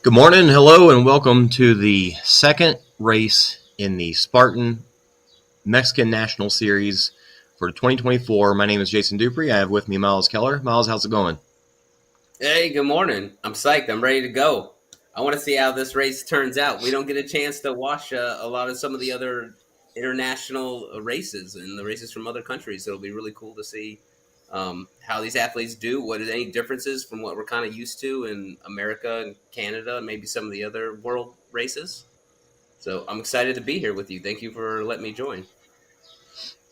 Good morning, hello, and welcome to the second race in the Spartan Mexican National Series for 2024. My name is Jason Dupree. I have with me Miles Keller. Miles, how's it going? Hey, good morning. I'm psyched. I'm ready to go. I want to see how this race turns out. We don't get a chance to watch a lot of some of the other international races and the races from other countries. So it'll be really cool to see how these athletes do. What are any differences from what we're kind of used to in America and Canada and maybe some of the other world races? So I'm excited to be here with you. Thank you for letting me join.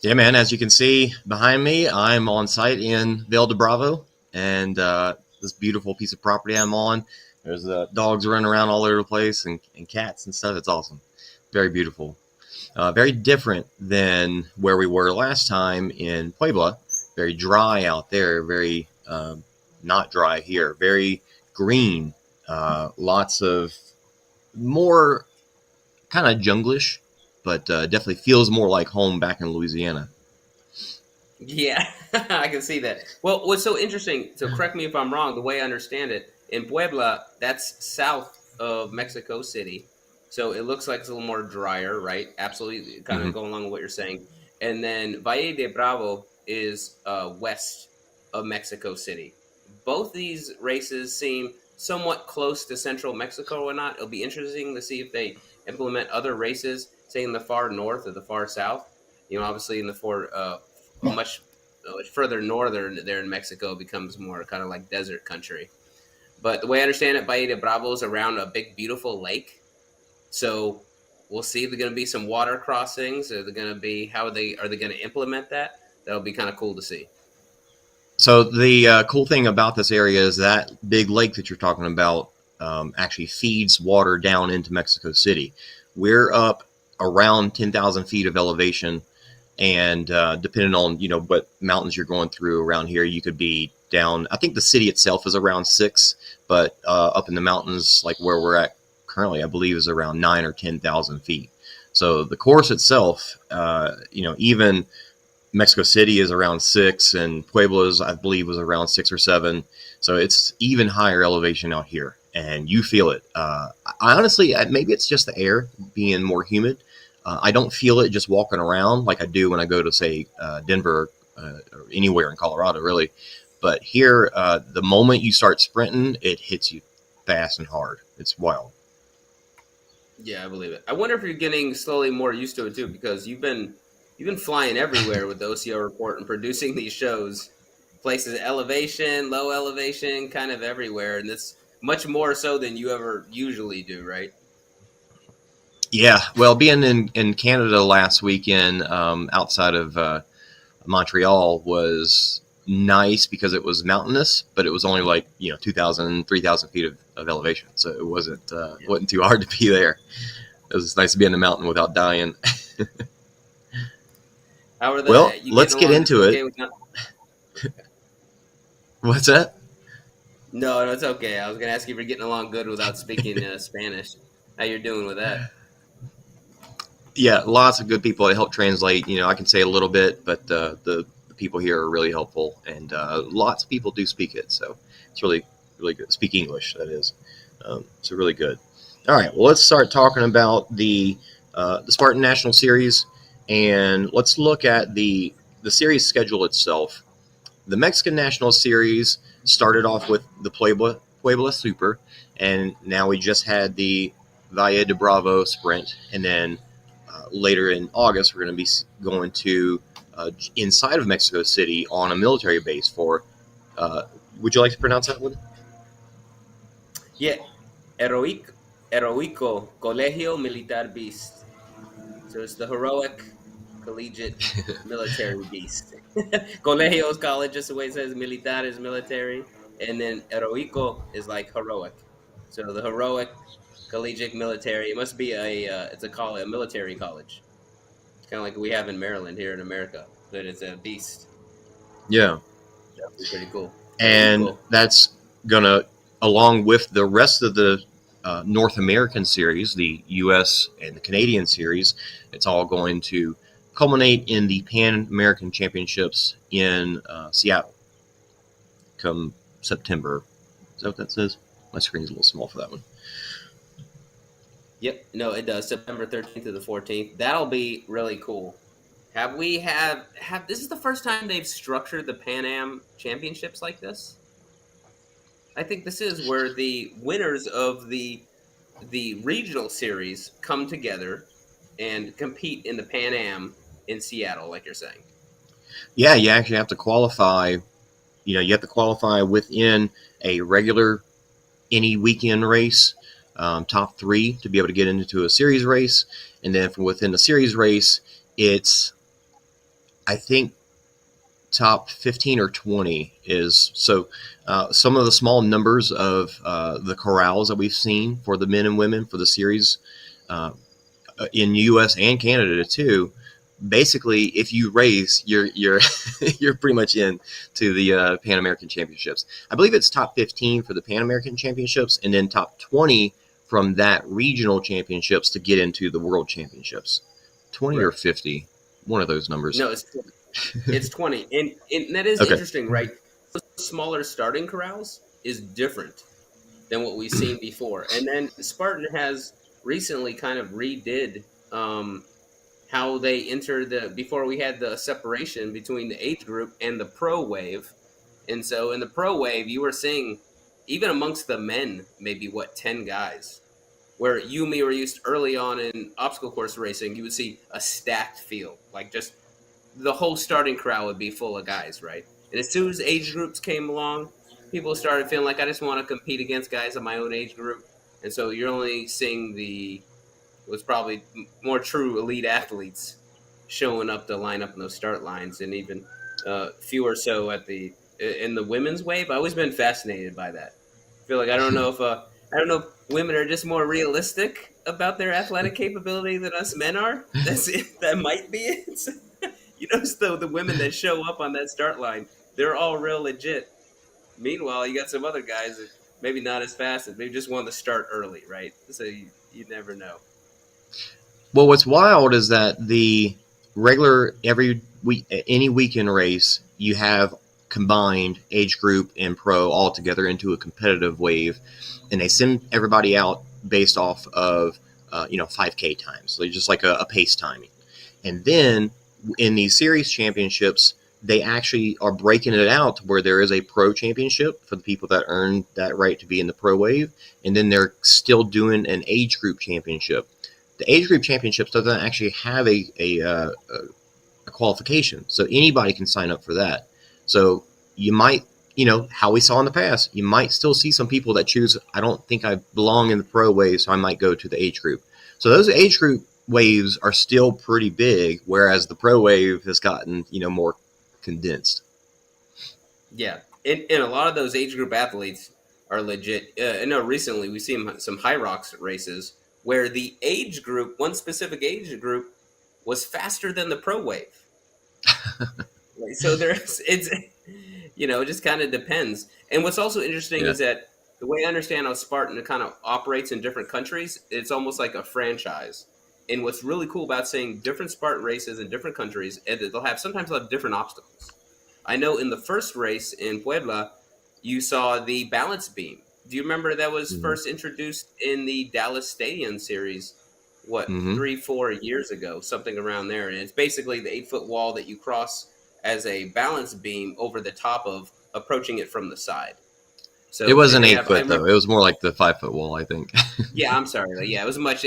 Yeah, man, as you can see behind me, I'm on site in Valle de Bravo, and this beautiful piece of property I'm on. There's dogs running around all over the place and cats and stuff. It's awesome. Very beautiful. Very different than where we were last time in Puebla. Very dry out there, very not dry here. Very green. Lots of more kind of junglish, but definitely feels more like home back in Louisiana. Yeah, I can see that. Well, what's so interesting, so correct me if I'm wrong, the way I understand it, in Puebla, that's south of Mexico City. So it looks like it's a little more drier, right? Absolutely, kind Mm-hmm. of going along with what you're saying. And then Valle de Bravo is west of Mexico City. Both these races seem somewhat close to central Mexico or not. It'll be interesting to see if they implement other races, say in the far north or the far south. Obviously in the much further northern there in Mexico becomes more kind of like desert country. But the way I understand it, Valle de Bravo is around a big, beautiful lake. So we'll see if there's going to be some water crossings. Are they going to be are they going to implement that? That'll be kind of cool to see. So the cool thing about this area is that big lake that you're talking about actually feeds water down into Mexico City. We're up around 10,000 feet of elevation, and depending on what mountains you're going through around here, you could be down. I think the city itself is around 6, but up in the mountains, like where we're at currently, I believe is around 9 or 10,000 feet. So the course itself, even Mexico City is around 6, and Puebla's, I believe, was around 6 or 7. So it's even higher elevation out here, and you feel it. I honestly, maybe it's just the air being more humid. I don't feel it just walking around like I do when I go to, say, Denver or anywhere in Colorado, really. But here, the moment you start sprinting, it hits you fast and hard. It's wild. Yeah, I believe it. I wonder if you're getting slowly more used to it too, because you've been flying everywhere with the OCO report and producing these shows, places elevation, low elevation, kind of everywhere, and this much more so than you ever usually do, right? Yeah, well, being in Canada last weekend, outside of Montreal, was nice because it was mountainous, but it was only like 2,000, 3,000 feet of elevation, so it Yeah. wasn't too hard to be there. It was nice to be in the mountain without dying. How are Well, you let's getting get along into it. okay with not? What's that? No, it's okay. I was gonna ask you if you're getting along good without speaking Spanish. How you're doing with that? Yeah, lots of good people that help translate. I can say a little bit, but the people here are really helpful, and lots of people do speak it. So it's really good. Speak English, that is. So really good. All right, well, let's start talking about the Spartan National Series, and let's look at the series schedule itself. The Mexican National Series started off with the Puebla Super, and now we just had the Valle de Bravo Sprint, and then later in August we're going to be going to inside of Mexico City on a military base for. Uh, would you like to pronounce that one? Yeah, heroic, heroico Colegio Militar Beast. So it's the heroic collegiate military beast. Colegio is college, just the way it says. Militar is military, and then heroico is like heroic. So the heroic collegiate military. It must be it's a college, a military college, kind of like we have in Maryland here in America. But it's a beast. Yeah, That'd be pretty cool. and Heroico. that's gonna, along with the rest of the North American series, the U.S. and the Canadian series, it's all going to culminate in the Pan American Championships in Seattle come September. Is that what that says? My screen's a little small for that one. Yep. No, it does. September 13th to the 14th. That'll be really cool. Have we have this is the first time they've structured the Pan Am championships like this? I think this is where the winners of the regional series come together and compete in the Pan Am in Seattle, like you're saying. Yeah, you actually have to qualify. You have to qualify within a regular any weekend race, top 3 to be able to get into a series race, and then from within the series race, it's I think top 15 or 20 is so. Some of the small numbers of the corrals that we've seen for the men and women for the series uh, in U.S. and Canada too. Basically, if you race, you're you're pretty much in to the Pan American Championships. I believe it's top 15 for the Pan American Championships, and then top 20 from that regional championships to get into the World Championships. 20 or 50, one of those numbers. No, it's 20, and that is Okay. interesting, right? Smaller starting corrals is different than what we've seen before, and then Spartan has recently kind of redid how they enter before we had the separation between the age group and the pro wave. And so in the pro wave, you were seeing, even amongst the men, maybe 10 guys, where you and me were used early on in obstacle course racing, you would see a stacked field, like just the whole starting crowd would be full of guys, right? And as soon as age groups came along, people started feeling like, I just want to compete against guys of my own age group. And so you're only seeing was probably more true elite athletes showing up to line up in those start lines, and even fewer so in the women's wave. I've always been fascinated by that. I feel like I don't know if women are just more realistic about their athletic capability than us men are. That's it. That might be it. You notice though, the women that show up on that start line, they're all real legit. Meanwhile, you got some other guys that maybe not as fast, and maybe just want to start early, right? So you never know. Well, what's wild is that the regular every week, any weekend race, you have combined age group and pro all together into a competitive wave, and they send everybody out based off of 5K times, so just like a pace timing. And then in these series championships, they actually are breaking it out to where there is a pro championship for the people that earn that right to be in the pro wave, and then they're still doing an age group championship. The age group championships doesn't actually have a qualification, so anybody can sign up for that. So you might, how we saw in the past, you might still see some people that choose, I don't think I belong in the pro wave, so I might go to the age group. So those age group waves are still pretty big, whereas the pro wave has gotten, more condensed. Yeah, and a lot of those age group athletes are legit. I know recently we've seen some high rocks races where the age group, one specific age group, was faster than the pro wave. So it just kind of depends. And what's also interesting is that the way I understand how Spartan kind of operates in different countries, it's almost like a franchise. And what's really cool about seeing different Spartan races in different countries is that sometimes they'll have different obstacles. I know in the first race in Puebla, you saw the balance beam. Do you remember that was first introduced in the Dallas Stadium series, 3-4 years ago, something around there? And it's basically the 8-foot wall that you cross as a balance beam over the top of, approaching it from the side. So it wasn't 8 foot though. It was more like the 5-foot wall, I think. Yeah, I'm sorry. Yeah, it was much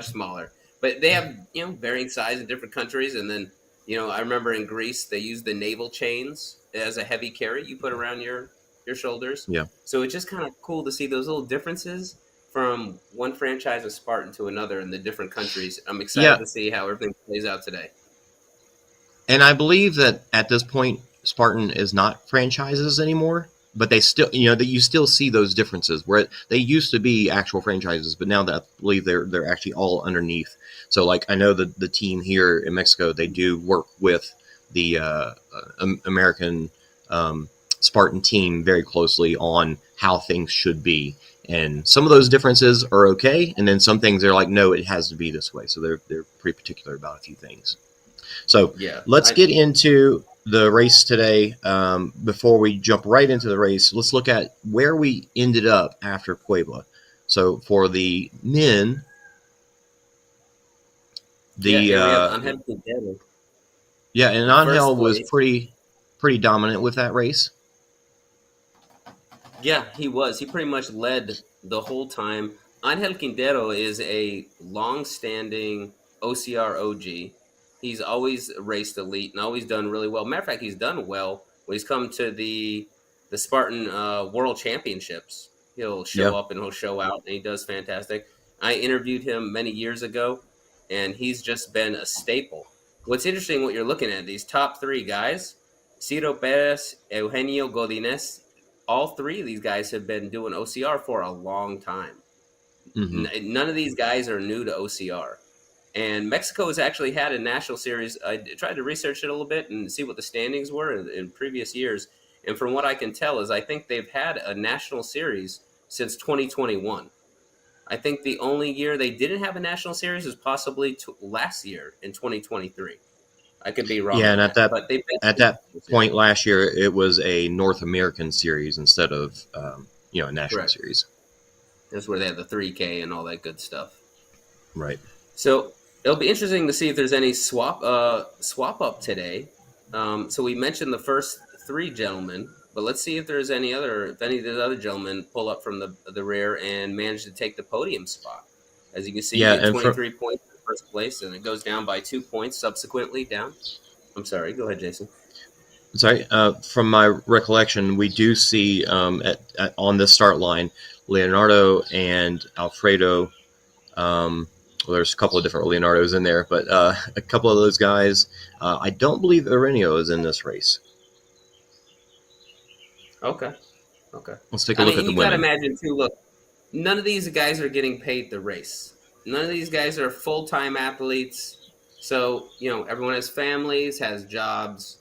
smaller. But they have, varying size in different countries. And then, I remember in Greece, they used the naval chains as a heavy carry you put around your shoulders. Yeah. So it's just kind of cool to see those little differences from one franchise of Spartan to another in the different countries. I'm excited to see how everything plays out today. And I believe that at this point, Spartan is not franchises anymore, but they still, that you still see those differences where they used to be actual franchises, but now that I believe they're actually all underneath. So like, I know the team here in Mexico, they do work with the American Spartan team very closely on how things should be. And some of those differences are okay. And then some things are like, no, it has to be this way. So they're pretty particular about a few things. So Yeah, let's get into the race today. Before we jump right into the race, let's look at where we ended up after Puebla. So for the men, here we have the Angel Quintero yeah, and in first Angel was place. pretty dominant with that race. Yeah, he was. He pretty much led the whole time. Angel Quintero is a long-standing OCR OG. He's always raced elite and always done really well. Matter of fact, he's done well when he's come to the Spartan World Championships. He'll show Yeah. up and he'll show out, and he does fantastic. I interviewed him many years ago, and he's just been a staple. What's interesting, what you're looking at, these top three guys, Ciro Pérez, Eugenio Godinez, all three of these guys have been doing OCR for a long time. Mm-hmm. None of these guys are new to OCR. And Mexico has actually had a national series. I tried to research it a little bit and see what the standings were in previous years. And from what I can tell is I think they've had a national series since 2021. I think the only year they didn't have a national series was possibly last year in 2023. I could be wrong Yeah, on and that, but they've at been that point last year, it was a North American series instead of a national correct. series. That's where they have the 3K and all that good stuff. Right. So it'll be interesting to see if there's any swap up today. So we mentioned the first three gentlemen, but let's see if there's any of the other gentlemen pull up from the rear and manage to take the podium spot. As you can see, Yeah, you get and 23 points in first place, and it goes down by 2 points subsequently down. I'm sorry. Go ahead, Jason. Sorry. From my recollection, we do see on this start line Leonardo and Alfredo. Well, there's a couple of different Leonardos in there, but a couple of those guys. I don't believe Eugenio is in this race. Okay. Let's take a I look mean, at and the you got to women. imagine too. Look, none of these guys are getting paid the race. None of these guys are full time athletes. So everyone has families, has jobs.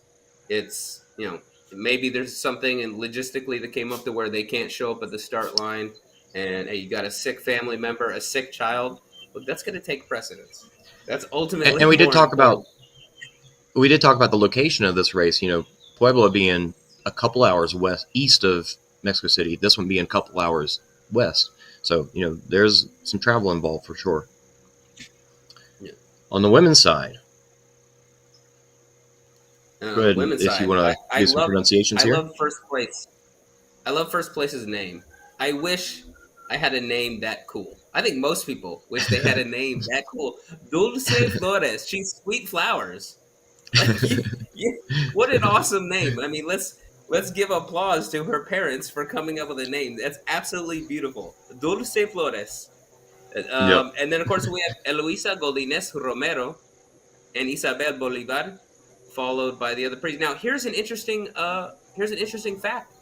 It's maybe there's something and logistically that came up to where they can't show up at the start line, and hey, you got a sick family member, a sick child. But that's going to take precedence. That's ultimately And we did more talk about important. the location of this race. Puebla being a couple hours east of Mexico City. This one being a couple hours west. So there's some travel involved for sure. Yeah. On the women's side, And go on the ahead women's if you side, want to do some pronunciations I here. love first place. I love first place's name. I wish I had a name that cool. I think most people wish they had a name that cool. Dulce Flores. She's sweet flowers. Like, what an awesome name. I mean, let's give applause to her parents for coming up with a name. That's absolutely beautiful. Dulce Flores. Yep. And then of course we have Eloisa Godinez Romero and Isabel Bolivar, followed by the other priest. Now here's an interesting fact.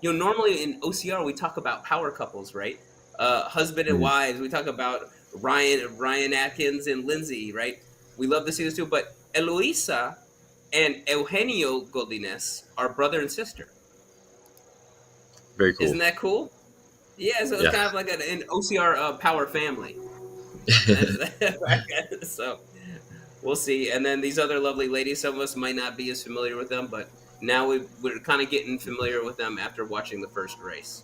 Normally in OCR we talk about power couples, right? Husband and Mhm. wives. We talk about Ryan Atkins and Lindsay, right? We love to see this too. But Eloisa and Eugenio Godinez are brother and sister. Very cool. Isn't that cool? Yeah, so it's Yeah. kind of like an OCR power family. So we'll see. And then these other lovely ladies, some of us might not be as familiar with them, but now we're kind of getting familiar with them after watching the first race.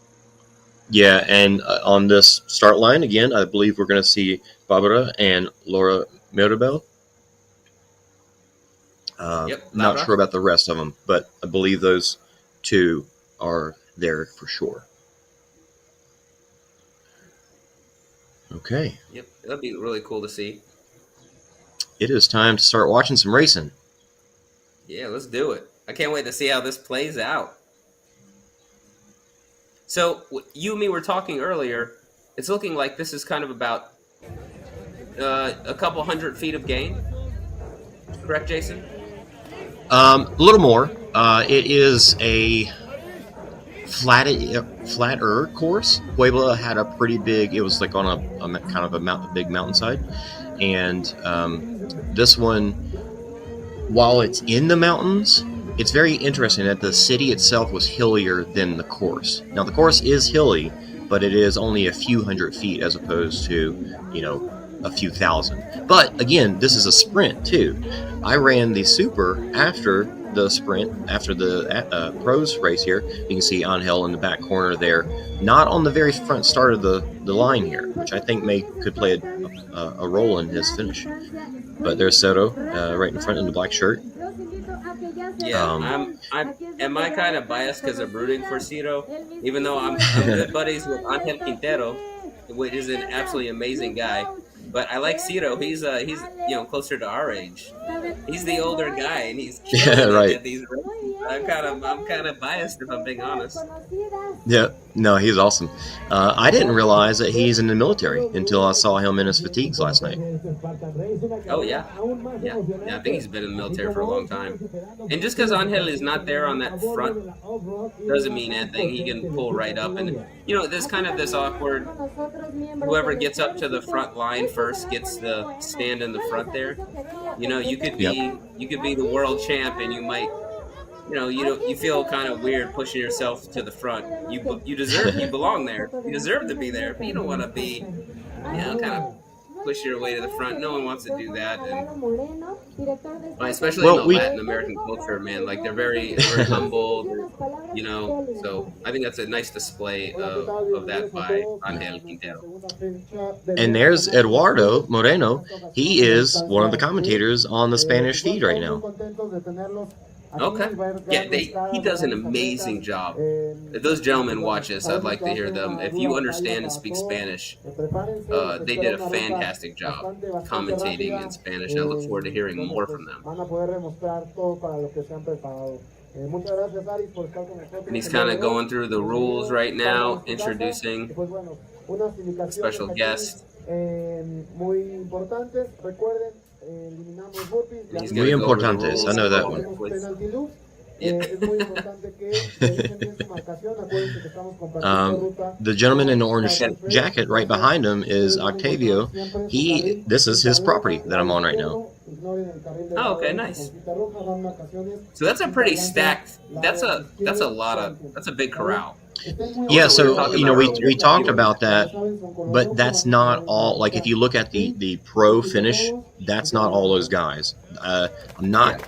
Yeah, and on this start line again, I believe we're going to see Barbara and Laura Mirabel. Yep, Not Laura. sure about the rest of them, but I believe those two are there for sure. Okay, Yep, that'd be really cool to see. it is time to start watching some racing. Yeah, let's do it. I can't wait to see how this plays out. So you and me were talking earlier. It's looking like this is kind of about a couple 100 feet of gain. Correct, Jason? A little more. It is a flatter course. Puebla had a pretty big. It was like on a kind of a big mountainside, and this one, while it's in the mountains, it's very interesting that the city itself was hillier than the course. Now the course is hilly, but it is only a few hundred feet as opposed to a few thousand. But again, this is a sprint too. I ran the super after the sprint, after the pros race here. You can see Angel in the back corner there, not on the very front start of the line here, which I think could play a role in his finish. But there's Ciro right in front in the black shirt. Yeah, am I kind of biased because I'm rooting for Ciro, even though I'm good buddies with Angel Quintero, which is an absolutely amazing guy. But I like Ciro. He's closer to our age. He's the older guy, and he's killing it at these races. I'm kind of biased if I'm being honest. Yeah, no, he's awesome. I didn't realize that he's in the military until I saw him in his fatigues last night. Oh yeah. I think he's been in the military for a long time. And just because Angel is not there on that front doesn't mean anything. He can pull right up, and there's kind of this awkward. Whoever gets up to the front line first gets the stand in the front there. You could be the world champ, and you might. You feel kind of weird pushing yourself to the front. You belong there. You deserve to be there, but you don't want to be, kind of push your way to the front. No one wants to do that, and especially in the Latin American culture, man. Like they're very humble, So I think that's a nice display of that by Angel Quintero. And there's Eduardo Moreno. He is one of the commentators on the Spanish feed right now. Okay. Yeah, he does an amazing job. If those gentlemen watch this, I'd like to hear them. If you understand and speak Spanish, they did a fantastic job commentating in Spanish. I look forward to hearing more from them. And he's kind of going through the rules right now, introducing a special guest. Muy importantes. I know that one. The gentleman in the orange jacket right behind him is Octavio. This is his property that I'm on right now. Oh, okay, nice. So that's a pretty stacked. That's a big corral. Yeah, so we talked about that, but that's not all. Like if you look at the pro finish, that's not all those guys. I'm not.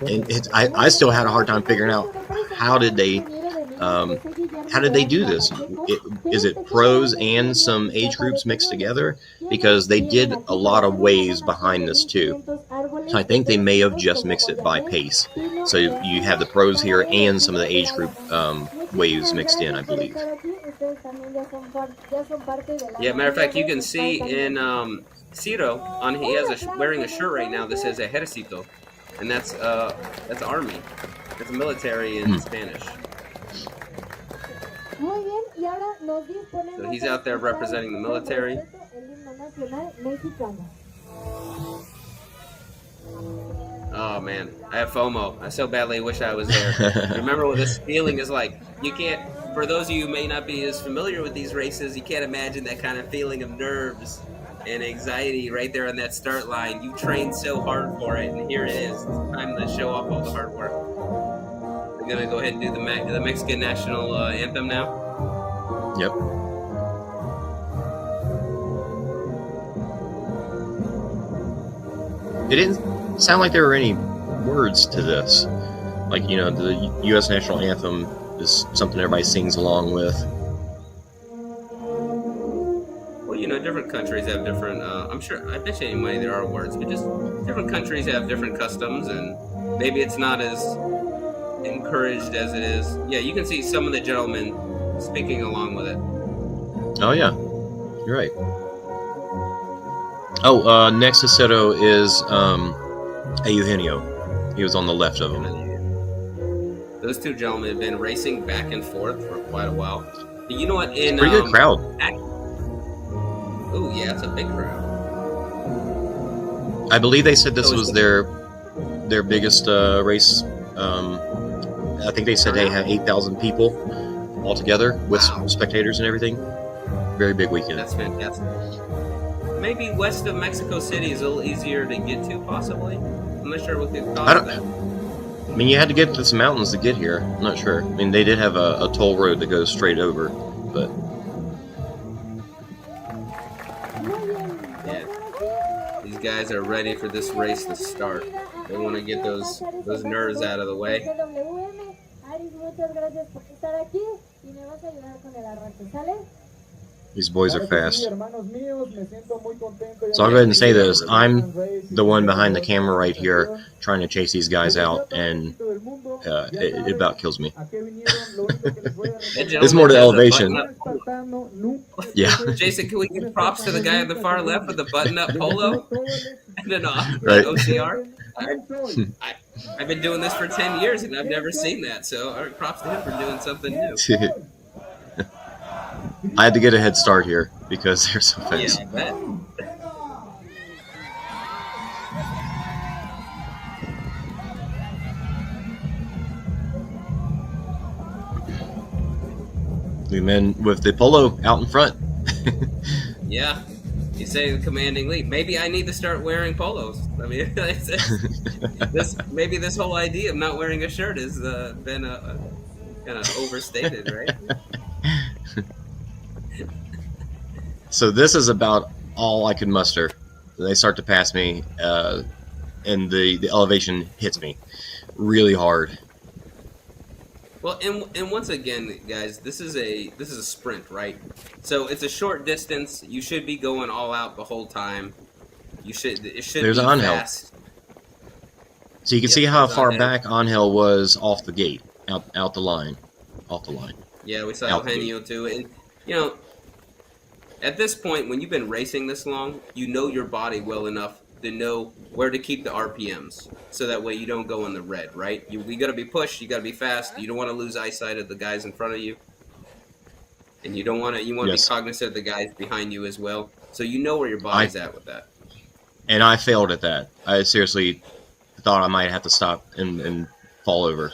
I still had a hard time figuring out how did they do this? Is it pros and some age groups mixed together? Because they did a lot of waves behind this too. So I think they may have just mixed it by pace. So you have the pros here and some of the age group waves mixed in, I believe. Yeah, matter of fact, you can see in Ciro he has wearing a shirt right now that says Ejército, and that's army. It's military in Spanish. So he's out there representing the military. Oh man, I have FOMO. I so badly wish I was there. Remember what this feeling is like. You can't. For those of you who may not be as familiar with these races, you can't imagine that kind of feeling of nerves and anxiety right there on that start line. You trained so hard for it, and here it is. It's time to show off all the hard work. We're gonna go ahead and do the Mexican national anthem now. Yep. It didn't sound like there were any words to this. Like, the U.S. national anthem is something everybody sings along with. Well, different countries have different, I bet you any money there are words, but just different countries have different customs, and maybe it's not as encouraged as it is. Yeah, you can see some of the gentlemen speaking along with it. Oh, yeah. You're right. Oh, next to Ciro is Eugenio. He was on the left of him. Those two gentlemen have been racing back and forth for quite a while. You know what? Pretty good crowd. Oh, yeah, it's a big crowd. I believe they said this was their biggest race. I think they said they had 8,000 people altogether with spectators and everything. Very big weekend. That's fantastic. Maybe west of Mexico City is a little easier to get to, possibly. I'm not sure what they thought of that. I mean, you had to get to some mountains to get here. I'm not sure. I mean, they did have a toll road that goes straight over, but... Yeah. These guys are ready for this race to start. They want to get those nerves out of the way. These boys are fast. So I'll go ahead and say this. I'm the one behind the camera right here trying to chase these guys out, and it about kills me. It's more the elevation. Yeah. Jason, can we give props to the guy on the far left with the button-up polo and an Right. OCR? I've been doing this for 10 years, and I've never seen that. So props to him for doing something new. I had to get a head start here because they're so fast. Yeah, I bet. The men with the polo out in front. Yeah. You say the commanding lead. Maybe I need to start wearing polos. I mean, maybe this whole idea of not wearing a shirt has been kind of overstated, right? So this is about all I could muster. They start to pass me, and the elevation hits me really hard. Well, and once again, guys, this is a sprint, right? So it's a short distance. You should be going all out the whole time. It should There's be Angel. fast. So you can see how far back Angel was off the gate, out the line, off the line. Yeah, we saw Eugenio too, and at this point, when you've been racing this long, you know your body well enough to know where to keep the RPMs, so that way you don't go in the red, right? You got to be pushed, you got to be fast. You don't want to lose eyesight of the guys in front of you, and you want to be cognizant of the guys behind you as well, so you know where your body's at with that. And I failed at that. I seriously thought I might have to stop and fall over.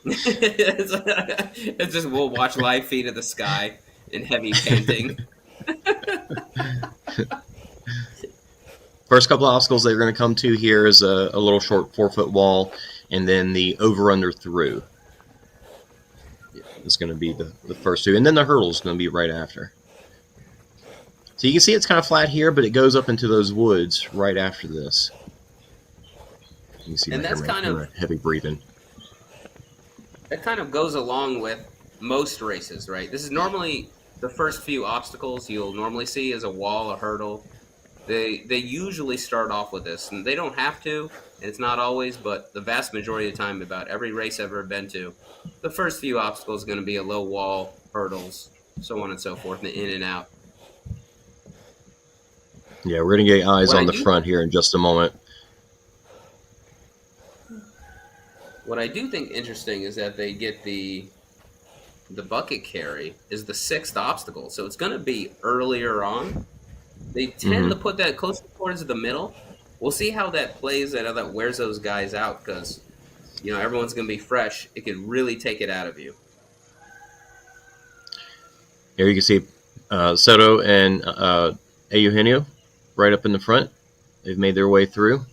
It's just we'll watch live feed of the sky in heavy panting. First couple of obstacles that you're going to come to here is a little short 4-foot wall, and then the over-under through. It's going to be the first two, and then the hurdle is going to be right after. So you can see it's kind of flat here, but it goes up into those woods right after this. You can see and that's kind of heavy breathing. That kind of goes along with most races, right? This is normally the first few obstacles you'll normally see is a wall, a hurdle. They usually start off with this, and they don't have to, and it's not always, but the vast majority of the time, about every race I've ever been to, the first few obstacles are going to be a low wall, hurdles, so on and so forth, and in and out. Yeah, we're going to get eyes on the front here in just a moment. What I do think interesting is that they get the bucket carry is the 6th obstacle, so it's going to be earlier on. They tend to put that closer towards the middle. We'll see how that plays and how that wears those guys out, because everyone's going to be fresh. It could really take it out of you. Here you can see Ciro and Eugenio right up in the front. They've made their way through.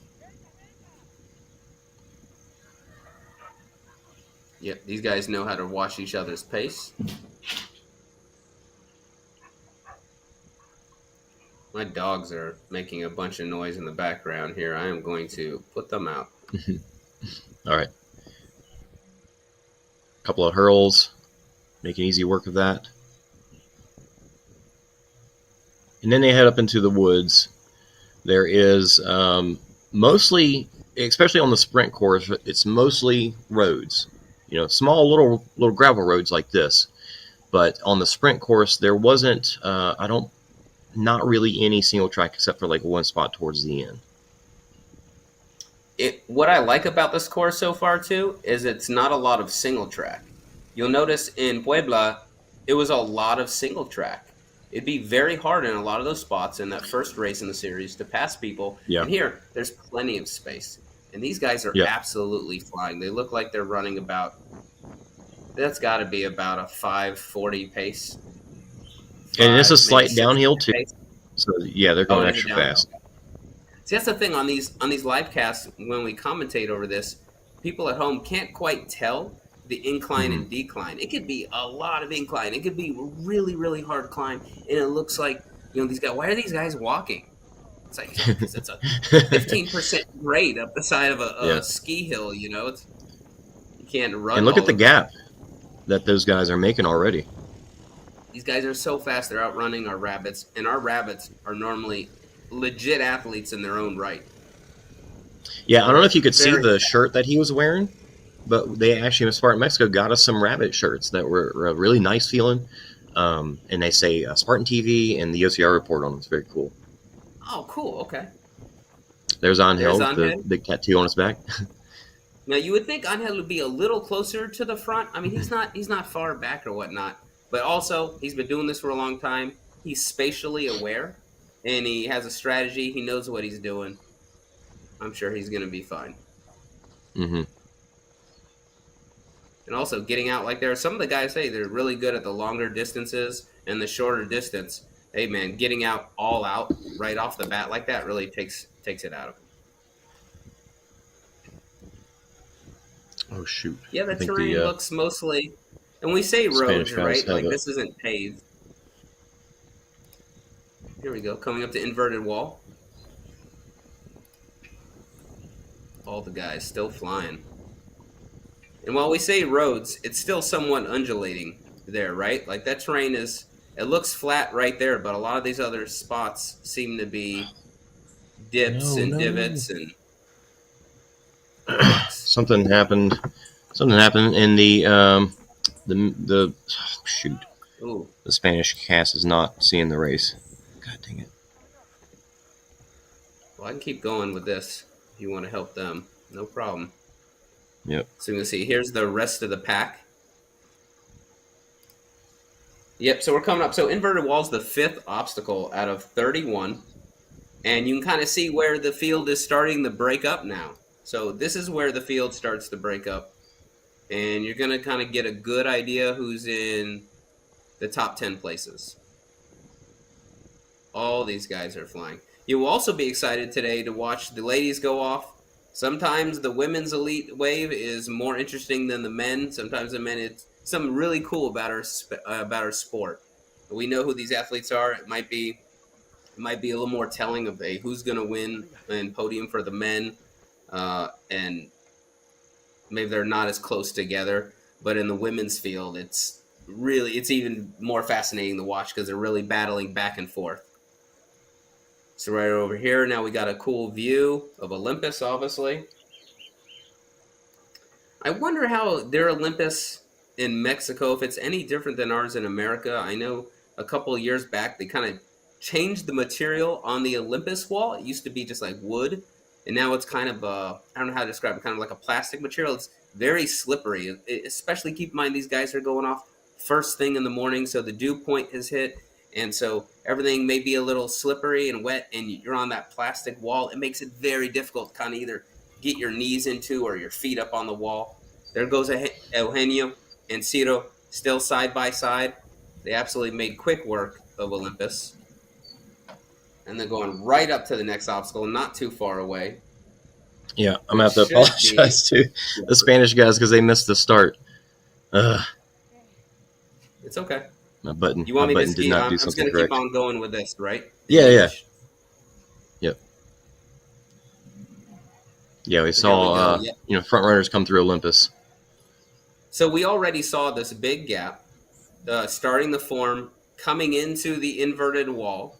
Yep, these guys know how to watch each other's pace. My dogs are making a bunch of noise in the background here. I am going to put them out. All right. A couple of hurls. Making easy work of that. And then they head up into the woods. There is mostly, especially on the sprint course, it's mostly roads. Small little gravel roads like this. But on the sprint course, there wasn't, not really any single track except for like one spot towards the end. What I like about this course so far too is it's not a lot of single track. You'll notice in Puebla, it was a lot of single track. It'd be very hard in a lot of those spots in that first race in the series to pass people. Yeah. And here, there's plenty of space. And these guys are absolutely flying. They look like they're running that's got to be about a 5:40 pace. And it's a slight downhill too. So yeah, they're going extra fast. See, that's the thing on these live casts when we commentate over this, people at home can't quite tell the incline and decline. It could be a lot of incline. It could be a really, really hard climb, and it looks like these guys. Why are these guys walking? It's like, yeah, because it's a 15% grade up the side of a Yeah. ski hill. You can't run. And look at all the of gap that those guys are making already. These guys are so fast; they're outrunning our rabbits, and our rabbits are normally legit athletes in their own right. Yeah, So I don't know if you could see very the fast. shirt that he was wearing, but they actually, Spartan Mexico, got us some rabbit shirts that were really nice feeling. And they say Spartan TV and the OCR report on them. It's very cool. Oh, cool. Okay. There's There's Angel with the Angel. big tattoo on his back. Now you would think Angel would be a little closer to the front. I mean, he's not far back or whatnot, but also he's been doing this for a long time. He's spatially aware, and he has a strategy. He knows what he's doing. I'm sure he's going to be fine. Mm-hmm. And also getting out like there. Some of the guys say they're really good at the longer distances and the shorter distance. Hey man, getting out all out right off the bat like that really takes it out of them. Oh shoot! Yeah, I the think terrain the looks mostly, and we say Spanish roads, guys right? have Like it. this isn't paved. Here we go, coming up to inverted wall. All the guys still flying. And while we say roads, it's still somewhat undulating there, right? Like that terrain it looks flat right there, but a lot of these other spots seem to be dips and divots and rocks. Something happened. Something happened in the oh, shoot. Ooh. The Spanish cast is not seeing the race. God dang it. Well, I can keep going with this if you want to help them. No problem. Yep. So you can see here's the rest of the pack. Yep, so we're coming up. So inverted wall is the 5th obstacle out of 31. And you can kind of see where the field is starting to break up now. So this is where the field starts to break up. And you're going to kind of get a good idea who's in the top 10 places. All these guys are flying. You will also be excited today to watch the ladies go off. Sometimes the women's elite wave is more interesting than the men. Sometimes the men, it's something really cool about our sport. We know who these athletes are. It might be a little more telling of who's going to win and podium for the men, and maybe they're not as close together. But in the women's field, it's even more fascinating to watch because they're really battling back and forth. So right over here, now we got a cool view of Olympus, obviously. I wonder how their Olympus in Mexico, if it's any different than ours in America. I know a couple of years back, they kind of changed the material on the Olympus wall. It used to be just like wood, and now it's kind of, I don't know how to describe it, kind of like a plastic material. It's very slippery, especially keep in mind these guys are going off first thing in the morning, so the dew point has hit. And so everything may be a little slippery and wet, and you're on that plastic wall. It makes it very difficult to kind of either get your knees into or your feet up on the wall. There goes Eugenio and Ciro still side by side. They absolutely made quick work of Olympus. And they're going right up to the next obstacle, not too far away. Yeah, I'm going to have to apologize to the Spanish guys because they missed the start. It's okay. My button. You want me to did not do I'm just something going to correct. keep on going with this, right? Yeah. Yep. Yeah, we saw front runners come through Olympus. So we already saw this big gap starting the form, coming into the inverted wall,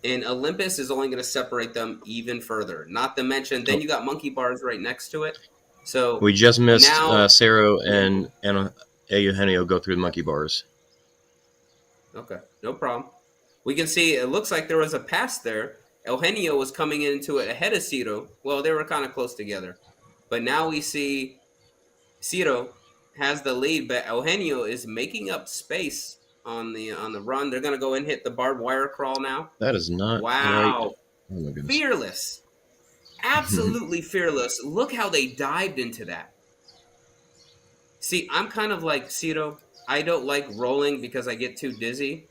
and Olympus is only going to separate them even further. Not to mention, then you got monkey bars right next to it. So we just missed now, Ciro and Eugenio go through the monkey bars. Okay, no problem. We can see it looks like there was a pass there. Eugenio was coming into it ahead of Ciro. Well, they were kind of close together. But now we see Ciro has the lead, but Eugenio is making up space on the run. They're going to go and hit the barbed wire crawl now. That is not wow. Right. Oh my goodness. Fearless. Absolutely fearless. Look how they dived into that. See, I'm kind of like Ciro. I don't like rolling because I get too dizzy.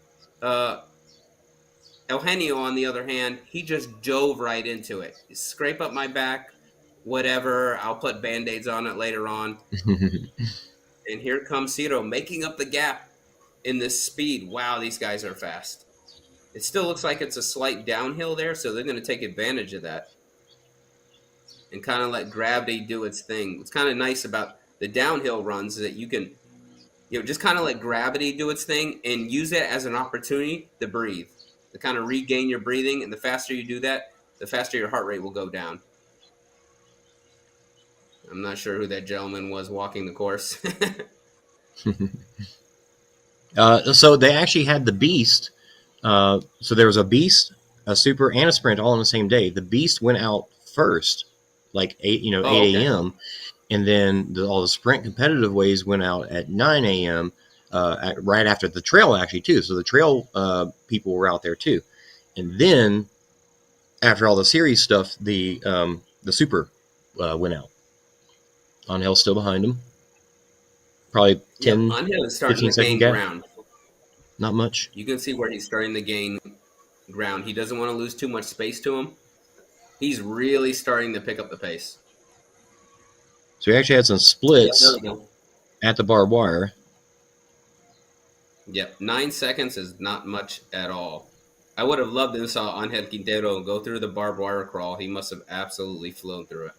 Eugenio, on the other hand, he just dove right into it. Scrape up my back, whatever. I'll put Band-Aids on it later on. And here comes Ciro making up the gap in this speed. Wow, these guys are fast. It still looks like it's a slight downhill there, so they're going to take advantage of that and kind of let gravity do its thing. What's kind of nice about the downhill runs is that you can, just kind of let gravity do its thing and use it as an opportunity to breathe, to kind of regain your breathing. And the faster you do that, the faster your heart rate will go down. I'm not sure who that gentleman was walking the course. So they actually had the Beast. So there was a Beast, a Super, and a Sprint all on the same day. The Beast went out first, like 8 Oh, okay. a.m. And then all the Sprint competitive waves went out at 9 a.m. Right after the trail, actually, too. So the trail people were out there too. And then after all the series stuff, the Super went out. Angel's still behind him. Probably 10, Yep, Angel is starting 15 to second gain gap. ground. Not much. You can see where he's starting to gain ground. He doesn't want to lose too much space to him. He's really starting to pick up the pace. So we actually had some splits at the barbed wire. Yep, 9 seconds is not much at all. I would have loved to saw Angel Quintero go through the barbed wire crawl. He must have absolutely flown through it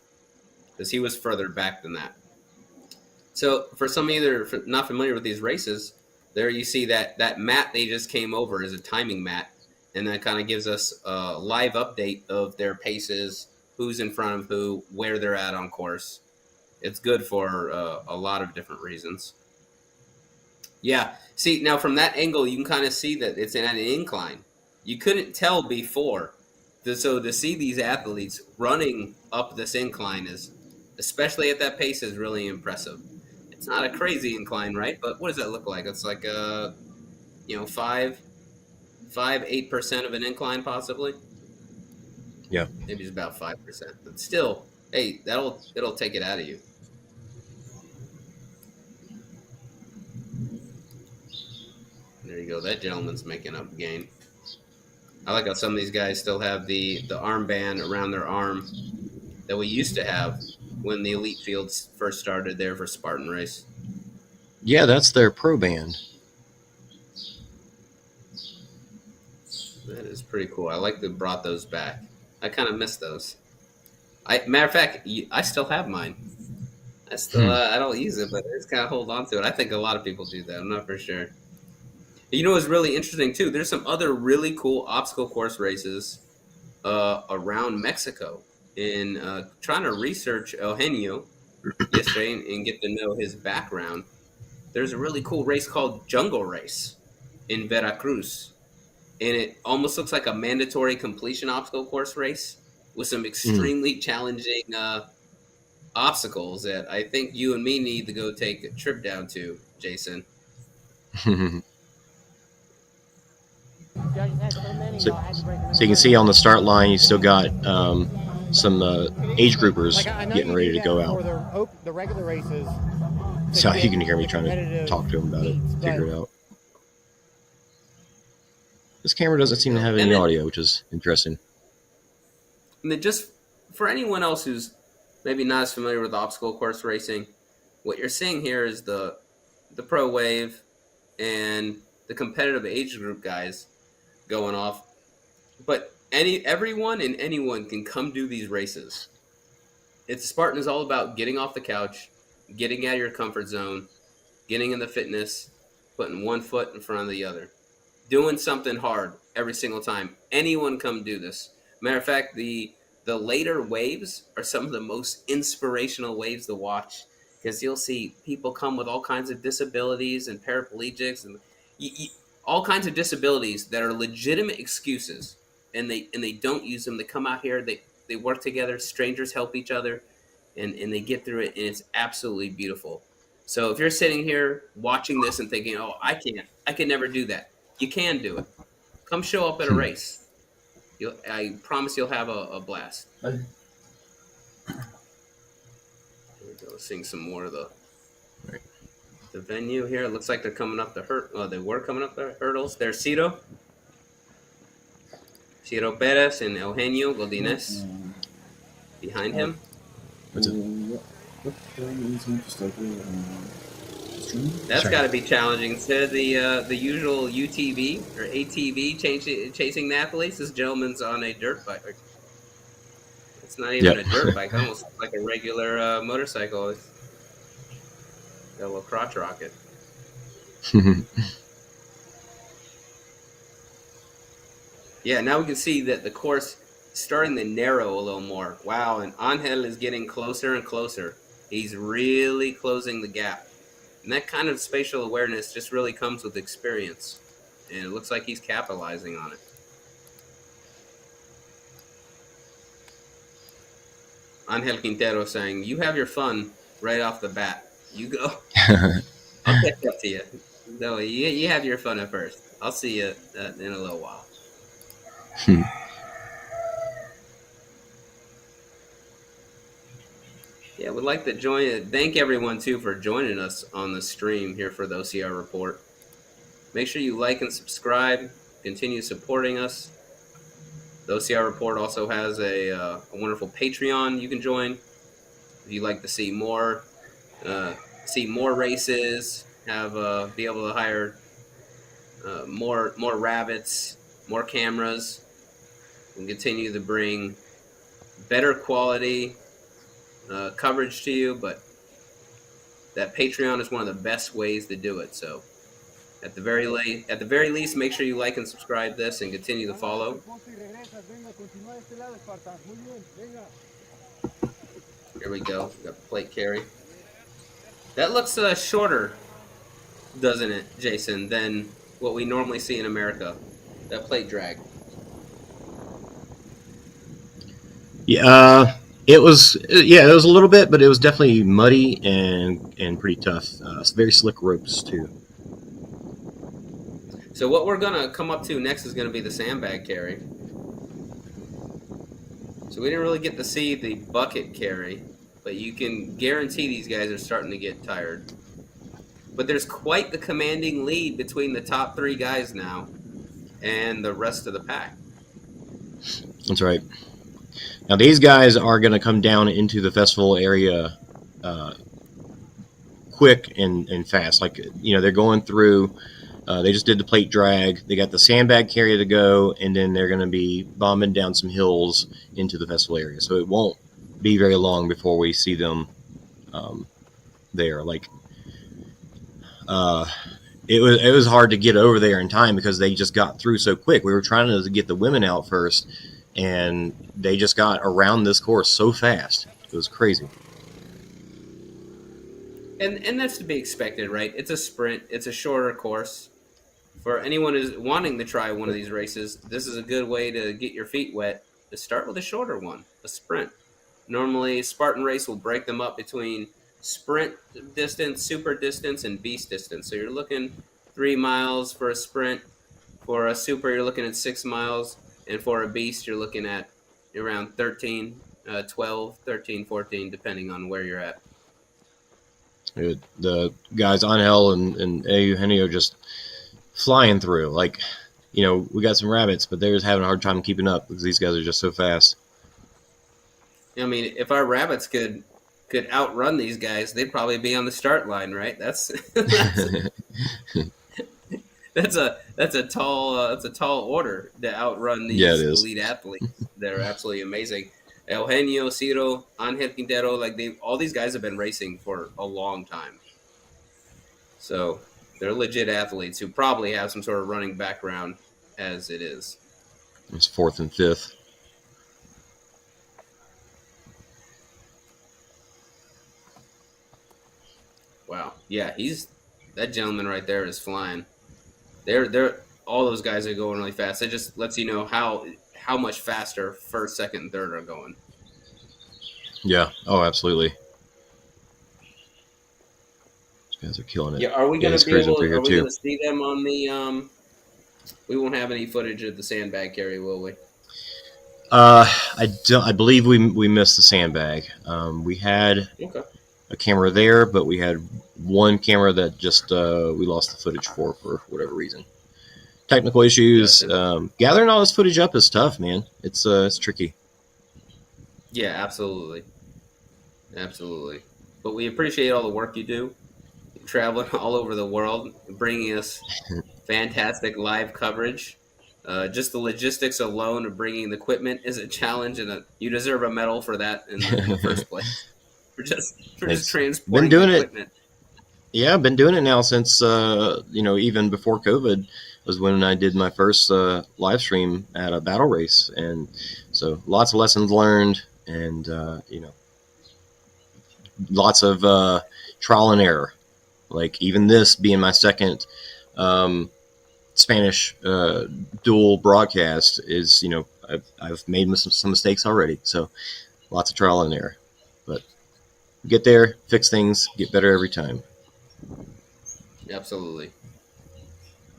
because he was further back than that. So for some of you that are not familiar with these races, there you see that mat they just came over is a timing mat, and that kind of gives us a live update of their paces, who's in front of who, where they're at on course. It's good for a lot of different reasons. Yeah, see, now from that angle, you can kind of see that it's at an incline. You couldn't tell before. So to see these athletes running up this incline is, especially at that pace, is really impressive. It's not a crazy incline, right? But what does that look like? It's like 8% of an incline, possibly. Yeah. Maybe it's about 5%, but still, hey, it'll take it out of you. There you go. That gentleman's making up gain. I like how some of these guys still have the armband around their arm that we used to have when the elite fields first started there for Spartan Race. Yeah, that's their pro band. That is pretty cool. I like they brought those back. I kind of miss those. Matter of fact, I still have mine. I don't use it, but I just kind of hold on to it. I think a lot of people do that. I'm not for sure. You know what's really interesting too? There's some other really cool obstacle course races around Mexico. In trying to research Eugenio yesterday and get to know his background, there's a really cool race called Jungle Race in Veracruz. And it almost looks like a mandatory completion obstacle course race with some extremely challenging obstacles that I think you and me need to go take a trip down to, Jason. So you can see on the start line, you still got some age groupers getting ready to go out. The regular races. So you can hear me trying to talk to them about it, figure it out. This camera doesn't seem to have any audio, which is interesting. And then just for anyone else who's maybe not as familiar with obstacle course racing, what you're seeing here is the pro wave and the competitive age group guys going off. But everyone and anyone can come do these races. Spartan is all about getting off the couch, getting out of your comfort zone, getting in the fitness, putting one foot in front of the other, doing something hard every single time. Anyone come do this. Matter of fact, the later waves are some of the most inspirational waves to watch, because you'll see people come with all kinds of disabilities and paraplegics and all kinds of disabilities that are legitimate excuses, and they don't use them. They come out here, they work together, strangers help each other, and they get through it, and it's absolutely beautiful. So if you're sitting here watching this and thinking, oh, I can never do that, you can do it. Come show up at a race. I promise you'll have a blast. Here we go. Seeing some more of the venue here. It looks like they're coming up the they were coming up the hurdles. There's Ciro Pérez and Eugenio Godinez behind him. What's it? That's Sorry. got to be challenging. Instead of the usual UTV or ATV chasing the athletes, this gentleman's on a dirt bike. It's not even Yep. a dirt bike; almost like a regular motorcycle. It's got a little crotch rocket. Yeah, now we can see that the course is starting to narrow a little more. Wow, and Angel is getting closer and closer. He's really closing the gap. And that kind of spatial awareness just really comes with experience. And it looks like he's capitalizing on it. Angel Quintero saying, "You have your fun right off the bat. You go. I'll catch up to you. No, you have your fun at first. I'll see you in a little while." Yeah, would like to join. Thank everyone too for joining us on the stream here for the OCR report. Make sure you like and subscribe. Continue supporting us. The OCR report also has a wonderful Patreon you can join if you'd like to see more races. Be able to hire more rabbits, more cameras, and continue to bring better quality coverage to you. But that Patreon is one of the best ways to do it. So at the very least, make sure you like and subscribe this and continue to follow. Here we go. We got the plate carry. That looks shorter, doesn't it, Jason, than what we normally see in America? That plate drag. Yeah, it was a little bit, but it was definitely muddy and pretty tough. Very slick ropes too. So what we're gonna come up to next is gonna be the sandbag carry. So we didn't really get to see the bucket carry, but you can guarantee these guys are starting to get tired. But there's quite the commanding lead between the top three guys now and the rest of the pack. That's right. Now these guys are going to come down into the festival area quick and fast. Like, they're going through. They just did the plate drag. They got the sandbag carry to go, and then they're going to be bombing down some hills into the festival area. So it won't be very long before we see them there. Like, it was hard to get over there in time because they just got through so quick. We were trying to get the women out first, and they just got around this course so fast. It was crazy. And that's to be expected, right? It's a sprint. It's a shorter course. For anyone who's wanting to try one of these races, this is a good way to get your feet wet. To start with a shorter one, a sprint. Normally, Spartan race will break them up between sprint distance, super distance, and beast distance. So you're looking 3 miles for a sprint. For a super, you're looking at 6 miles. And for a beast, you're looking at around 13, 12, 13, 14, depending on where you're at. The guys Angel and Eugenio just flying through. Like, we got some rabbits, but they're just having a hard time keeping up because these guys are just so fast. I mean, if our rabbits could outrun these guys, they'd probably be on the start line, right? That's a tall order to outrun these elite athletes. They're absolutely amazing. Eugenio, Ciro, Angel Quintero, all these guys have been racing for a long time. So they're legit athletes who probably have some sort of running background as it is. It's 4th and 5th. Wow. Yeah, that gentleman right there is flying. They're all those guys are going really fast. It just lets you know how much faster first, second, and third are going. Yeah. Oh, absolutely. These guys are killing it. Yeah. Are we going to be able? Are we going to see them on the? We won't have any footage of the sandbag carry, will we? I believe we missed the sandbag. We had a camera there, but we had one camera that just we lost the footage for whatever reason. Technical issues. Gathering all this footage up is tough, man. It's tricky. Yeah, absolutely. But we appreciate all the work you do. traveling all over the world, bringing us fantastic live coverage. Just the logistics alone of bringing the equipment is a challenge, and you deserve a medal for that in the first place. For just It's been transporting the doing it. equipment. Yeah, I've been doing it now since even before COVID was when I did my first live stream at a battle race, and so lots of lessons learned, and lots of trial and error. Like even this being my second Spanish dual broadcast is, I've made some mistakes already, so lots of trial and error, but get there, fix things, get better every time. Absolutely.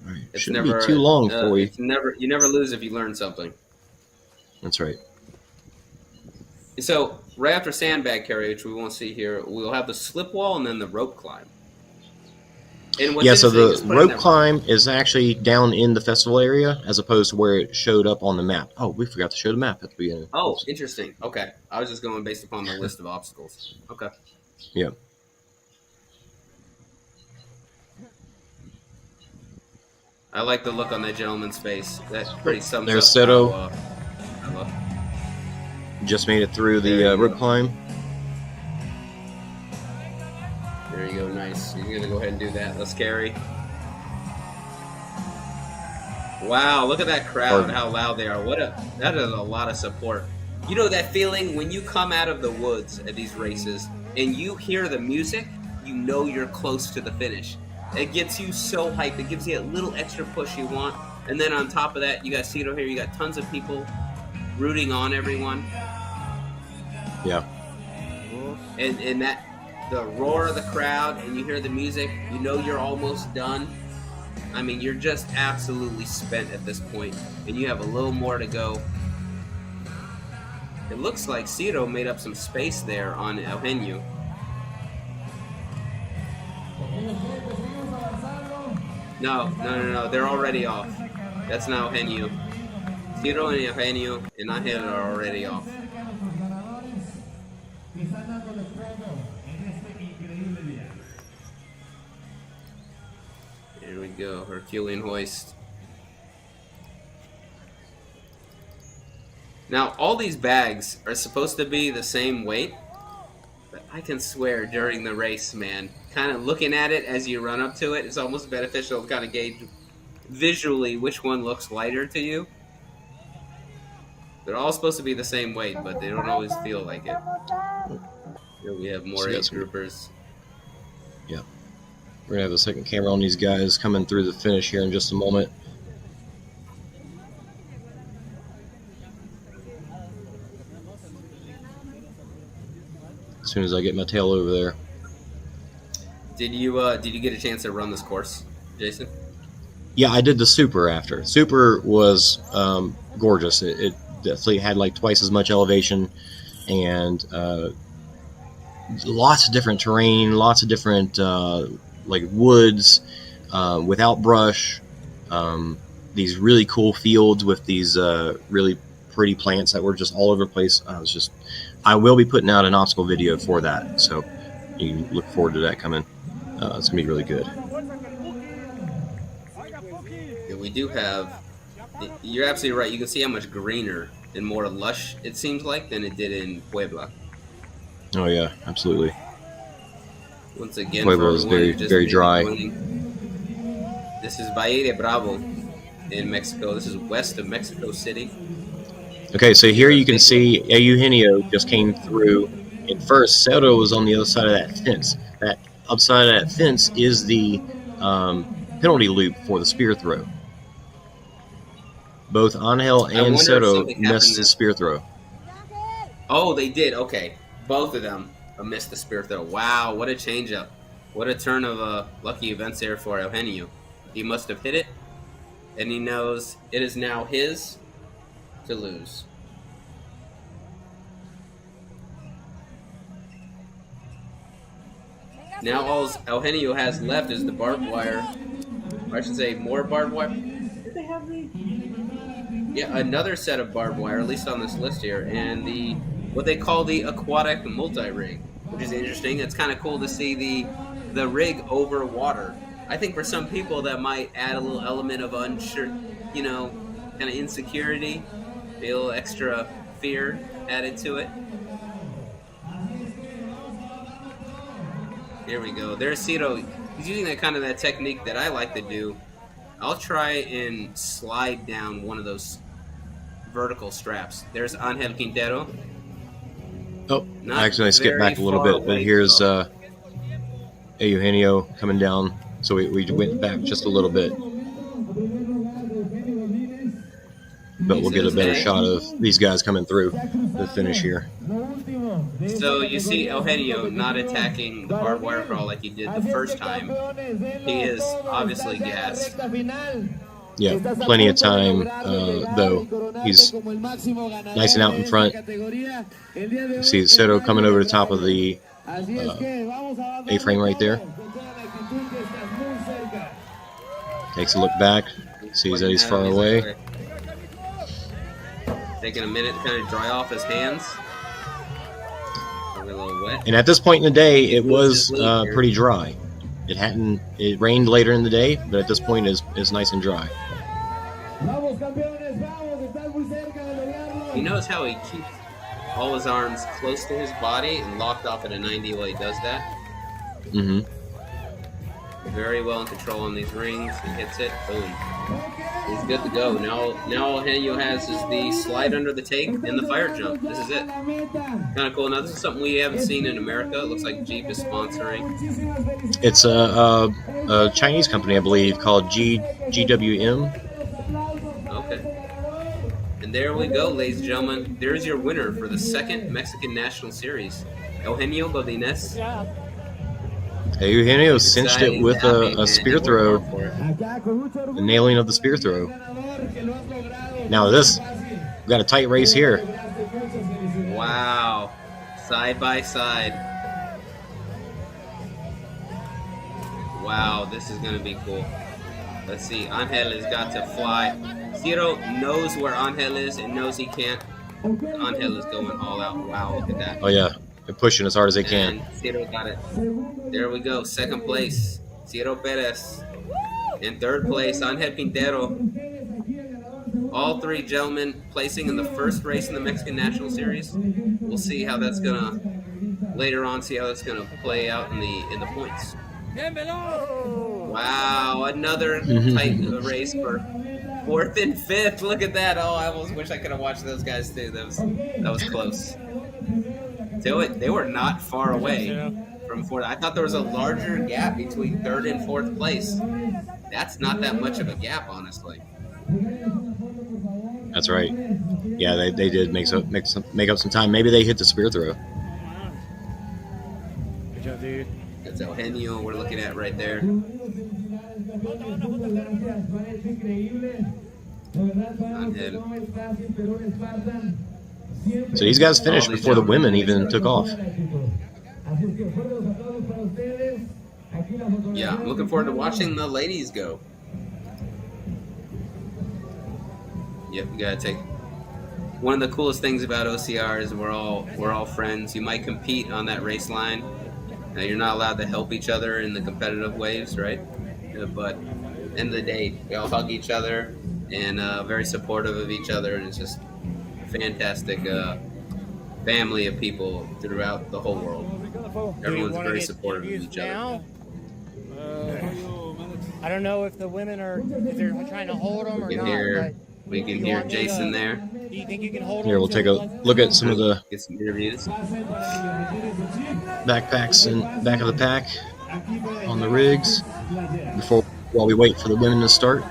All right. It's Shouldn't never be too long before we. you never lose if you learn something. That's right. So right after sandbag carry, which we won't see here, we'll have the slip wall and then the rope climb. And what's Yeah, so interesting the rope climb is actually down in the festival area as opposed to where it showed up on the map. Oh, we forgot to show the map at the beginning. Oh, interesting. Okay. I was just going based upon the list of obstacles. Okay. Yeah. I like the look on that gentleman's face. That pretty sums There's up Ciro. how, Just made it through the rope climb. There you go. Nice. You're going to go ahead and do that. Let's carry. Wow, look at that crowd, how loud they are. That is a lot of support. You know that feeling when you come out of the woods at these races and you hear the music, you know you're close to the finish. It gets you so hyped. It gives you a little extra push you want. And then on top of that, you got Ciro here. You got tons of people rooting on everyone. Yeah. And that the roar of the crowd and you hear the music, you know you're almost done. I mean, you're just absolutely spent at this point, and you have a little more to go. It looks like Ciro made up some space there on Eugenio. No. They're already off. That's not Eugenio. Ciro and Eugenio and Angel are already off. Here we go, Herculean hoist. Now, all these bags are supposed to be the same weight, but I can swear during the race, man, kind of looking at it as you run up to it, it's almost beneficial to kind of gauge visually which one looks lighter to you. They're all supposed to be the same weight, but they don't always feel like it. Here we have more age groupers. Yeah. We're going to have the second camera on these guys coming through the finish here in just a moment. As soon as I get my tail over there. Did you get a chance to run this course, Jason? Yeah, I did the Super after. Super was gorgeous. It definitely had like twice as much elevation and lots of different terrain, lots of different like woods without brush. These really cool fields with these really pretty plants that were just all over the place. I will be putting out an obstacle video for that, so you can look forward to that coming. It's gonna be really good. Yeah, we do have. You're absolutely right. You can see how much greener and more lush it seems like than it did in Puebla. Oh yeah, absolutely. Once again, Puebla is very dry. This is Valle de Bravo in Mexico. This is west of Mexico City. Okay, so here you can see Eugenio just came through. And first, Ciro was on the other side of that fence. That upside of that fence is the penalty loop for the spear throw. Both Angel and Ciro missed the spear throw. Oh, they did. Okay, both of them missed the spear throw. Wow, what a changeup! What a turn of lucky events there for Eugenio. He must have hit it, and he knows it is now his to lose. Now all Eugenio has left is the barbed wire. Or I should say more barbed wire. Did they have the... Yeah, another set of barbed wire, at least on this list here, and what they call the aquatic multi-rig, which is interesting. It's kind of cool to see the the rig over water. I think for some people that might add a little element of unsure, you know, kind of insecurity, a little extra fear added to it. Here we go. There's Ciro. He's using that technique that I like to do. I'll try and slide down one of those vertical straps. There's Angel Quintero. Oh, I accidentally skipped back a little bit, but here's Eugenio coming down. So we went back just a little bit. But we'll get a better shot of these guys coming through the finish here. So you see Eugenio not attacking the barbed wire crawl like he did the first time. He is obviously gassed. Yeah, plenty of time, though. He's nice and out in front. You see Ciro coming over the top of the A-frame right there. Takes a look back, sees that he's far away. Taking a minute to kind of dry off his hands. A little wet. And at this point in the day, it was pretty dry. It rained later in the day, but at this point is nice and dry. He knows how he keeps all his arms close to his body and locked off at a 90 while he does that. Mm-hmm. Very well in control on these rings. He hits it. Boom. He's good to go. Now Eugenio has is the slide under the take and the fire jump. This is it. Kind of cool. Now this is something we haven't seen in America. It looks like Jeep is sponsoring. It's a Chinese company, I believe, called GWM. Okay. And there we go, ladies and gentlemen. There's your winner for the second Mexican National Series, Eugenio Godinez. Eugenio cinched it with a spear throw, the nailing of the spear throw. Now we've got a tight race here. Wow, side by side. Wow, this is going to be cool. Let's see, Angel has got to fly. Ciro knows where Angel is and knows he can't. Angel is going all out. Wow, look at that. Oh yeah, they're pushing as hard as they can. And Ciro got it. There we go. Second place, Ciro Pérez. In third place, Angel Quintero. All three gentlemen placing in the first race in the Mexican National Series. We'll see how that's gonna later on. See how that's gonna play out in the points. Wow, another tight race for fourth and fifth. Look at that. Oh, I almost wish I could have watched those guys too. That was close. They were not far away from fourth. I thought there was a larger gap between third and fourth place. That's not that much of a gap, honestly. That's right. Yeah, they did make up some time. Maybe they hit the spear throw. Good job, dude. That's Eugenio we're looking at right there. So these guys finished before the women even took off. Yeah, I'm looking forward to watching the ladies go. Yep, you gotta take. One of the coolest things about OCR is we're all friends. You might compete on that race line. You're not allowed to help each other in the competitive waves, right? But end of the day, we all hug each other and very supportive of each other, and it's just a fantastic family of people throughout the whole world. Everyone's very supportive of each other. I don't know if the women if they're trying to hold them or not. We can hear Jason there. Do you think you can hold Here, we'll take a look at some of the Get some interviews. backpacks and back of the pack on the rigs while we wait for the women to start.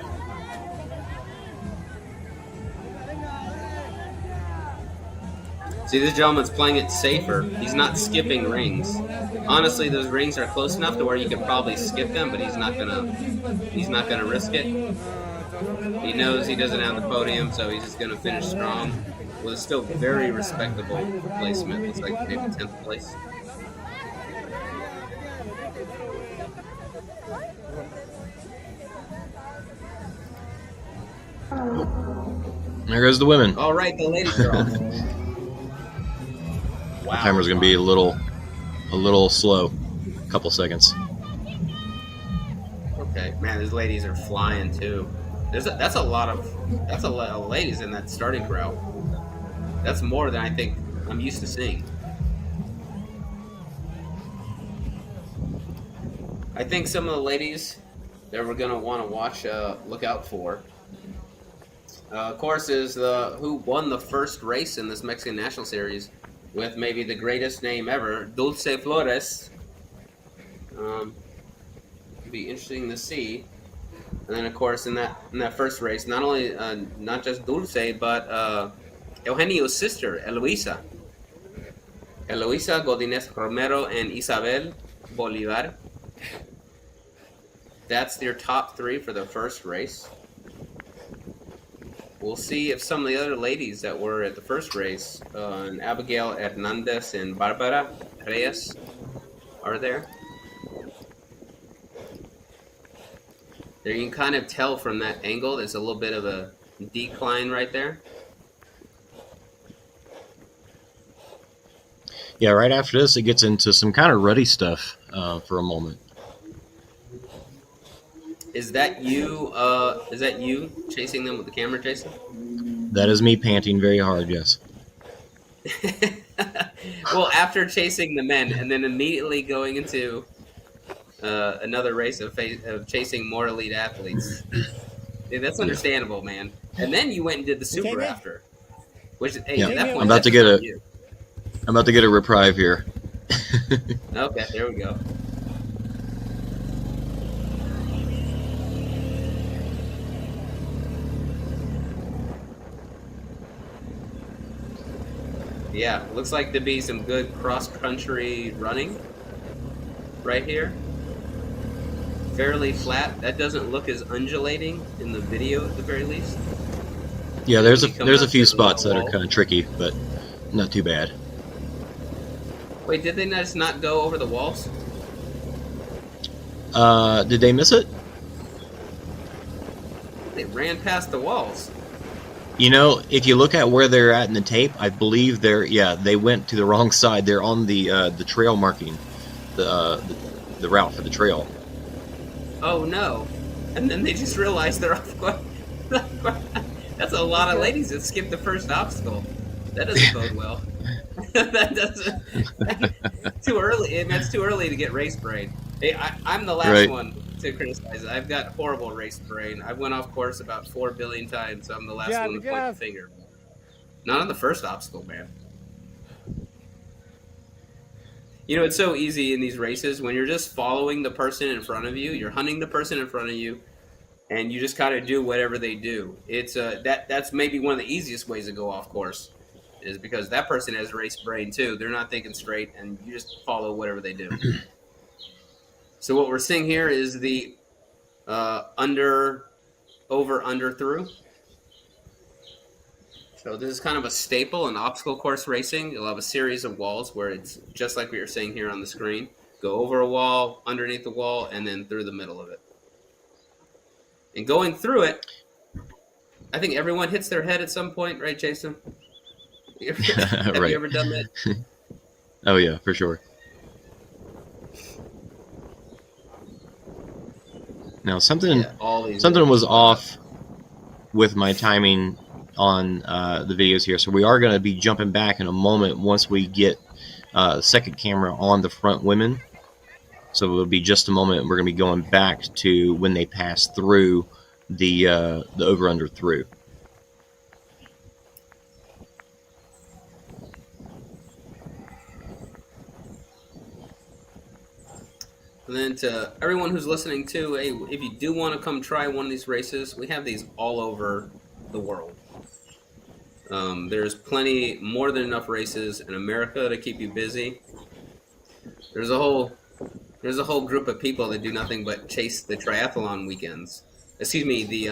See, this gentleman's playing it safer. He's not skipping rings. Honestly, those rings are close enough to where you could probably skip them, but he's not gonna risk it. He knows he doesn't have the podium, so he's just gonna finish strong with a still very respectable placement. Looks like maybe 10th place. There goes the women. All right, the ladies are off. Wow. Timer's gonna be a little slow, a couple seconds. Okay, man, these ladies are flying too. That's a lot of ladies in that starting crowd. That's more than I think I'm used to seeing. I think some of the ladies that we're gonna want to watch, look out for, of course, is who won the first race in this Mexican National Series with maybe the greatest name ever, Dulce Flores. It'd be interesting to see. And then, of course, in that first race, not only not just Dulce, but Eugenio's sister, Eloisa. Eloisa, Godinez Romero, and Isabel Bolivar. That's their top three for the first race. We'll see if some of the other ladies that were at the first race, Abigail Hernandez and Barbara Reyes, are there. There you can kind of tell from that angle, there's a little bit of a decline right there. Yeah, right after this, it gets into some kind of ruddy stuff for a moment. Is that you? Is that you chasing them with the camera, Jason? That is me panting very hard, yes. Well, after chasing the men and then immediately going into another race of chasing more elite athletes, yeah, that's understandable, man. And then you went and did the super after, which hey, at that point, I'm about to get a reprieve here. Okay, there we go. Yeah, looks like to be some good cross-country running right here. Fairly flat. That doesn't look as undulating in the video at the very least. Yeah, there's a few spots that are kind of tricky, but not too bad. Wait, did they just not go over the walls? Did they miss it? They ran past the walls. You know, if you look at where they're at in the tape, I believe they went to the wrong side. They're on the trail marking, the route for the trail. Oh no! And then they just realized they're off course. That's a lot of ladies that skipped the first obstacle. That doesn't bode well. That doesn't. Too early, and that's too early to get race brain. Hey, I'm the last one to criticize. I've got horrible race brain. I went off course about 4 billion times, so I'm the last one to point the finger. Not on the first obstacle, man. You know, it's so easy in these races when you're just following the person in front of you. You're hunting the person in front of you, and you just kind of do whatever they do. It's that's maybe one of the easiest ways to go off course, is because that person has race brain too. They're not thinking straight, and you just follow whatever they do. So what we're seeing here is the under, through. So this is kind of a staple in obstacle course racing. You'll have a series of walls where it's just like we were seeing here on the screen. Go over a wall, underneath the wall, and then through the middle of it. And going through it, I think everyone hits their head at some point, right, Jason? Have right. you ever done that? Oh, yeah, for sure. Now, something was off with my timing on the videos here, so we are going to be jumping back in a moment once we get the second camera on the front women. So it'll be just a moment. We're going to be going back to when they pass through the over-under through. And then to everyone who's listening too, hey, if you do want to come try one of these races, we have these all over the world. There's plenty, more than enough races in America to keep you busy. There's a whole group of people that do nothing but chase the triathlon weekends. Excuse me, the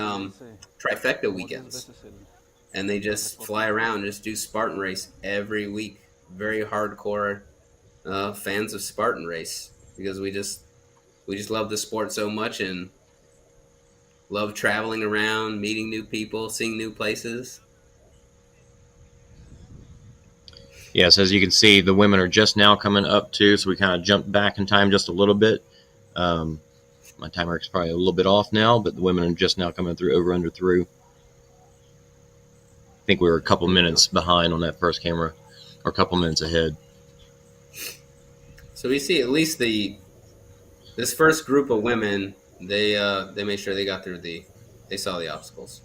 trifecta weekends. And they just fly around, just do Spartan race every week. Very hardcore fans of Spartan race, because we just love the sport so much and love traveling around, meeting new people, seeing new places. Yes, as you can see, the women are just now coming up too, so we kind of jumped back in time just a little bit. My timer is probably a little bit off now, but the women are just now coming through, over, under, through. I think we were a couple minutes behind on that first camera, or a couple minutes ahead. So we see at least this first group of women. They made sure they got through they saw the obstacles.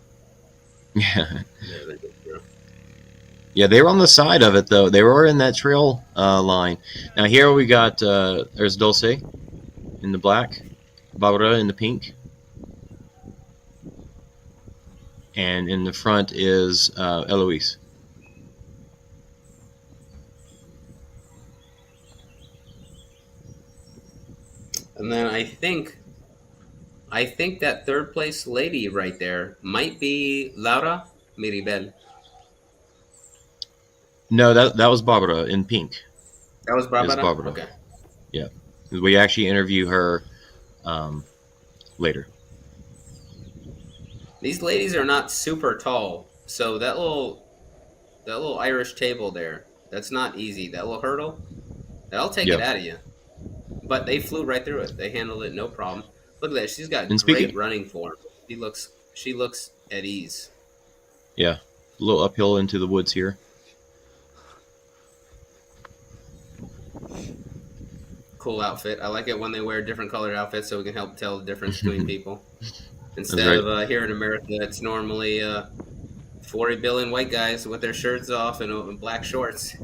Yeah. They're good through. Yeah, they were on the side of it, though. They were in that trail line. Now, here we got, there's Dulce in the black, Barbara in the pink. And in the front is Eloisa. And then I think that third place lady right there might be Laura Miribel. No, that was Barbara in pink. That was Barbara? Barbara. Okay. Yeah. We actually interview her later. These ladies are not super tall, so that little Irish table there, that's not easy. That little hurdle, that'll take it out of you. But they flew right through it. They handled it no problem. Look at that. She's got great running form. She looks at ease. Yeah. A little uphill into the woods here. Cool outfit. I like it when they wear different colored outfits so we can help tell the difference between people. Instead of here in America, it's normally 40 billion white guys with their shirts off and black shorts.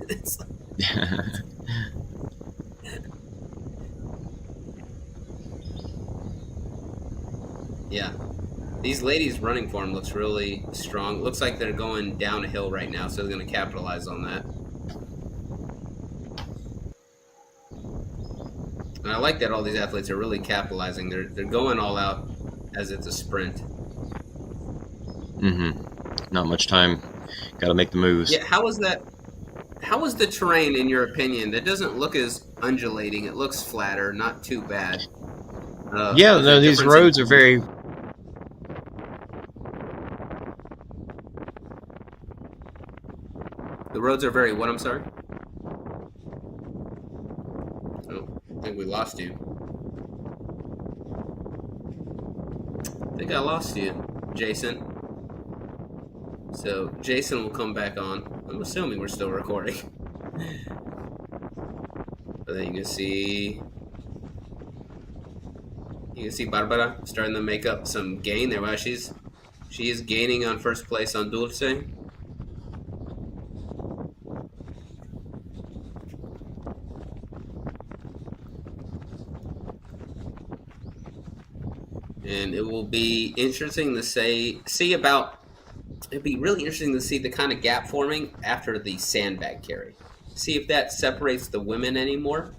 Yeah. These ladies' running form looks really strong. Looks like they're going down a hill right now, so they're going to capitalize on that. And I like that all these athletes are really capitalizing. They're going all out as it's a sprint. Mm-hmm. Not much time. Got to make the moves. Yeah, how was that? How was the terrain, in your opinion? That doesn't look as undulating. It looks flatter, not too bad. Yeah, no, these roads are very... The roads are very what? I'm sorry? Oh, I think we lost you. I think I lost you, Jason. So Jason will come back on. I'm assuming we're still recording. But then you can see Barbara starting to make up some gain there. Wow, she is gaining on first place on Dulce. And it will be interesting to it'd be really interesting to see the kind of gap forming after the sandbag carry. See if that separates the women anymore.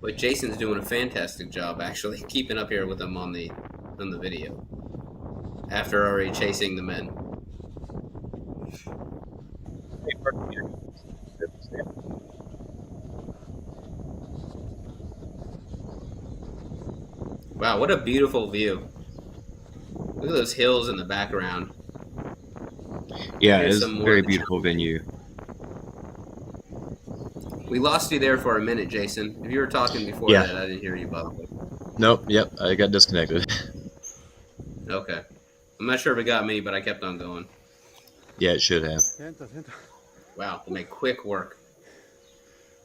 But Jason's doing a fantastic job actually keeping up here with them on the video. After already chasing the men. Wow, what a beautiful view. Look at those hills in the background. Yeah, it's a very beautiful venue. We lost you there for a minute, Jason. If you were talking before that, I didn't hear you, by the way. Nope, yep, I got disconnected. Okay. I'm not sure if it got me, but I kept on going. Yeah, it should have. Wow, they make quick work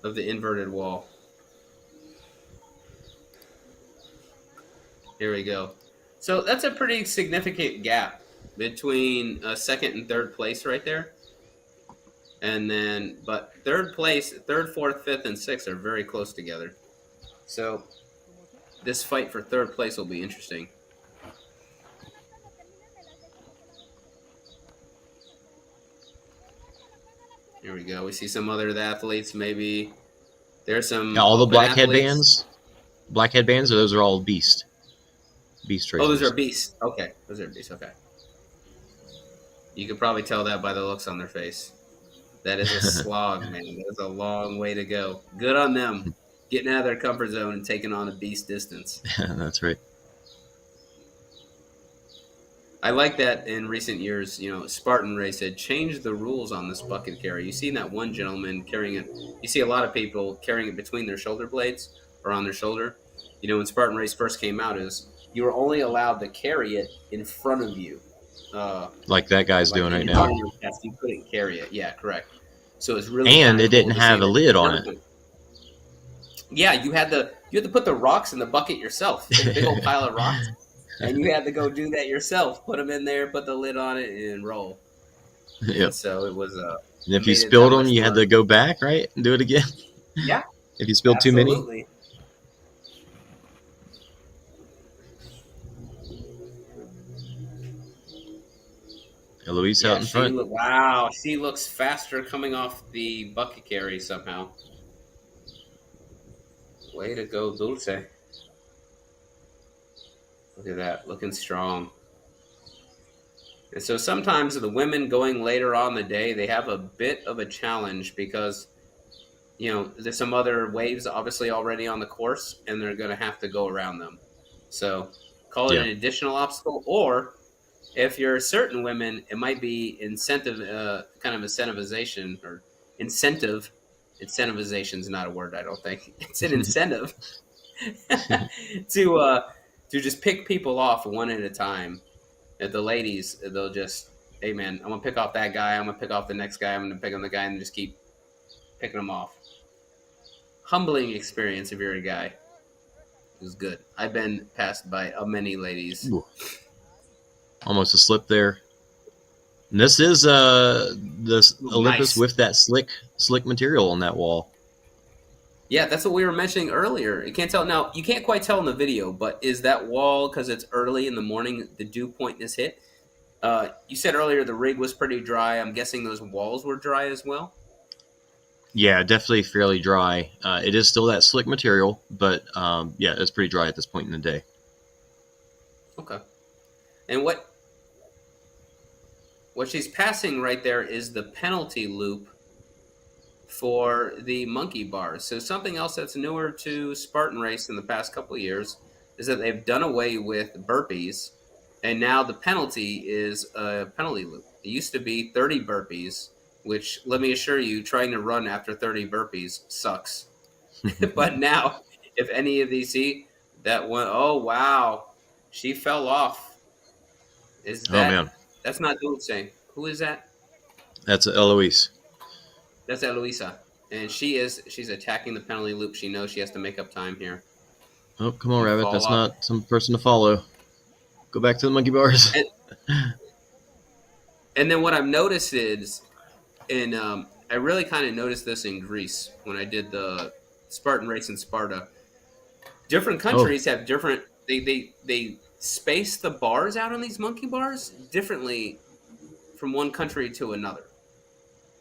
of the inverted wall. Here we go. So that's a pretty significant gap between second and third place right there. And then, but third place, third, fourth, fifth, and sixth are very close together. So this fight for third place will be interesting. Here we go. We see some other athletes. Maybe there's some. Yeah, all the black headbands. Black headbands, or those are all beast racers. Oh, those are beasts. Okay, those are beasts. Okay. You could probably tell that by the looks on their face. That is a slog, man. That is a long way to go. Good on them, getting out of their comfort zone and taking on a beast distance. That's right. I like that in recent years, Spartan Race had changed the rules on this bucket carry. You see that one gentleman carrying it. You see a lot of people carrying it between their shoulder blades. or on their shoulder. You know, when Spartan Race first came out, is you were only allowed to carry it in front of you. Like that guy's Like doing right in now. front of your chest, you couldn't carry it. Yeah, correct. So it's really And kind it of cool didn't to see have a that lid on it. everybody- Yeah, you had to put the rocks in the bucket yourself, in a big old pile of rocks, and you had to go do that yourself. Put them in there, put the lid on it, and roll. Yep. And so it was And if you made it spilled that them, much you had more- to go back, right, and do it again. Yeah, If you spilled too many. absolutely. Eloisa out in front. Wow, she looks faster coming off the bucket carry somehow. Way to go, Dulce. Look at that, looking strong. And so sometimes the women going later on the day, they have a bit of a challenge because, you know, there's some other waves obviously already on the course, and they're going to have to go around them. So call it an additional obstacle, or if you're certain women, it might be incentive, kind of incentivization or incentive. Incentivization is not a word, I don't think. It's an incentive to just pick people off one at a time. At the ladies, they'll just, hey man, I'm gonna pick off that guy. I'm gonna pick off the next guy. I'm gonna pick on the guy and just keep picking them off. Humbling experience if you're a guy. It was good. I've been passed by many ladies. Ooh. Almost a slip there. And this is this Olympus Nice. with that slick material on that wall. Yeah, that's what we were mentioning earlier. You can't tell now. You can't quite tell in the video, but is that wall, because it's early in the morning, the dew point is hit? You said earlier the rig was pretty dry. I'm guessing those walls were dry as well. Yeah, definitely fairly dry. It is still that slick material, but yeah, it's pretty dry at this point in the day. Okay. And what she's passing right there is the penalty loop for the monkey bars. So something else that's newer to Spartan Race in the past couple of years is that they've done away with burpees, and now the penalty is a penalty loop. It used to be 30 burpees, which, let me assure you, trying to run after 30 burpees sucks. But now, if any of these, see, that one, oh wow, she fell off. Is that, Oh man, that's not Dulce. Who is that? that's Eloise. That's Eloisa. And she's attacking the penalty loop. She knows she has to make up time here. Oh, come on, Rabbit. That's off. not some person to follow. Go back to the monkey bars. And then what I've noticed is, and I really kind of noticed this in Greece when I did the Spartan race in Sparta. Different countries have different. They space the bars out on these monkey bars differently from one country to another.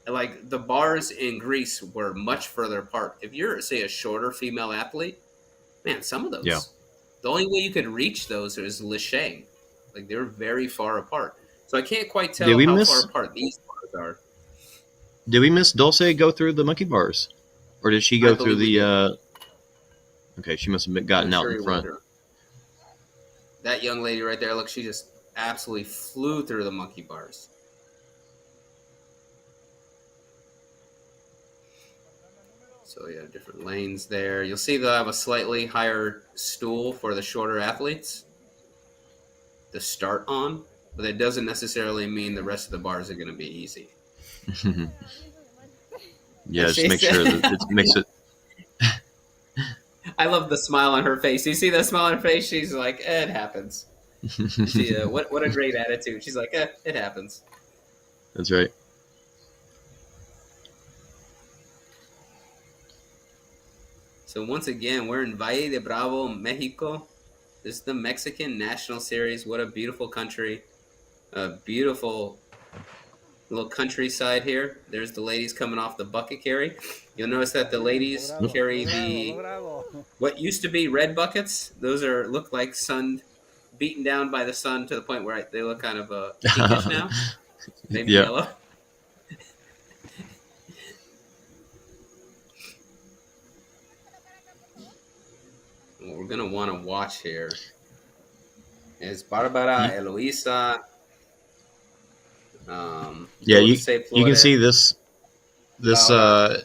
Like the bars in Greece were much further apart. If you're, say, a shorter female athlete, man, some of those, the only way you could reach those is Lachey. Like they're very far apart. So I can't quite tell how far apart these bars are. Did we miss Dulce go through the monkey bars? Or did she go through the... Okay, she must have gotten out in front. That young lady right there, look, she just absolutely flew through the monkey bars. So yeah, different lanes there. You'll see they'll have a slightly higher stool for the shorter athletes to start on, but that doesn't necessarily mean the rest of the bars are going to be easy. Yeah, just make sure that it makes it. I love the smile on her face. You see that smile on her face? She's like, it happens. She, what a great attitude. She's like, it happens. That's right. So once again, we're in Valle de Bravo, Mexico. This is the Mexican National Series. What a beautiful country. A beautiful little countryside here. There's the ladies coming off the bucket carry. You'll notice that the ladies carry the what used to be red buckets. Those look like beaten down by the sun to the point where they look kind of pinkish now. Maybe yellow. What we're gonna want to watch here is Barbara, Eloisa. Yeah, you can see this. I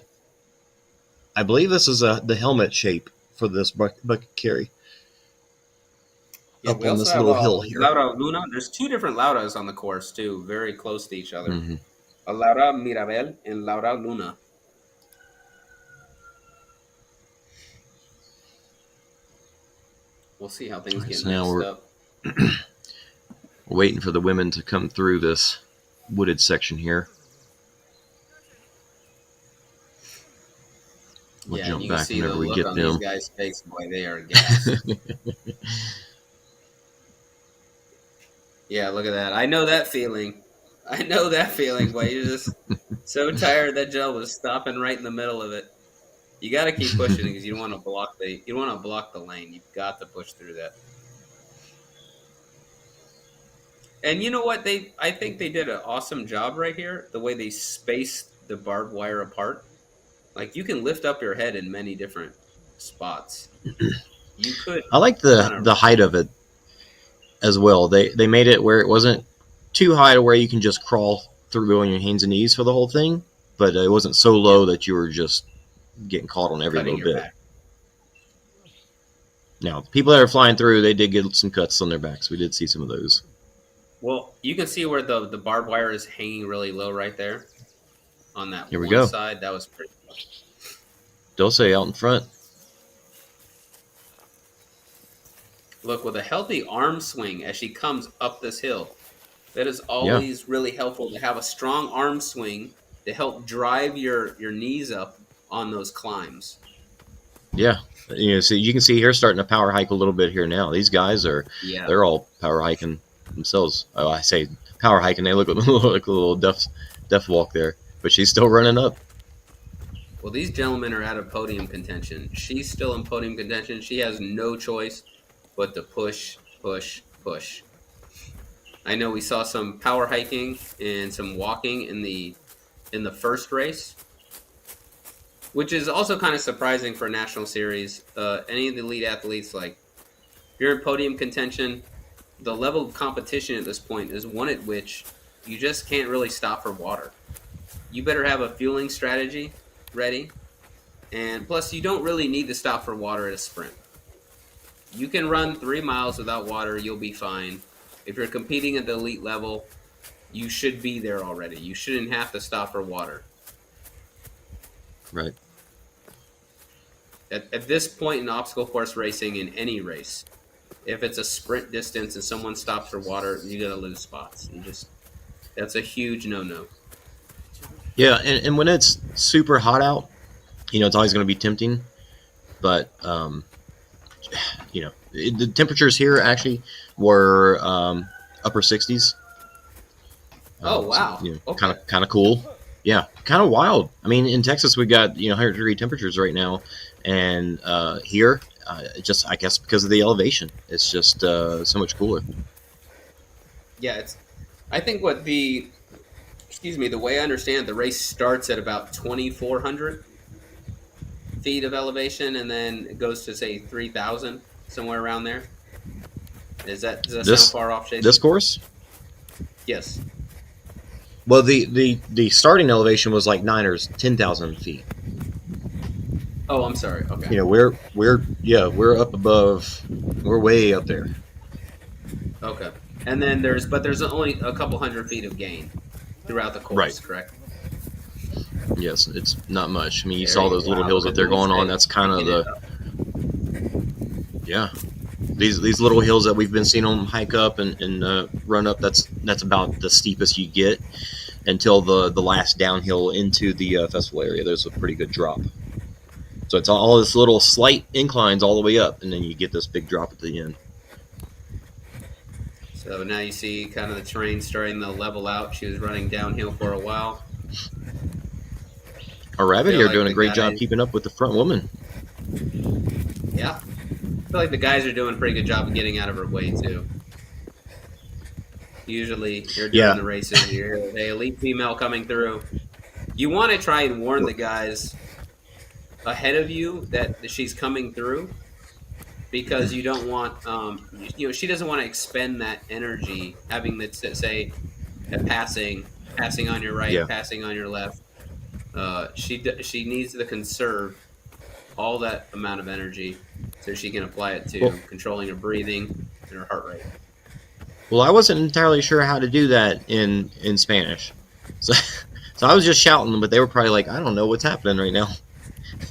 believe this is the helmet shape for this bucket carry. Yeah, Up we on also this have little hill here. Laura Luna. There's two different Lauras on the course too, very close to each other. Mm-hmm. A Laura Mirabel and Laura Luna. We'll see how things Right, get so now mixed we're up. waiting for the women to come through this wooded section here. We'll Yeah, and jump you can back see the whenever we look get on these them. guys' face. Boy, they are gassed. Yeah, look at that. I know that feeling. I know that feeling, boy. You're just so tired that gel was stopping right in the middle of it. You got to keep pushing because you don't want to block the lane. You've got to push through that. And you know what? I think they did an awesome job right here. The way they spaced the barbed wire apart. Like you can lift up your head in many different spots. You could I like run the height of it as well. They made it where it wasn't too high to where you can just crawl through on your hands and knees for the whole thing, but it wasn't so low that you were just getting caught on every cutting little your bit. back. Now, the people that are flying through, they did get some cuts on their backs. We did see some of those. Well, you can see where the barbed wire is hanging really low right there on that Here we one go. side. That was pretty cool. Dulce out in front. Look, with a healthy arm swing as she comes up this hill, that is always really helpful to have a strong arm swing to help drive your knees up on those climbs. Yeah. So you can see here starting to power hike a little bit here now. These guys they're all power hiking themselves. Oh, I say power hiking. They look like a little death walk there, but she's still running up. Well, these gentlemen are out of podium contention. She's still in podium contention. She has no choice but to push, push, push. I know we saw some power hiking and some walking in the first race, which is also kind of surprising for a national series. Any of the elite athletes, like if you're in podium contention, the level of competition at this point is one at which you just can't really stop for water. You better have a fueling strategy ready, and plus you don't really need to stop for water at a sprint. You can run 3 miles without water, you'll be fine. If you're competing at the elite level, you should be there already. You shouldn't have to stop for water. Right. At this point in obstacle course racing, in any race, if it's a sprint distance and someone stops for water, you're going to lose spots. That's a huge no-no. Yeah, and when it's super hot out, it's always going to be tempting. But, the temperatures here actually were upper 60s. Oh, wow. So, Okay. kind of cool. Yeah, kind of wild. I mean, in Texas, we got 100-degree temperatures right now, and here, just I guess because of the elevation, it's just so much cooler. Yeah, I think the way I understand it, the race starts at about 2,400 feet of elevation, and then it goes to say 3,000, somewhere around there. Does that sound far off, Jason? This course? Yes. Well, the starting elevation was like 9,000 or 10,000 feet. Oh, I'm sorry. Okay. We're up above. We're way up there. Okay. And then there's only a couple hundred feet of gain throughout the course, Right. Correct? Yes, it's not much. I mean, you There saw you those go. little hills that they're going on. That's kind of these little hills that we've been seeing them hike up and run up. That's about the steepest you get until the last downhill into the festival area. There's a pretty good drop. So it's all this little slight inclines all the way up, and then you get this big drop at the end. So now you see kind of the terrain starting to level out. She was running downhill for a while. Our rabbit Feel here like doing a the great job guys- keeping up with the front woman. Yeah. I feel like the guys are doing a pretty good job of getting out of her way, too. Usually, you're doing the races, you hear the elite female coming through. You want to try and warn the guys ahead of you that she's coming through, because you don't want, she doesn't want to expend that energy, having to say, passing on your right, passing on your left. She needs to conserve all that amount of energy so she can apply it to controlling her breathing and her heart rate. Well, I wasn't entirely sure how to do that in Spanish, so I was just shouting, but they were probably like, I don't know what's happening right now,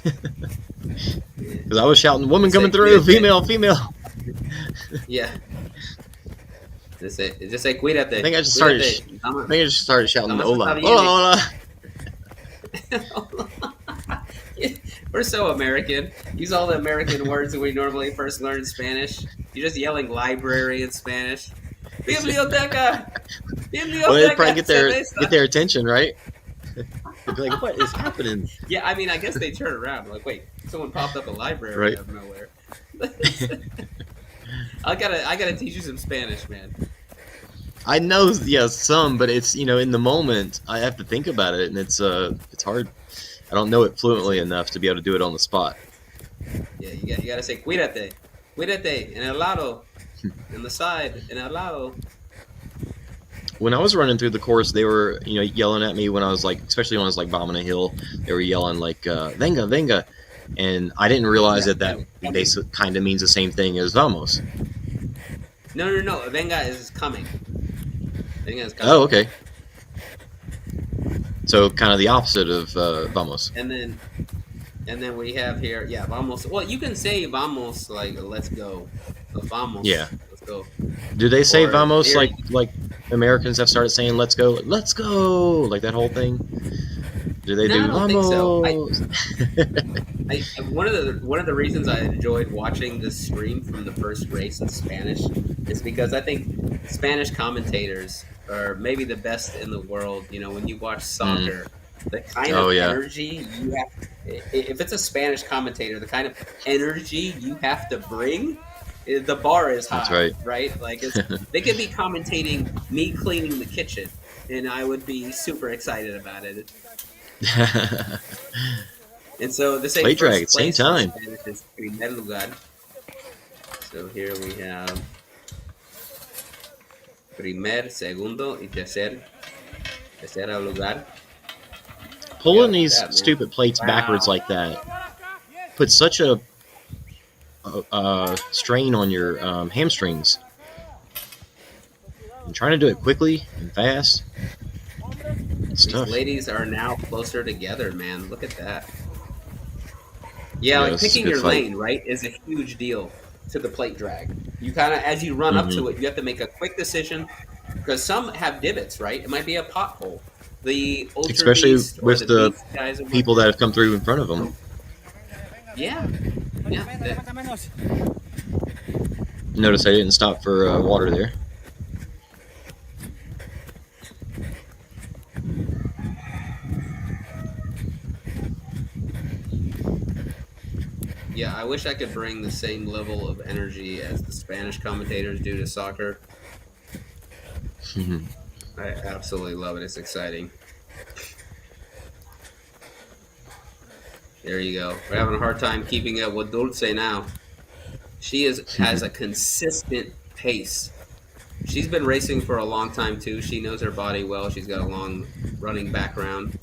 because I was shouting, "Woman coming through, female, female." Yeah. Just say cuídate. I think I just started shouting, "Hola, hola, hola." We're so American. Use all the American words that we normally first learn in Spanish. You're just yelling library in Spanish. Biblioteca! Biblioteca! Well, they'd probably get their attention, right? They'd be like, "What is happening?" Yeah, I mean, I guess they turn around. Like, wait, someone popped up a library Right. out of nowhere. I gotta teach you some Spanish, man. I know, some, but it's in the moment I have to think about it, and it's hard. I don't know it fluently enough to be able to do it on the spot. Yeah, you gotta say cuídate, cuídate, en el lado, in the side, en el lado. When I was running through the course, they were yelling at me when I was especially when I was bombing a hill. They were yelling "venga, venga," and I didn't realize that basically kind of means the same thing as vamos. No. Venga is coming. Venga is coming. Oh, okay. So kind of the opposite of vamos. And then we have here, vamos. Well, you can say vamos like let's go. Vamos. Yeah. Let's go. Do they say Or vamos here, like Americans have started saying let's go, like that whole thing? Do they do vamos? I one of the reasons I enjoyed watching this stream from the first race in Spanish is because I think Spanish commentators are maybe the best in the world. When you watch soccer, the kind of energy you have, if it's a Spanish commentator, the kind of energy you have to bring, the bar is high. That's right? Like they could be commentating me cleaning the kitchen, and I would be super excited about it. And so the same plate drag at the place same time. is primer lugar. So here we have primer, segundo, y tercera lugar. Pulling these stupid plates backwards like that puts such a strain on your hamstrings. I'm trying to do it quickly and fast. It's These tough. ladies are now closer together, man. Look at that. Yeah, like picking your lane, right, is a huge deal to the plate drag. You kind of, as you run up to it, you have to make a quick decision because some have divots, right? It might be a pothole. The Ultra especially Beast with the guys people that have come through in front of them. Yeah. Notice I didn't stop for water there. Yeah, I wish I could bring the same level of energy as the Spanish commentators do to soccer. I absolutely love it. It's exciting. There you go. We're having a hard time keeping up with Dulce now. She has a consistent pace. She's been racing for a long time, too. She knows her body well. She's got a long running background.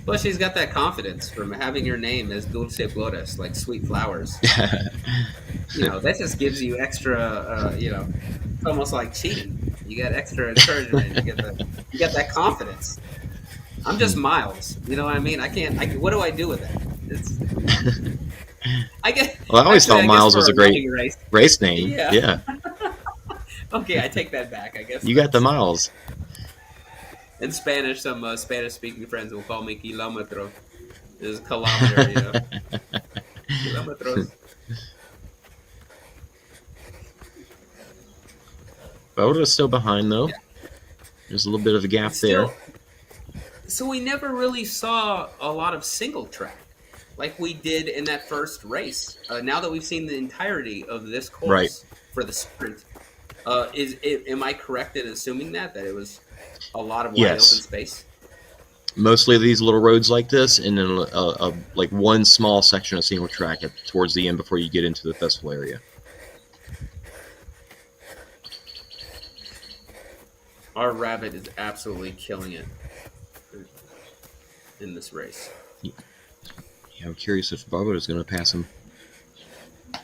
Plus, she's got that confidence from having your name as Dulce Flores, like sweet flowers. That just gives you extra, it's almost like cheating. You get extra encouragement. You get that confidence. I'm just Miles. You know what I mean? What do I do with that? Well, I always thought Miles was a great race name. Yeah. Okay, I take that back. I guess you got the miles. In Spanish, some Spanish-speaking friends will call me kilómetro. It's a kilometer, Kilómetros. Boda's still behind, though. Yeah. There's a little bit of a gap there. So we never really saw a lot of single track like we did in that first race. Now that we've seen the entirety of this course for the sprint, am I correct in assuming that it was a lot of wide open space? Mostly these little roads like this, and then like one small section of single track towards the end before you get into the festival area. Our rabbit is absolutely killing it in this race. Yeah, I'm curious if Barbado's going to pass him.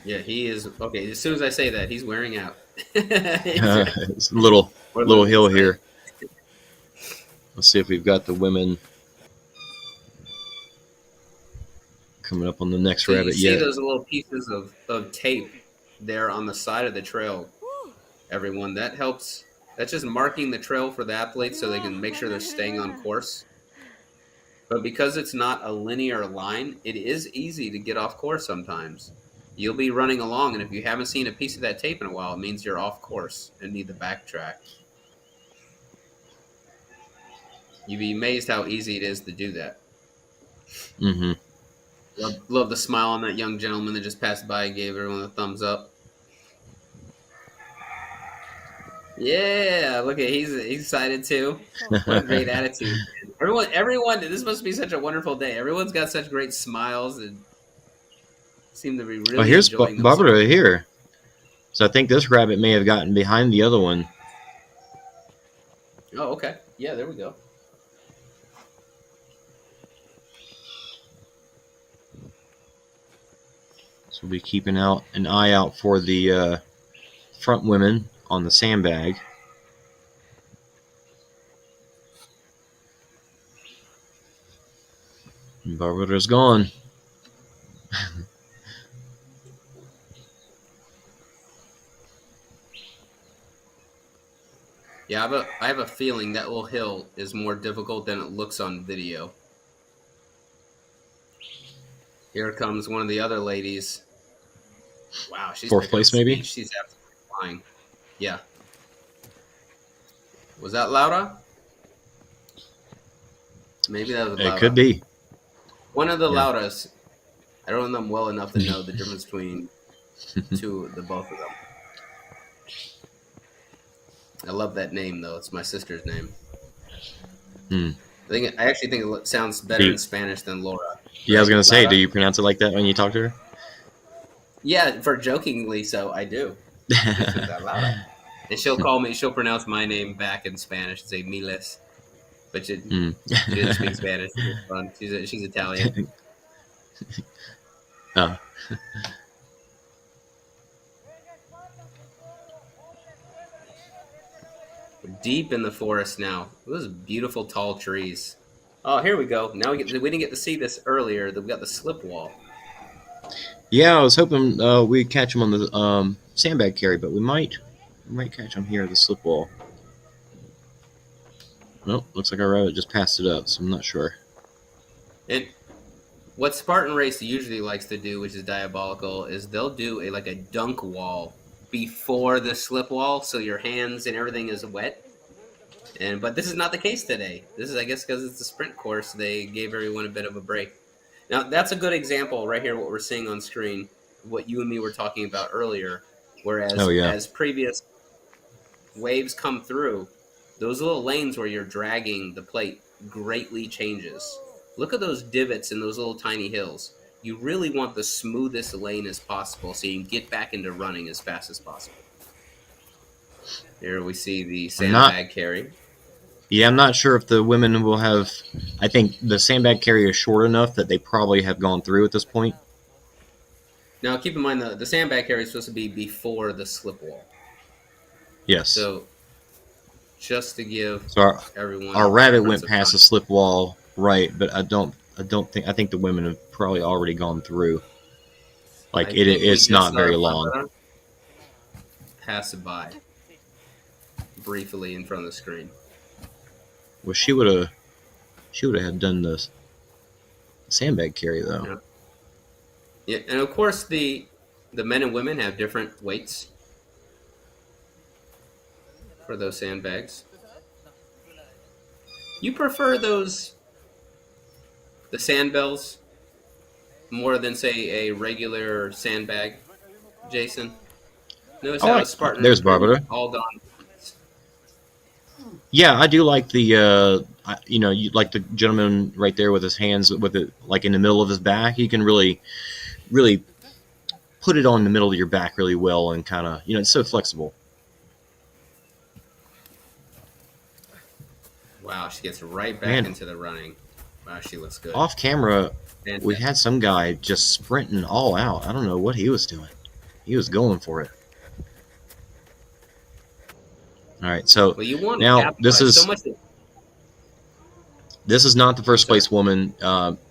Yeah, he is. Okay, as soon as I say that, he's wearing out. It's a little We're little losing hill sight. here. Let's see if we've got the women coming up on the next So you rabbit see yet. those little pieces of tape there on the side of the trail, everyone. That helps. That's just marking the trail for the athletes so they can make sure they're staying on course. But because it's not a linear line, it is easy to get off course sometimes. You'll be running along, and if you haven't seen a piece of that tape in a while, it means you're off course and need to backtrack. You'd be amazed how easy it is to do that. Mm-hmm. Love the smile on that young gentleman that just passed by and gave everyone a thumbs up. Yeah, look at he's excited too. What a great attitude. Everyone, this must be such a wonderful day. Everyone's got such great smiles and seem to be Oh, really here's enjoying themselves. Barbara here. So I think this rabbit may have gotten behind the other one. Oh, okay. Yeah, there we go. So we'll be keeping an eye out for the front women on the sandbag. And Barbara's gone. Yeah, I have a feeling that little hill is more difficult than it looks on video. Here comes one of the other ladies. Wow, she's Fourth picking up place, maybe? speed. She's absolutely flying. Yeah. Was that Laura? Maybe that was Laura. It could be. One of the Yeah. Lauras. I don't know them well enough to know the difference between the both of them. I love that name though. It's my sister's name. I actually think it sounds better in Spanish than Laura. Yeah, I was gonna say, Laura? do you pronounce it like that when you talk to her? Yeah, for jokingly so, I do. Laura. And she'll pronounce my name back in Spanish and say Miles. But she doesn't speak Spanish. It's fun. She's Italian. Oh. We're deep in the forest now. Those beautiful tall trees. Oh, here we go. Now we didn't get to see this earlier. We got the slip wall. Yeah, I was hoping we'd catch him on the sandbag carry, but we might catch him here at the slip wall. Nope, looks like our rabbit just passed it up, so I'm not sure. And what Spartan Race usually likes to do, which is diabolical, is they'll do a dunk wall before the slip wall, so your hands and everything is wet. But this is not the case today. This is, I guess, because it's a sprint course, they gave everyone a bit of a break. Now, that's a good example right here, what we're seeing on screen, what you and me were talking about earlier, whereas as previous waves come through, those little lanes where you're dragging the plate greatly changes. Look at those divots in those little tiny hills. You really want the smoothest lane as possible so you can get back into running as fast as possible. Here we see the sandbag carry. Yeah, I'm not sure if the women will have. I think the sandbag carry is short enough that they probably have gone through at this point. Now, keep in mind the sandbag carry is supposed to be before the slip wall. Yes. So, just to give everyone our rabbit went past the slip wall, right? But I think the women have probably already gone through. Like it's not very long. Pass it by briefly in front of the screen. Well, she would have done the sandbag carry though. Yeah, and of course the men and women have different weights for those sandbags. You prefer the sandbells more than say a regular sandbag, Jason? Notice how Spartan. There's Barbara. All gone. Yeah, I do like the you like the gentleman right there with his hands with it like in the middle of his back. You can really put it on the middle of your back really well and kind of it's so flexible. Wow, she gets right back into the running. Wow, she looks good. Off camera, And we had some guy just sprinting all out. I don't know what he was doing. He was going for it. All right, so well, you want to now this capitalize so is much. this is not the first sorry. place woman.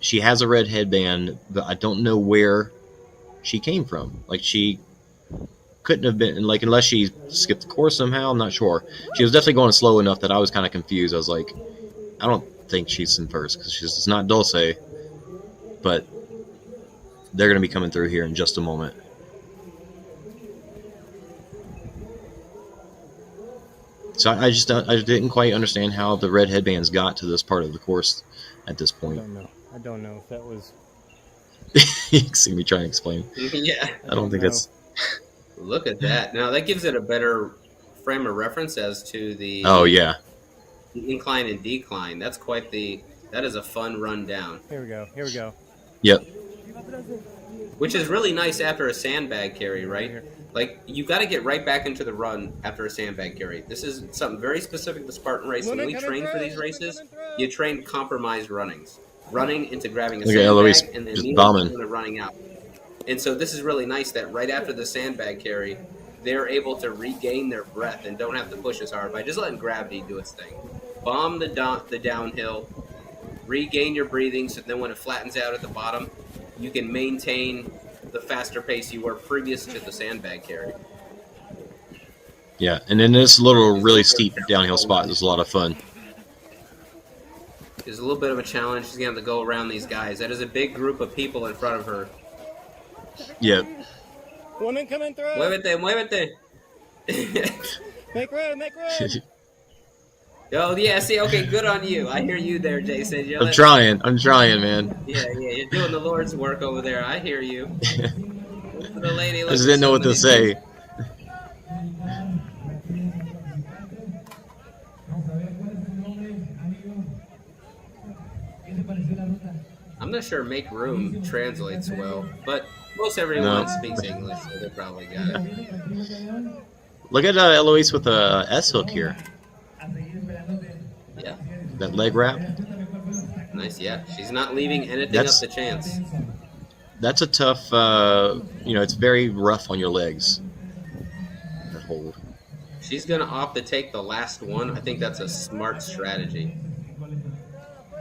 She has a red headband, but I don't know where she came from. Like, she couldn't have been, like, unless she skipped the course somehow. I'm not sure. She was definitely going slow enough that I was kind of confused. I was like, I don't think she's in first because it's not Dulce, but they're going to be coming through here in just a moment. So I just didn't quite understand how the red headbands got to this part of the course at this point. I don't know if that was. You can see me trying to explain. Yeah. I don't think that's. Look at that. Now that gives it a better frame of reference as to the Oh yeah. the incline and decline. That's quite the. That is a fun run down. Here we go. Here we go. Yep. Which is really nice after a sandbag carry, right? Like, you got to get right back into the run after a sandbag carry. This is something very specific to Spartan race. When we train for these races, you train compromised runnings. Running into grabbing a Look at Eloise sandbag and then just immediately bombing. into running out. And so this is really nice that right after the sandbag carry, they're able to regain their breath and don't have to push as hard by just letting gravity do its thing. Bomb the downhill, regain your breathing, so then when it flattens out at the bottom, you can maintain the faster pace you were previous to the sandbag carry. Yeah, and in this little really steep downhill spot, there's a lot of fun. There's a little bit of a challenge. She's going to have to go around these guys. That is a big group of people in front of her. Yep. Woman coming through. Muévete, muévete. Make room, make room. Oh, yeah, see, okay, good on you. I hear you there, Jason. I'm trying, man. Yeah, you're doing the Lord's work over there. I hear you. The lady, I just didn't know what to say. I'm not sure make room translates well, but most everyone speaks English, so they probably got it. Look at Eloise with a S hook here. Yeah. That leg wrap. Nice, yeah. She's not leaving anything up to chance. That's a tough, it's very rough on your legs. That hold. She's going to opt to take the last one. I think that's a smart strategy.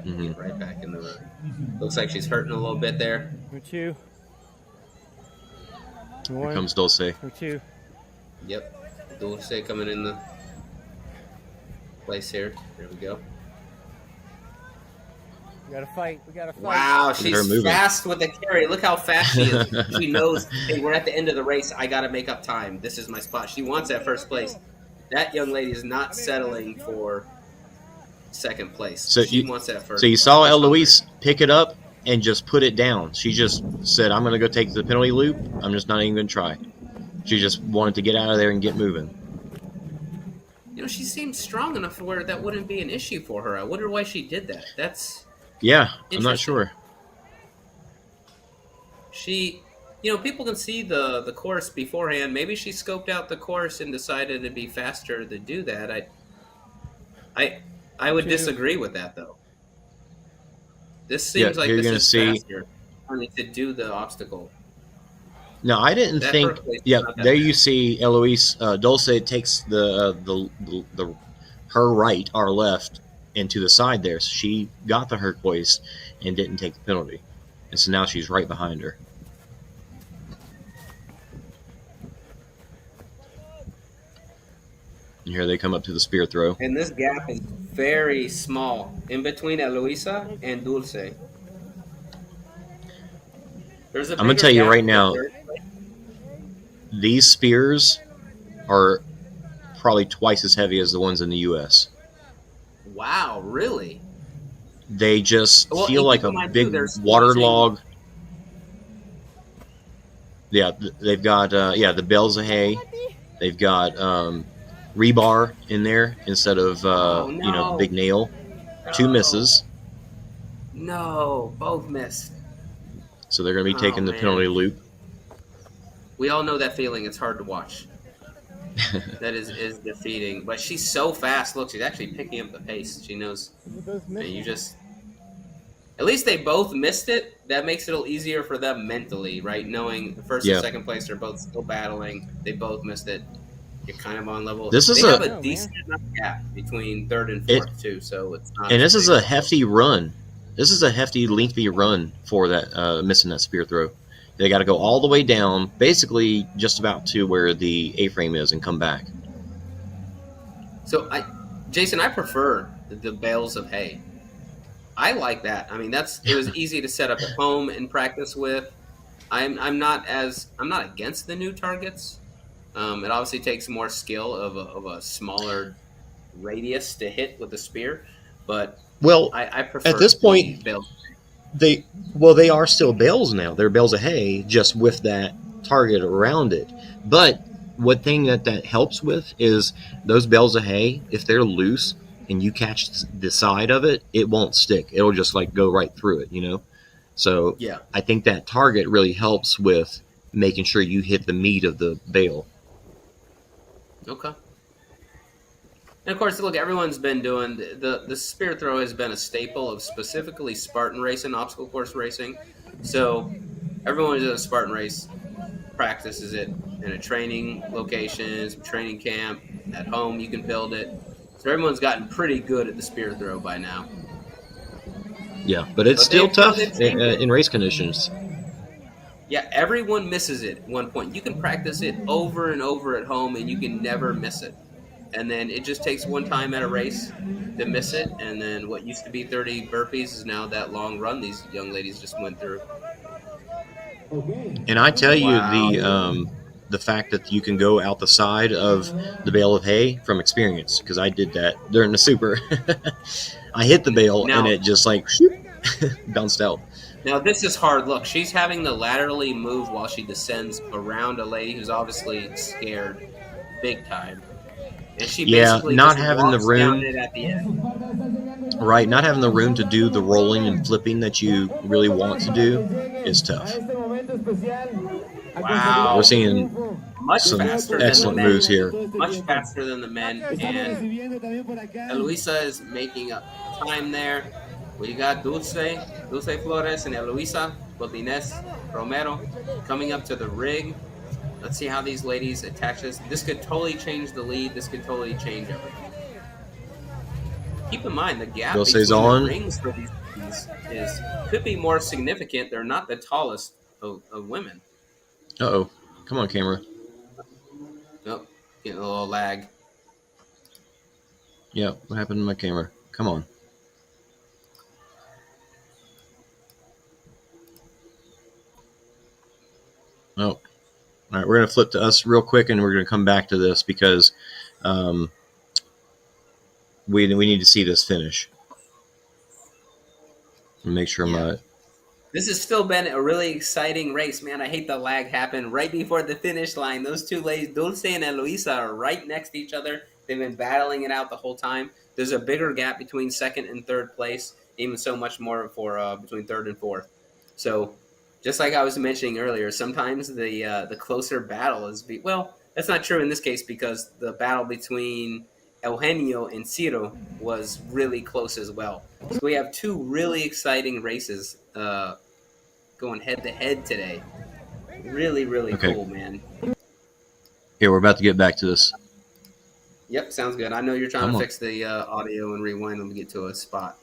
Mm-hmm. Get right back in the run. Looks like she's hurting a little bit there. Here comes Dulce. Yep. Dulce coming in the place here. There we go. We gotta fight. Wow, she's fast with the carry. Look how fast she is. She knows, hey, we're at the end of the race. I got to make up time. This is my spot. She wants that first place. That young lady is not settling for second place. So she wants that first. So you saw Eloise pick it up and just put it down. She just said, I'm going to go take the penalty loop. I'm just not even going to try. She just wanted to get out of there and get moving. She seems strong enough where that wouldn't be an issue for her. I wonder why she did that. That's... Yeah, I'm not sure. She, people can see the course beforehand. Maybe she scoped out the course and decided it'd be faster to do that. I would disagree with that, though. This seems like this is faster to do the obstacle. No, I didn't think. Yeah, there you see Eloise. Dulce takes the her right, our left, into the side there. So she got the turquoise and didn't take the penalty, and so now she's right behind her. And here they come up to the spear throw. And this gap is very small in between Eloisa and Dulce. I'm going to tell you right now, these spears are probably twice as heavy as the ones in the U.S. Wow, really? They just feel like a big waterlog. Yeah, they've got the bales of hay. They've got rebar in there instead of big nail. 2 misses. No, both missed. So they're going to be taking the penalty loop. We all know that feeling. It's hard to watch. That is defeating. But she's so fast. Look, she's actually picking up the pace. She knows. Man, At least they both missed it. That makes it a little easier for them mentally, right? Knowing the first and Yeah, second place are both still battling. They both missed it. You're kind of on level. this is They have a a No, man. decent enough gap between third and it, fourth too, so it's not and as this is big a of a hook. hefty run. This is a hefty, lengthy run for that missing that spear throw. They got to go all the way down, basically just about to where the A-frame is, and come back. So Jason, I prefer the bales of hay. I like that. I mean, it was easy to set up at home and practice with. I'm not against the new targets. It obviously takes more skill of a smaller radius to hit with a spear, but Well, I at prefer this the point, bales. they are still bales now. They're bales of hay, just with that target around it. But one thing that helps with is those bales of hay. If they're loose and you catch the side of it, it won't stick. It'll just like go right through it. So Yeah. I think that target really helps with making sure you hit the meat of the bale. Okay. And of course, look, everyone's been doing the spear throw has been a staple of specifically Spartan racing, obstacle course racing. So everyone who does a Spartan race practices it in a training location, some training camp, at home. You can build it. So everyone's gotten pretty good at the spear throw by now. Yeah, but it's But still tough they've changed it. in race conditions. Yeah, everyone misses it at one point. You can practice it over and over at home, and you can never miss it. And then it just takes one time at a race to miss it, and then what used to be 30 burpees is now that long run these young ladies just went through. And I tell you, Wow. the fact that you can go out the side of the bale of hay from experience, because I did that during the super. I hit the bale and Now, it just like shoop, bounced out. now this is hard. Look, she's having to laterally move while she descends around a lady who's obviously scared big time. And she Yeah, basically not just having the walks down room, it at the end. right? Not having the room to do the rolling and flipping that you really want to do is tough. We're Wow. seeing Much some faster than the excellent moves men. here. Much faster than the men. And Eloisa is making a time there. We got Dulce Flores, and Eloisa Godinez Romero coming up to the rig. Let's see how these ladies attach this. This could totally change the lead. This could totally change everything. Keep in mind the gap Dulce's between the on. rings for these ladies is could be more significant. They're not the tallest of women. Oh, come on, camera. Nope, getting a little lag. Yeah, what happened to my camera? Come on. Oh, all right. We're gonna flip to us real quick, and we're gonna come back to this because um, we need to see this finish. Make sure Yeah. my This has still been a really exciting race, man. I hate the lag happened right before the finish line. Those two ladies, Dulce and Eloisa, are right next to each other. They've been battling it out the whole time. There's a bigger gap between second and third place, even so much more for between third and fourth. So, just like I was mentioning earlier, sometimes the closer battle is well. That's not true in this case because the battle between Eugenio and Ciro was really close as well. So we have two really exciting races going head to head today. Really, really okay. cool, man. Here, we're about to get back to this. Yep, sounds good. I know you're trying Come to on. fix the audio and rewind them to get to a spot.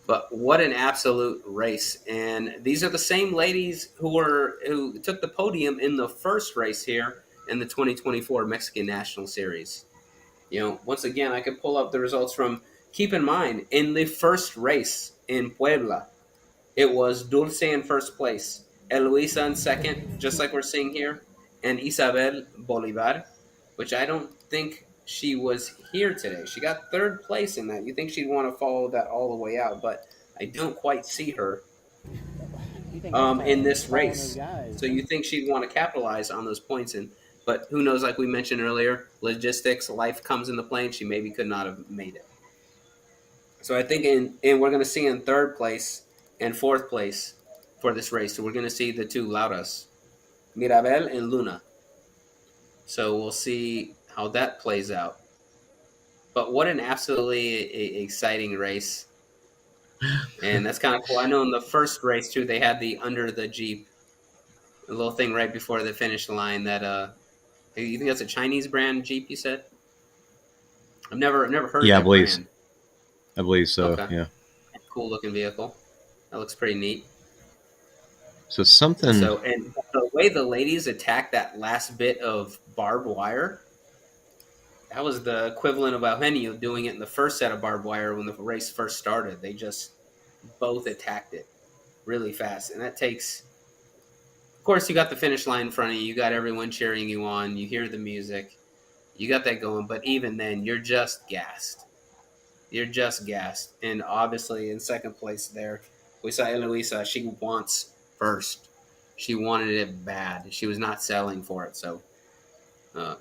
But what an absolute race! And these are the same ladies who took the podium in the first race here in the 2024 Mexican National Series. Once again, I could pull up the results from. Keep in mind, in the first race in Puebla, it was Dulce in first place, Eloisa in second, just like we're seeing here, and Isabel Bolivar, which I don't think she was here today. She got third place in that. You think she'd want to follow that all the way out, but I don't quite see her in this race. So you think she'd want to capitalize on those points, but who knows? Like we mentioned earlier, logistics, life comes into play, and she maybe could not have made it. So I think and we're going to see in third place and fourth place for this race. So we're going to see the two Lauras, Mirabel and Luna. So we'll see how that plays out. But what an absolutely exciting race. And that's kind of cool. I know in the first race too, they had the under the Jeep, a little thing right before the finish line. That you think that's a Chinese brand Jeep? You said I've never heard of Yeah, that brand. I believe so. Okay, Yeah. cool looking vehicle. That looks pretty neat. So something. So, and the way the ladies attacked that last bit of barbed wire, that was the equivalent of Eugenio doing it in the first set of barbed wire when the race first started. They just both attacked it really fast. And that takes, of course, you got the finish line in front of you. You got everyone cheering you on. You hear the music. You got that going. But even then, you're just gassed. You're just gassed. And obviously, in second place there, we saw Eloisa. She wants first. She wanted it bad. She was not settling for it. So uh,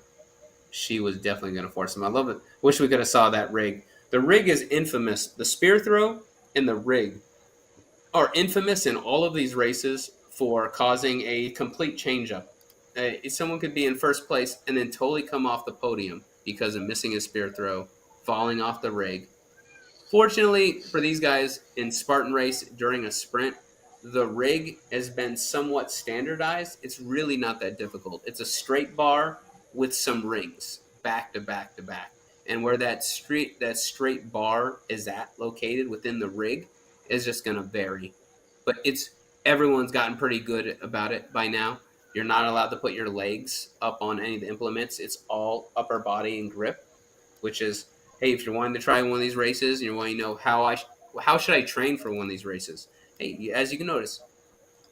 she was definitely going to force him. I love it. Wish we could have saw that rig. The rig is infamous. The spear throw and the rig are infamous in all of these races for causing a complete changeup. Someone could be in first place and then totally come off the podium because of missing a spear throw, falling off the rig. Fortunately for these guys in Spartan race during a sprint, the rig has been somewhat standardized. It's really not that difficult. It's a straight bar with some rings back to back to back. And where that straight bar is located within the rig is just going to vary. But everyone's gotten pretty good about it by now. You're not allowed to put your legs up on any of the implements. It's all upper body and grip, which is, hey, if you're wanting to try one of these races and you're wanting to know how should I train for one of these races, hey, as you can notice,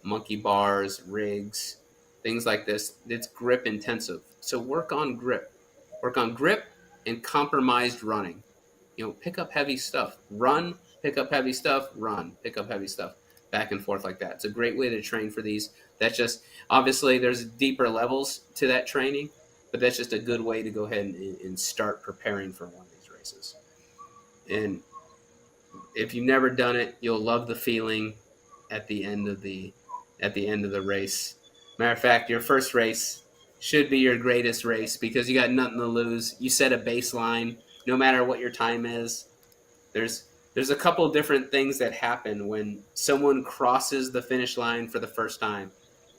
monkey bars, rigs, things like this, it's grip intensive. So work on grip and compromised running. Pick up heavy stuff, run, pick up heavy stuff, run, pick up heavy stuff, back and forth like that. It's a great way to train for these. That's just, obviously there's deeper levels to that training, but that's just a good way to go ahead and start preparing for one of these races. And if you've never done it, you'll love the feeling at the end of the race. Matter of fact, your first race should be your greatest race because you got nothing to lose. You set a baseline, no matter what your time is. There's a couple of different things that happen when someone crosses the finish line for the first time.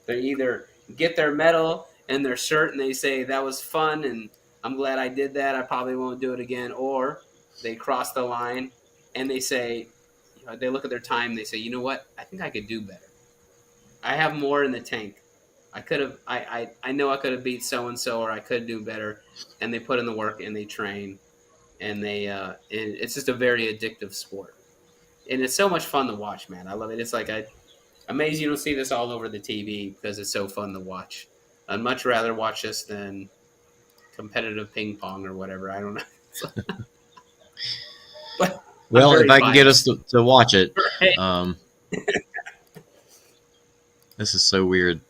They either get their medal and their shirt and they say, that was fun and I'm glad I did that. I probably won't do it again. Or they cross the line and they say, they look at their time and they say, you know what? I think I could do better. I have more in the tank. I know I could have beat so-and-so or I could do better. And they put in the work and they train. And it's just a very addictive sport. And it's so much fun to watch, man. I love it. It's like I'm amazed you don't see this all over the TV because it's so fun to watch. I'd much rather watch this than competitive ping pong or whatever. I don't know. But Well, if I can get biased. us to watch it, Right. this is so weird.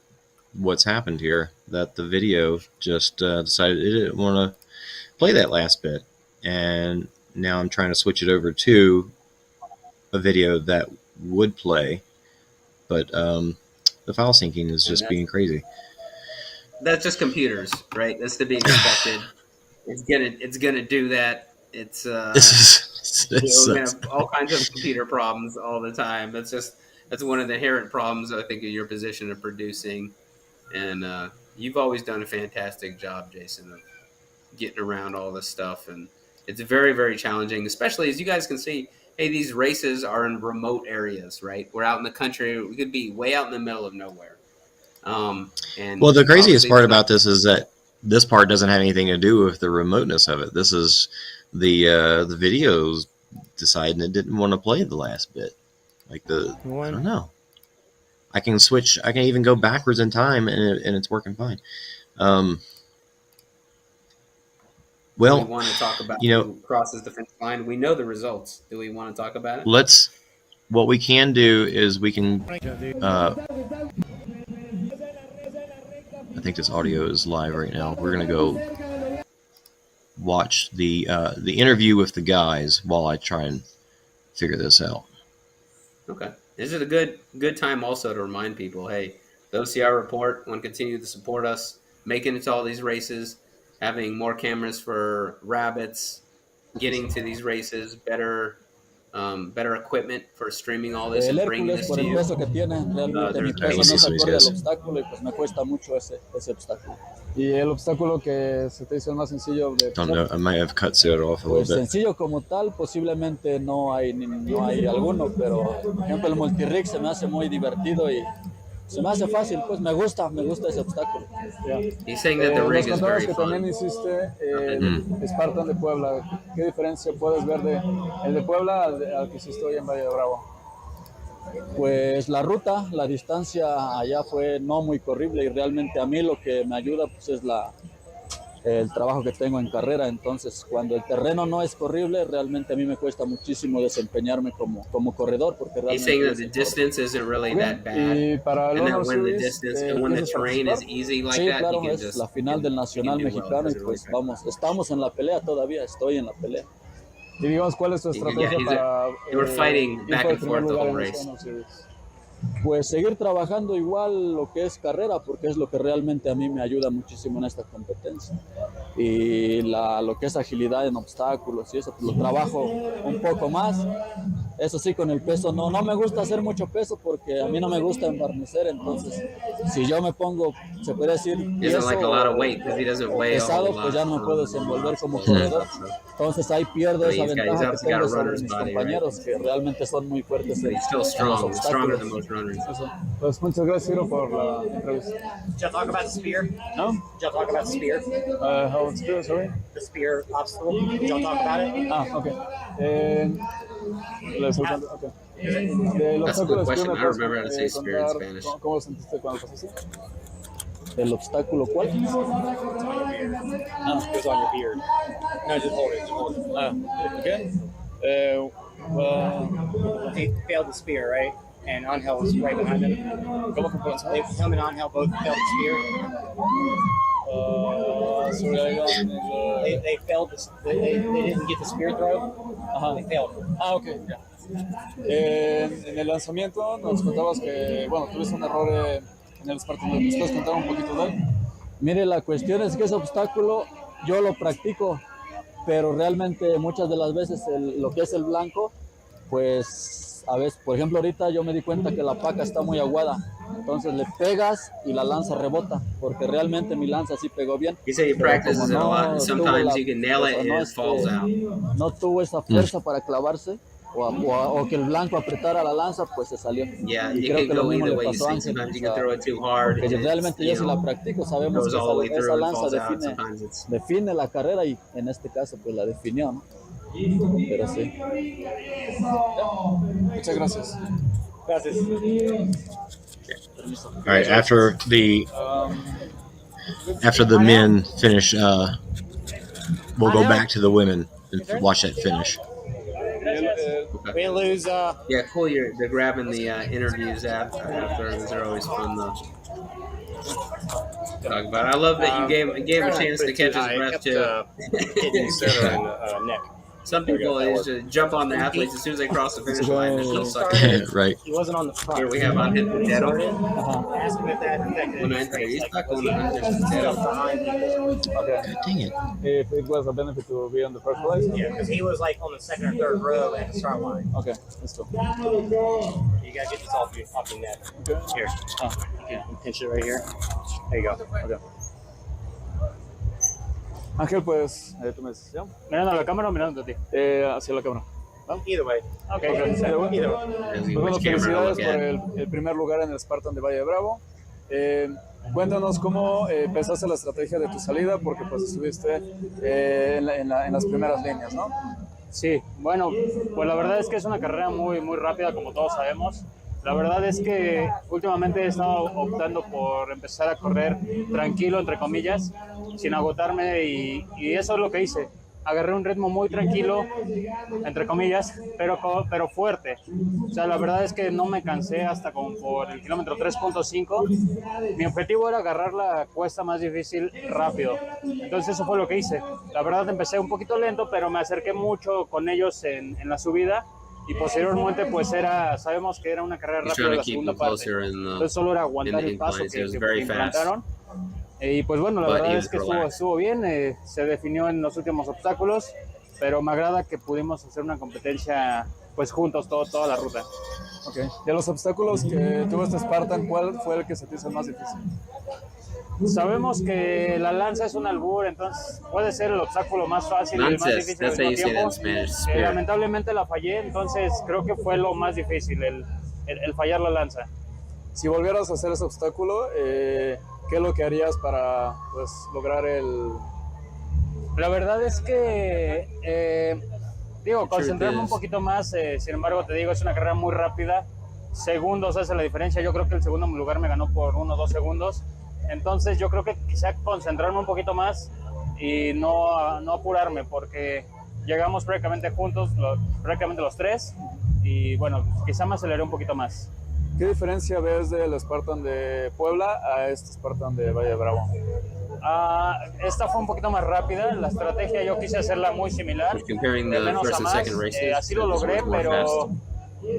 What's happened here? That the video just decided it didn't want to play that last bit, and now I'm trying to switch it over to a video that would play, but the file syncing is just being crazy. That's just computers, right? That's to be expected. It's gonna do that. It's we have all kinds of computer problems all the time. That's one of the inherent problems I think of your position of producing, and you've always done a fantastic job, Jason, of getting around all this stuff, and it's very, very challenging, especially as you guys can see. Hey, these races are in remote areas, right? We're out in the country. We could be way out in the middle of nowhere. And well, the craziest part there's about this is that this part doesn't have anything to do with the remoteness of it. This is the videos deciding it didn't want to play the last bit. Like I don't know. I can switch. I can even go backwards in time, and it's working fine. Well, we want to talk about who crosses the finish line. We know the results. Do we want to talk about it? What we can do is we can. I think this audio is live right now. We're gonna go watch the interview with the guys while I try and figure this out. Okay, this is a good time also to remind people, hey, the OCR report want to continue to support us, making it to all these races, having more cameras for rabbits, getting to these races, better better equipment for streaming all this El and bringing Hércules, this por to el you. peso que tiene, realmente mi There's- peso no sí, se sí, acorde sí. al obstáculo y pues me cuesta mucho ese obstáculo. Y el obstáculo que se te hizo el más sencillo de Don't know. I might have cut Ciro off a Pues little bit. sencillo como tal, posiblemente no hay alguno, pero por ejemplo el multirig se me hace muy divertido y se me hace fácil, pues me gusta ese obstáculo. He's saying that the Nos rig is contabas very que también fun. hiciste el Spartan de Puebla. ¿Qué diferencia puedes ver de el de Puebla al que hiciste hoy en Valle de Bravo? Pues la ruta, la distancia allá fue no muy corrible y realmente a mí lo que me ayuda pues es el trabajo que tengo en carrera. Entonces cuando el terreno no es corrible, realmente a mí me cuesta muchísimo desempeñarme como corredor porque He's realmente saying that the distance isn't really that bad, Y para el and that Honor when the Series, distance and when the ¿piensas terrain is participar? easy like sí, that, claro, he can es just la final del Nacional he can do well, Mexicano y doesn't pues really estamos en la pelea todavía, estoy en la pelea. Y digamos, ¿cuál es tu estrategia para they were fighting ir back por el and primer forth the lugar whole en ese race. Honor Series? Pues seguir trabajando igual lo que es carrera, porque es lo que realmente a mí me ayuda muchísimo en esta competencia. Y lo que es agilidad en obstáculos y eso, pues lo trabajo un poco más. Eso sí, con el peso no me gusta hacer mucho peso porque a mí no me gusta embarnecer, entonces si yo me pongo, se puede decir, He doesn't like a lot of weight because he doesn't weigh a pesado, whole lot. pues ya no me puedo desenvolver como obstacles and corredor. stuff, so. Entonces ahí pierdo I mean, esa he's ventaja que obviously got tengo a sobre runner's mis body, compañeros que realmente son muy fuertes But he's still en los strong, stronger obstáculos. than most runners. Eso. Pues muchas gracias, Ciro, por la entrevista. Did y'all talk about the spear? ¿No? Did y'all talk about the spear? How it's good, sorry? The spear obstacle? Did y'all talk about it? Ok. Ok. Del That's a obstáculo good question. ¿me I puedes, remember how to say spear in contar Spanish. cómo sentiste cuando pasaste? ¿El obstáculo cuál? It was on your beard. No, just hold it. Just hold it. Okay. Well, They failed the spear, right? And Angel was right behind them. Him and Angel both failed the spear. sorry, I don't... They failed they didn't get the spear throw. They failed. Ok, ya. En el lanzamiento nos contabas que, bueno, tuviste un error en el Spartan. ¿Nos puedes contar un poquito de él? Mire, la cuestión es que ese obstáculo yo lo practico, pero realmente muchas de las veces lo que es el blanco, pues a veces, por ejemplo, ahorita yo me di cuenta que la paca está muy aguada, entonces le pegas y la lanza rebota, porque realmente mi lanza sí pegó bien. He said he Pero practices como it a lot, and tuvo sometimes you can nail it and it falls out. No tuvo esa fuerza para clavarse o que el blanco apretara la lanza, pues se salió. Yeah, Y it creo can que lo go mismo either le way. pasó a Ángel. Sometimes you can throw it too hard. Que and realmente yo si la practico, sabemos goes que all the way esa through and lanza falls out. Sometimes it's define la carrera y en este caso pues la definió, ¿no? Pero sí. Muchas gracias. Gracias. All right. After the men finish, we'll go back to the women and watch that finish. We didn't lose. yeah, cool. They're grabbing the interviews after. Those are always fun though. Talk about. I love that you gave a chance to catch his breath too. Hitting center and neck. Some people is to jump on the athletes as soon as they cross the finish line. There's no such. Right. He wasn't on the front. Here we have Angel Quintero. Ask him if that affected Una his race. entrevista Like, con was he Angel Quintero. behind people? Okay. God dang it. If it was a benefit to be on the first place? Yeah, because he was like on the second or third row at the start line. Okay, let's go. You gotta get this off your neck. Okay. Here. You can pinch it right here. There you go. Okay. Ángel, pues, tú me dices, ¿ya? ¿Mirando a la cámara o mirando a ti? Hacia la cámara. Either way. Ok, Either way. Either way. As Pues in bueno, which camera to felicidades look por at. el primer lugar en el Spartan de Valle de Bravo. Cuéntanos cómo pensaste la estrategia de tu salida, porque pues estuviste en las primeras líneas, ¿no? Sí, bueno, pues la verdad es que es una carrera muy, muy rápida, como todos sabemos. La verdad es que últimamente he estado optando por empezar a correr tranquilo, entre comillas, sin agotarme y eso es lo que hice. Agarré un ritmo muy tranquilo, entre comillas, pero fuerte. O sea, la verdad es que no me cansé hasta como por el kilómetro 3.5. Mi objetivo era agarrar la cuesta más difícil rápido. Entonces eso fue lo que hice. La verdad empecé un poquito lento, pero me acerqué mucho con ellos en la subida. Y posteriormente, pues sabemos que era una carrera rápida en la segunda parte. Entonces solo era aguantar el paso que implantaron. Y pues bueno, la verdad es que estuvo bien, se definió en los últimos obstáculos, pero me agrada que pudimos hacer una competencia pues juntos toda la ruta. Ok. De los obstáculos que tuvo este Spartan, ¿cuál fue el que se te hizo el más difícil? Sabemos que la lanza es un albur, entonces puede ser el obstáculo más fácil y el más Lances, difícil that's al how mismo you say that in tiempo. Spanish. Spear. Lamentablemente la fallé, entonces creo que fue lo más difícil, el fallar la lanza. Si volvieras a hacer ese obstáculo, ¿qué es lo que harías para pues, lograr el...? La verdad es que, concentrarme un poquito más, sin embargo, te digo, es una carrera muy rápida, segundos hace la diferencia, yo creo que el segundo lugar me ganó por 1 o 2 segundos, entonces yo creo que quizá concentrarme un poquito más y no apurarme, porque llegamos prácticamente juntos, prácticamente los 3, y bueno, quizá me aceleré un poquito más. ¿Qué diferencia ves del Spartan de Puebla a este Spartan de Valle de Bravo? Esta fue un poquito más rápida, la estrategia yo quise hacerla muy similar, Comparing de the menos first a and más, second races, así lo this logré, was more pero fast.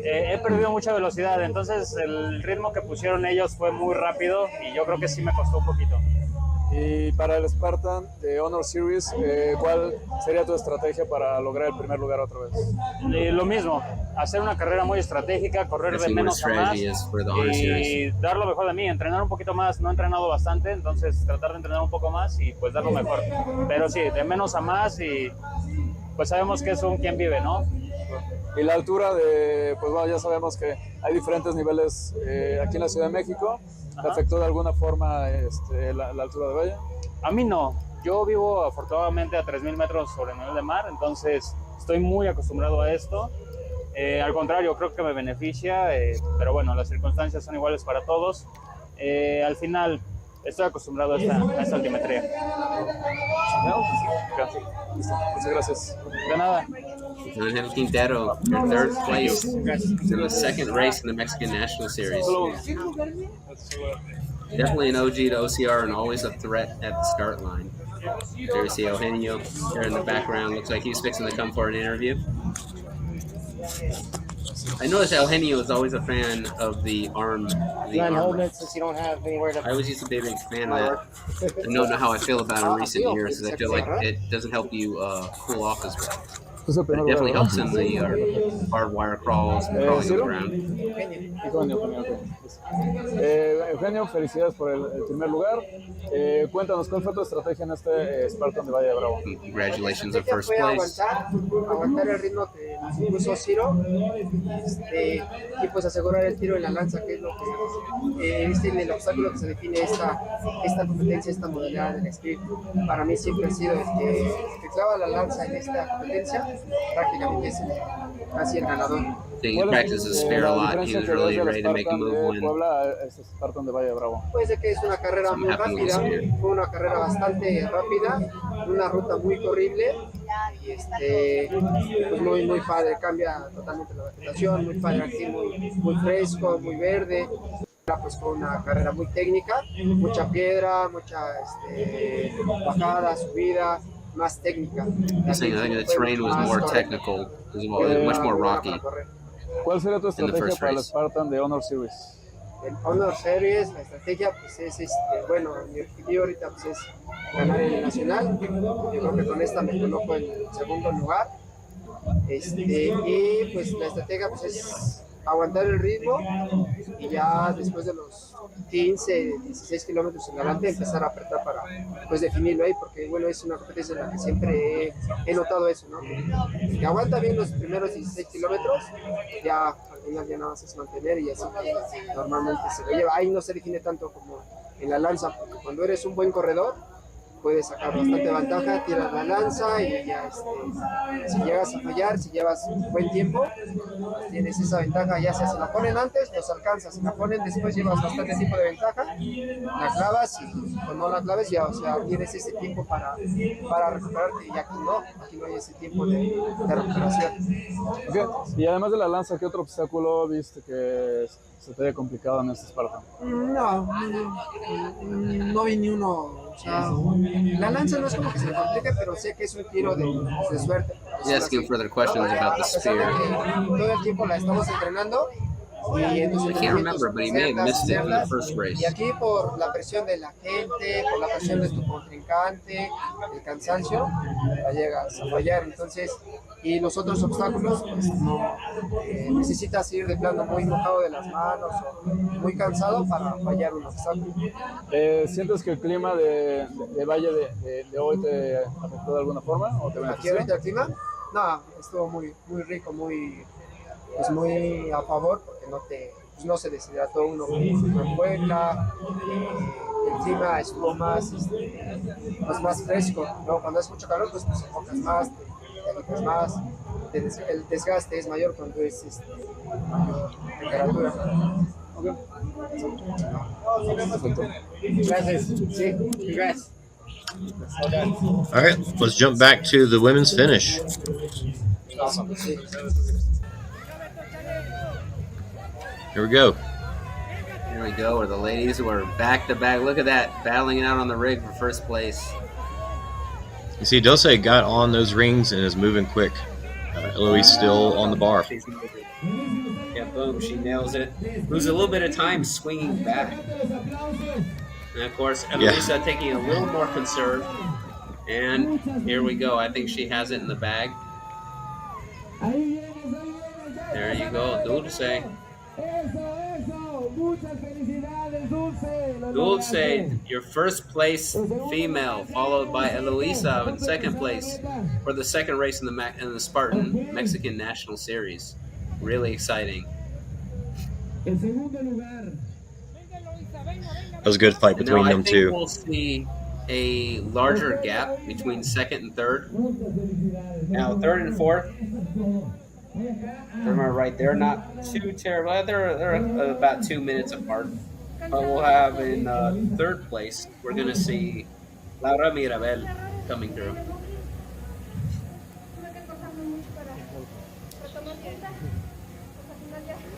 he perdido mucha velocidad, entonces el ritmo que pusieron ellos fue muy rápido y yo creo que sí me costó un poquito. Y para el Spartan de Honor Series, ¿cuál sería tu estrategia para lograr el primer lugar otra vez? Lo mismo, hacer una carrera muy estratégica, correr de menos a más y dar lo mejor de mí, entrenar un poquito más, no he entrenado bastante, entonces tratar de entrenar un poco más y pues dar lo mejor. Pero sí, de menos a más y pues sabemos que es un quien vive, ¿no? Y la altura de, pues bueno, ya sabemos que hay diferentes niveles aquí en la Ciudad de México. ¿Te afectó de alguna forma la altura de Valle? A mí no. Yo vivo afortunadamente a 3,000 metros sobre el nivel de mar, entonces estoy muy acostumbrado a esto. Al contrario, creo que me beneficia, pero bueno, las circunstancias son iguales para todos. Al final, estoy acostumbrado a esta altimetría. Muchas gracias. De nada. Angel Quintero, your third place in the second race in the Mexican National Series. Definitely an OG to OCR and always a threat at the start line. There you see Eugenio there in the background. Looks like he's fixing to come for an interview. I noticed Eugenio is always a fan of the arm. Since you don't have anywhere to. I always used to be a big fan of that. I don't know how I feel about it in recent years because I feel like it doesn't help you cool off as well. But it definitely helps in the hard wire crawls and crawling on the ground. Eugenio, felicidades por el primer lugar. Cuéntanos, ¿cuál fue tu estrategia en este Spartan de Valle de Bravo? Congratulations on first place. Aguantar el ritmo que nos impuso Ciro y pues asegurar el tiro en la lanza, que es lo que es el obstáculo que se define esta competencia, esta modalidad del script. Para mí siempre ha sido el que clava la lanza en esta competencia, prácticamente es casi el ganador. He practices spare a lot. He was really ready to make a move when. Spartan de Valle de Bravo. Puede ser que es una carrera muy rápida, fue una carrera bastante rápida, una ruta muy corrible y pues muy padre, cambia totalmente la vegetación, muy padre aquí, muy fresco, muy verde. Pues fue una carrera muy técnica, mucha piedra, mucha bajada, subida, más técnica. I think the terrain was more technical, as well, much more rocky. ¿Cuál sería tu estrategia para el Spartan de Honor Series? En Honor Series, la estrategia pues es, bueno, mi objetivo ahorita pues es ganar el nacional. Yo creo que con esta me coloco en segundo lugar. Y pues la estrategia pues es aguantar el ritmo y ya después de los 15, 16 kilómetros en adelante empezar a apretar para pues definirlo ahí, porque bueno, es una competencia en la que siempre he notado eso, ¿no? Que aguanta bien los primeros 16 kilómetros, ya al final ya nada más es mantener y así que normalmente se lo lleva. Ahí no se define tanto como en la lanza, porque cuando eres un buen corredor puedes sacar bastante ventaja, tiras la lanza y ya si llegas a fallar, si llevas un buen tiempo, pues tienes esa ventaja, ya sea si la ponen antes, los alcanzas, si la ponen después llevas bastante tiempo de ventaja, la clavas y cuando no la claves ya, o sea, tienes ese tiempo para recuperarte y aquí no hay ese tiempo de recuperación. Okay. Y además de la lanza, ¿qué otro obstáculo viste que se te haya complicado en este Spartan? No vi ni uno. O sea, la lanza no es como que se me complique, pero sé que es un tiro de suerte. He's asking further questions about the spear. Todo el tiempo la estamos entrenando, y en tus I can't entrenamientos remember, but he may have missed it in the acertas, first race. y aquí por la presión de la gente, por la presión de tu contrincante, el cansancio, la llegas a fallar. Entonces, y los otros obstáculos, pues no, necesitas ir de plano muy mojado de las manos o muy cansado para fallar un obstáculo. ¿Sientes que el clima de Valle de hoy te afectó de alguna forma o te Aquí benefició? ahorita el clima, no, estuvo muy rico, pues muy a favor, porque pues no se deshidrató uno con Puebla, el clima estuvo pues más fresco, ¿no? Cuando es mucho calor, pues te enfocas más, te agitas más, el desgaste es mayor cuando es mayor temperatura. Okay. Gracias, sí, gracias. All right, let's jump back to the women's finish. Awesome. Sí. Here we go. Here we go, where the ladies were back to back. Look at that, battling it out on the rig for first place. You see, Dulce got on those rings and is moving quick. Eloise still on the bar. Yeah, boom, she nails it. Loses a little bit of time swinging back. And of course, Eloisa taking a little more conserved. And here we go. I think she has it in the bag. There you go, Dulce. Dulce, your first place female, followed by Eloisa in second place for the second race in the Spartan Mexican National Series. Really exciting. That was a good fight between them I think two. We'll see a larger gap between second and third. Now, third and fourth, remember right, they're not too terrible. They're about 2 minutes apart. But we'll have in third place, we're going to see Laura Mirabel coming through.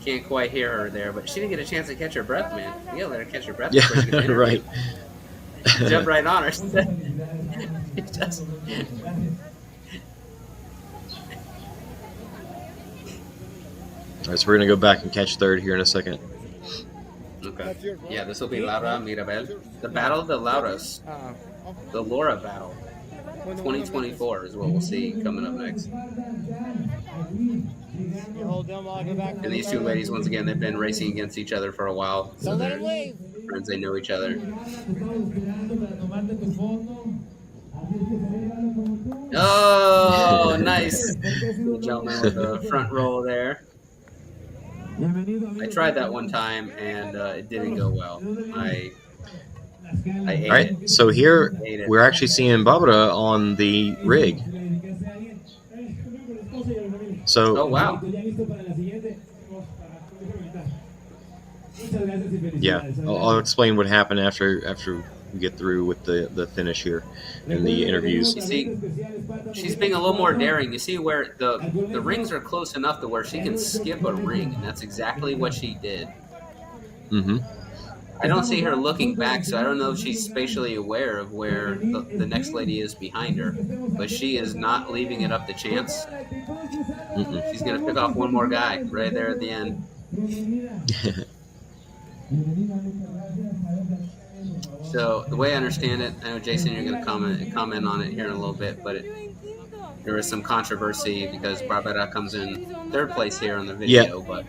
Can't quite hear her there, but she didn't get a chance to catch her breath, man. You gotta let her catch her breath. Yeah, before she gets right. Jump right on her. It does. All right, so we're going to go back and catch third here in a second. Okay. Yeah, this will be Laura Mirabel. The Battle of the Lauras. The Laura Battle. 2024 is what we'll see coming up next. And these two ladies, once again, they've been racing against each other for a while. So they're friends, they know each other. Oh, nice. The gentleman with the front row there. I tried that one time, and it didn't go well. I ate All right, it. so here we're actually seeing Barbara on the rig. So, Oh, wow. yeah, I'll explain what happened after we get through with the finish here and the interviews. You see, she's being a little more daring. You see where the rings are close enough to where she can skip a ring, and that's exactly what she did. Mm-hmm. I don't see her looking back, so I don't know if she's spatially aware of where the next lady is behind her. But she is not leaving it up to chance. Mm-mm. She's going to pick off one more guy right there at the end. So the way I understand it, I know Jason, you're going to comment on it here in a little bit, but there was some controversy because Barbara comes in third place here on the video. Yeah. But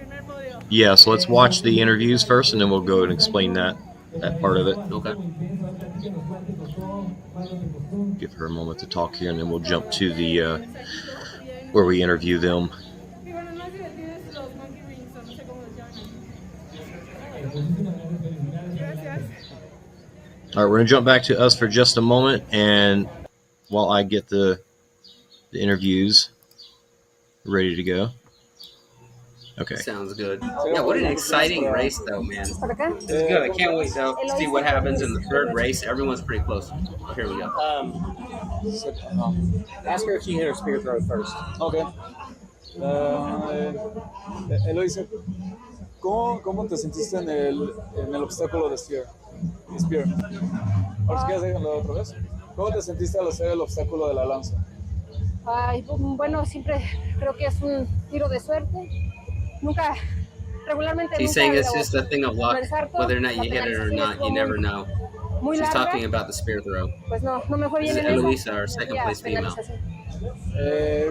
Yeah, so let's watch the interviews first, and then we'll go and explain that part of it. okay. Give her a moment to talk here, and then we'll jump to the where we interview them. All right, we're gonna jump back to us for just a moment, and while I get the interviews ready to go. Okay. Sounds good. Yeah, what an exciting race, though, man. It's good. I can't wait to see what happens in the third race. Everyone's pretty close. Here we go. Ask her if she hit her spear throw first. Ok. Eloisa, ¿cómo te sentiste en el obstáculo de spear? Ahora si quieres déjalo otra vez. ¿Cómo te sentiste al hacer el obstáculo de la lanza? Ay, bueno, siempre creo que es un tiro de suerte. Nunca regularmente He's nunca saying it's lo- just a thing of luck, lo ensarto. whether or not La you hit it or penalización not, estuvo you never know. muy She's larga. talking about the spear throw. Pues no me fue This bien is en Eloisa, esa. our Me second fui a place female. penalización.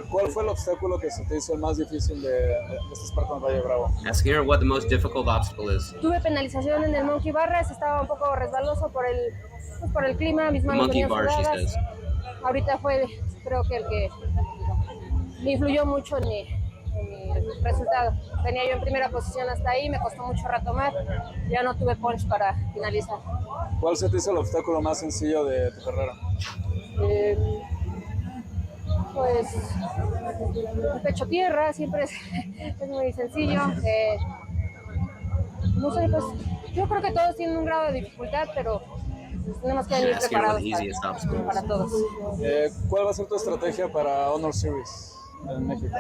¿Cuál fue el obstáculo que se te hizo el más difícil de este Spartan Valle Bravo? Asking her what the most difficult obstacle is. Tuve penalización en el Monkey Barras, estaba un poco resbaloso por el clima, mis The manos monkey venían bar, she sudadas. says. Ahorita fue, creo que el que me influyó mucho en mi resultado. Venía yo en primera posición hasta ahí, me costó mucho retomar, ya no tuve punch para finalizar. ¿Cuál se te hizo el obstáculo más sencillo de tu carrera? Pues el pecho tierra siempre es muy sencillo. No sé, pues yo creo que todos tienen un grado de dificultad, pero tenemos que venir Asking her what preparados the easiest obstacle para is. todos. ¿Cuál va a ser tu estrategia para Honor Series en México?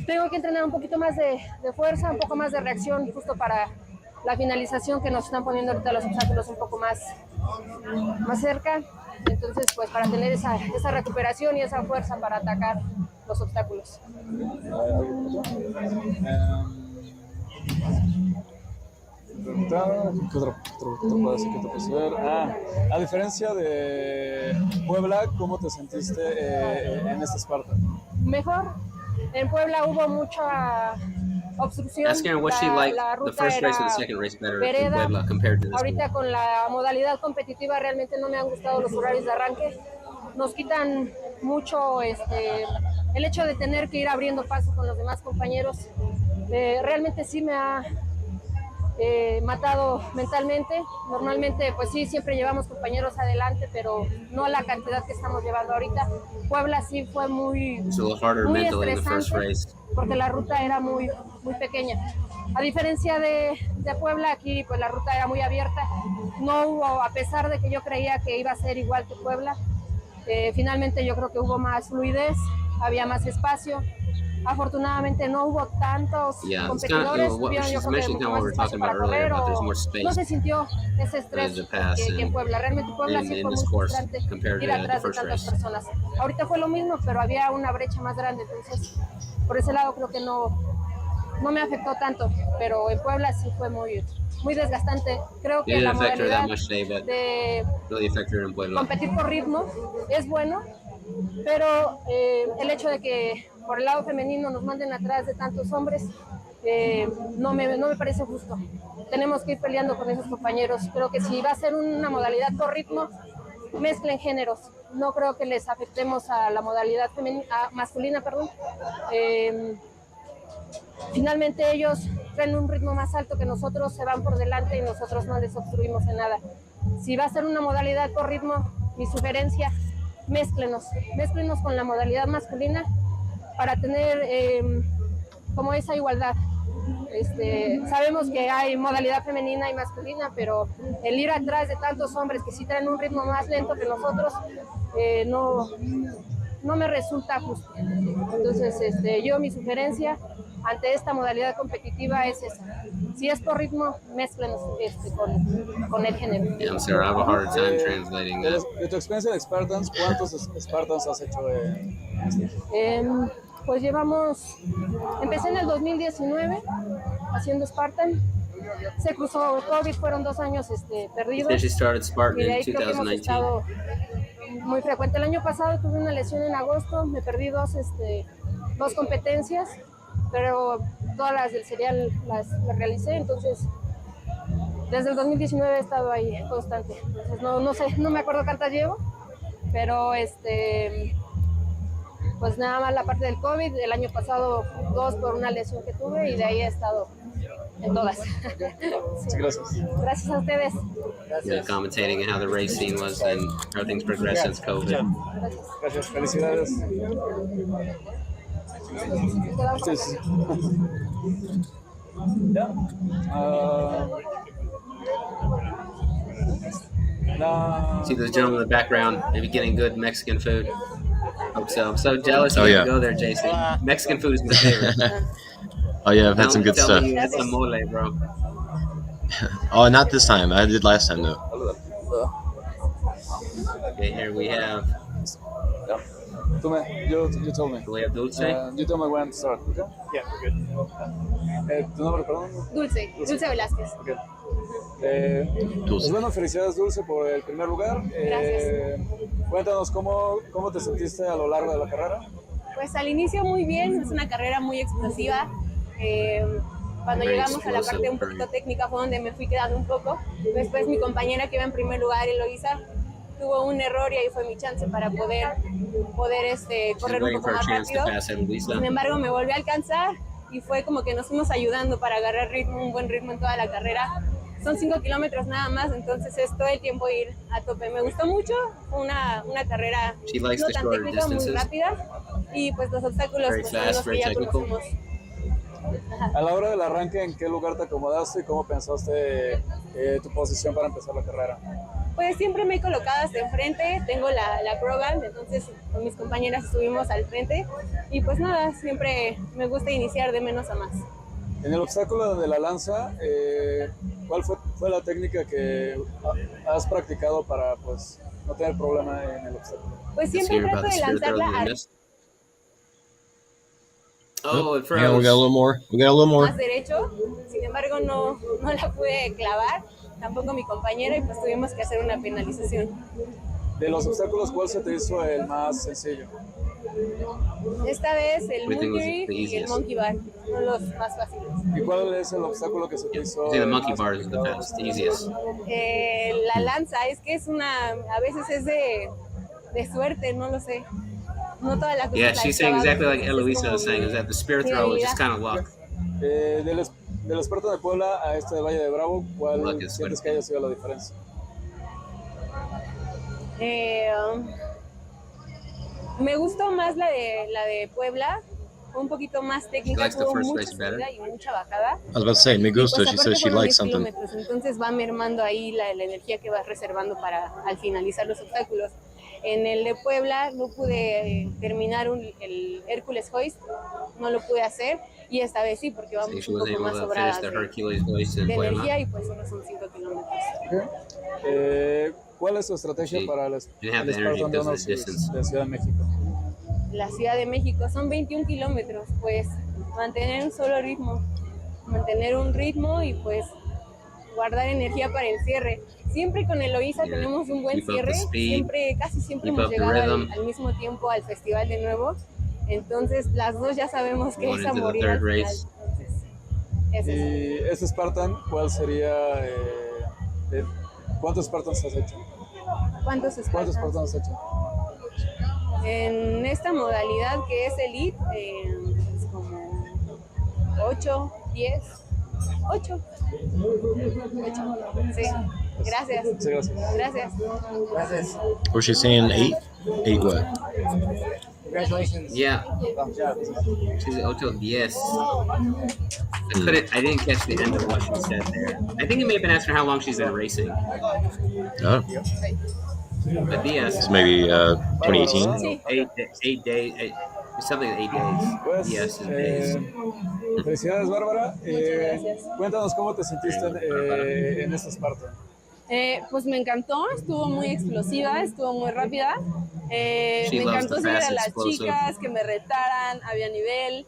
Tengo que entrenar un poquito más de fuerza, un poco más de reacción, justo para la finalización, que nos están poniendo ahorita los obstáculos un poco más cerca. Entonces, pues para tener esa recuperación y esa fuerza para atacar los obstáculos. ¿Qué otro puedo decir? ¿Qué te puedo decir? A diferencia de Puebla, ¿cómo te sentiste en este Spartan? Mejor. En Puebla hubo mucha obstrucción. Asking her what she liked la the ruta first race or the era second race better in vereda. Puebla compared to this Ahorita one. con la modalidad competitiva realmente no me han gustado los horarios de arranque. Nos quitan mucho el hecho de tener que ir abriendo paso con los demás compañeros. Realmente sí me ha matado mentalmente. Normalmente pues sí, siempre llevamos compañeros adelante, pero no la cantidad que estamos llevando ahorita. Puebla sí fue muy It's a little harder mentally in the first race. porque la ruta era muy pequeña. A diferencia de Puebla, aquí pues la ruta era muy abierta. No hubo, a pesar de que yo creía que iba a ser igual que Puebla, finalmente yo creo que hubo más fluidez, había más espacio. Afortunadamente no hubo tantos competidores. What she's mentioning, kind of what we were talking about earlier, about there's more space. No se sintió ese estrés que en Puebla. Realmente Puebla sí fue muy frustrante ir atrás de tantas personas. Ahorita fue lo mismo, pero había una brecha más grande. Entonces, por ese lado creo que no me afectó tanto, pero en Puebla sí fue muy desgastante. Creo que la modalidad de competir por ritmo es bueno, pero el hecho de que por el lado femenino nos manden atrás de tantos hombres no me parece justo. Tenemos que ir peleando con esos compañeros. Creo que si va a ser una modalidad por ritmo, mezclen géneros. No creo que les afectemos a la modalidad masculina. Finalmente ellos traen un ritmo más alto que nosotros, se van por delante y nosotros no les obstruimos en nada. Si va a ser una modalidad por ritmo, mi sugerencia, mézclenos con la modalidad masculina para tener como esa igualdad. Sabemos que hay modalidad femenina y masculina, pero el ir atrás de tantos hombres que sí traen un ritmo más lento que nosotros no me resulta justo. Entonces, mi sugerencia ante esta modalidad competitiva es esa. Si es por ritmo, mézclenos con el género. Yeah, I'm sorry, I have a hard time translating that. De tu experiencia de Spartans, ¿cuántos Spartans has hecho Pues empecé en el 2019 haciendo Spartan. Se cruzó COVID, fueron 2 años perdidos. Then she started Spartan Y de in ahí creo que hemos 2019. estado muy frecuente. El año pasado tuve una lesión en agosto, me perdí dos competencias, pero todas las del serial las realicé, entonces desde el 2019 he estado ahí constante. Entonces no sé, no me acuerdo cuántas llevo, pero pues nada más la parte del COVID, el año pasado 2 por una lesión que tuve y de ahí he estado en todas. Sí. Gracias a ustedes. Yeah, commentating on how the race scene was and how things progressed since COVID. Gracias, felicidades. Sí. See those gentlemen in the background, maybe getting good Mexican food. Hope so. I'm so jealous you yeah. can go there, Jason. Mexican food is my favorite. Oh yeah, I've had some good Tell stuff. me you had some mole, bro. Oh, not this time. I did last time though. Okay, here we have. You told me. We have Dulce. You told me when to start. Okay? Yeah, we're good. ¿Tu nombre, perdón? Dulce Velázquez. Okay. Dulce. Pues bueno, felicidades Dulce por el primer lugar. Gracias. Cuéntanos cómo te sentiste a lo largo de la carrera. Pues al inicio muy bien, es una carrera muy explosiva. Cuando llegamos a la parte un poquito técnica fue donde me fui quedando un poco. Después mi compañera que iba en primer lugar, Eloisa, tuvo un error y ahí fue mi chance para poder correr un poco más rápido. Sin embargo, me volví a alcanzar y fue como que nos fuimos ayudando para agarrar ritmo, un buen ritmo en toda la carrera. Son 5 kilómetros nada más, entonces es todo el tiempo ir a tope. Me gustó mucho, fue una carrera no tan técnica, muy rápida, y pues los obstáculos pues, son los que ya conocemos. A la hora del arranque, ¿en qué lugar te acomodaste y cómo pensaste tu posición para empezar la carrera? Pues siempre me he colocado hasta enfrente, tengo la Pro Band, entonces con mis compañeras estuvimos al frente y pues nada, siempre me gusta iniciar de menos a más. En el obstáculo de la lanza, ¿cuál fue la técnica que has practicado para pues no tener problema en el obstáculo? Pues siempre trato de lanzarla We got a little more. Más derecho, sin embargo no la pude clavar, tampoco mi compañera, y pues tuvimos que hacer una penalización. De los obstáculos, ¿cuál se te hizo el más sencillo? Esta vez el Monkey y el Monkey Bar son los más fáciles. ¿Y cuál es el obstáculo que se te hizo? The Monkey Bar is the easiest. La lanza, es que a veces es de suerte, no lo sé. No toda la cosa. Yeah, she's saying exactly like Eloisa was saying, is that the spear throw is just kind of luck. Del Spartan de Puebla a este de Valle de Bravo, ¿cuál sientes que haya sido la diferencia? Me gustó más la de Puebla, un poquito más técnica, tuvo mucha subida y mucha bajada. I was about to say, me gusta, Pues, she said she likes something. Entonces va mermando ahí la energía que vas reservando para al finalizar los obstáculos. En el de Puebla no pude terminar el Hércules Hoist, no lo pude hacer, y esta vez sí, porque vamos un poco más sobradas de energía y pues solo son 5 kilómetros. ¿Cuál es tu estrategia para el Spartan de Ciudad de México? La Ciudad de México son 21 kilómetros, pues mantener un solo ritmo, mantener un ritmo y pues guardar energía para el cierre. Siempre con Eloisa tenemos un buen cierre, casi siempre hemos llegado al mismo tiempo al festival de nuevo, entonces las dos ya sabemos que es a morir al final. Entonces, y este Spartan, ¿cuál sería? ¿Cuántos Spartans has hecho? ¿Cuántos Spartans has hecho? En esta modalidad que es Elite, es como 8, 10, 8. Sí, gracias. Sí, Gracias. Was she saying 8? 8 what? Congratulations. Yeah. She's Ocho 10. I didn't catch the end of what she said there. I think it may have been asking how long she's been racing. Oh. But yes. It's maybe 2018? Sí. 8 days. Something like 8 days. Pues, Yes, 8 days. Felicidades, Bárbara. Muchas gracias. Cuéntanos cómo te sentiste en este Spartan. Pues me encantó, estuvo muy explosiva, estuvo muy rápida. Me encantó seguir a las chicas, que me retaran, había nivel.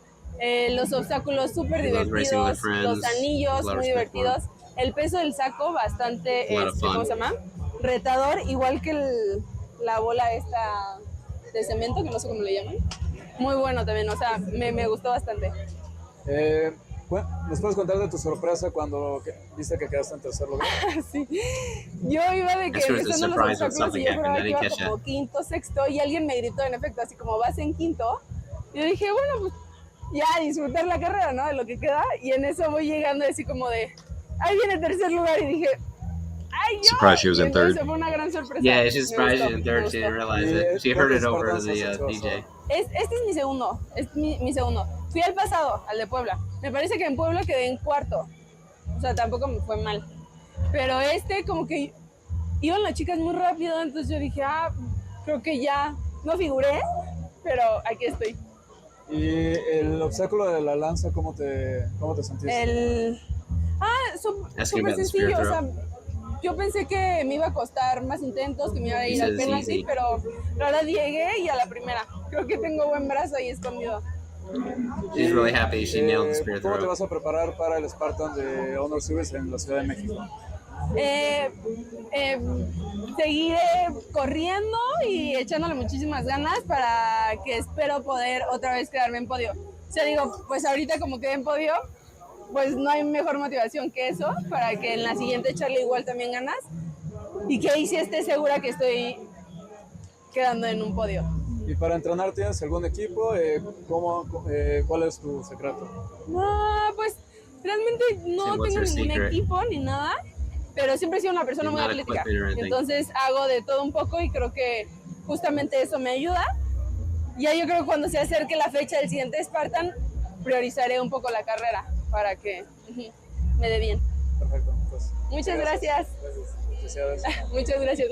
Los obstáculos súper divertidos, los anillos muy divertidos. El peso del saco bastante, ¿cómo se llama? Retador, igual que la bola esta de cemento, que no sé cómo le llaman. Muy bueno también, o sea, me gustó bastante. ¿Nos puedes contar de tu sorpresa cuando viste que quedaste en tercer lugar? Sí, yo iba de que empezando los obstáculos y yo creo que iba como quinto, sexto, y alguien me gritó en efecto así como vas en quinto. Y yo dije, bueno, pues ya disfrutar la carrera, ¿no? De lo que queda, y en eso voy llegando así como de, ahí viene tercer lugar, y dije, ¡ay, yo! Surprised she was in third. Fue una gran sorpresa. Yeah, she's surprised she's in third. She didn't realize it. She heard it over the DJ. Este es mi segundo, mi segundo. Fui al pasado, al de Puebla. Me parece que en Puebla quedé en cuarto. O sea, tampoco me fue mal. Pero como que iban las chicas muy rápido, entonces yo dije, creo que ya no figuré, pero aquí estoy. ¿Y el obstáculo de la lanza, cómo te sentiste? Súper sencillo, o sea, yo pensé que me iba a costar más intentos, que me iba a ir al penalti, pero la verdad llegué y a la primera. Creo que tengo buen brazo ahí escondido. She's really happy she nailed the spear ¿Cómo te throw. vas a preparar para el Spartan de Honor Series en la Ciudad de México? Seguiré corriendo y echándole muchísimas ganas para que espero poder otra vez quedarme en podio. O sea, digo, pues ahorita como quedé en podio, pues no hay mejor motivación que eso para que en la siguiente echarle igual también ganas y que ahí sí esté segura que estoy quedando en un podio. ¿Y para entrenar tienes algún equipo? ¿Cuál es tu secreto? No, pues realmente no tengo ningún equipo ni nada, pero siempre he sido una persona muy atlética. Entonces hago de todo un poco y creo que justamente eso me ayuda. Ya yo creo que cuando se acerque la fecha del siguiente Spartan, priorizaré un poco la carrera para que me dé bien. Perfecto. Pues, muchas gracias. Muchas gracias.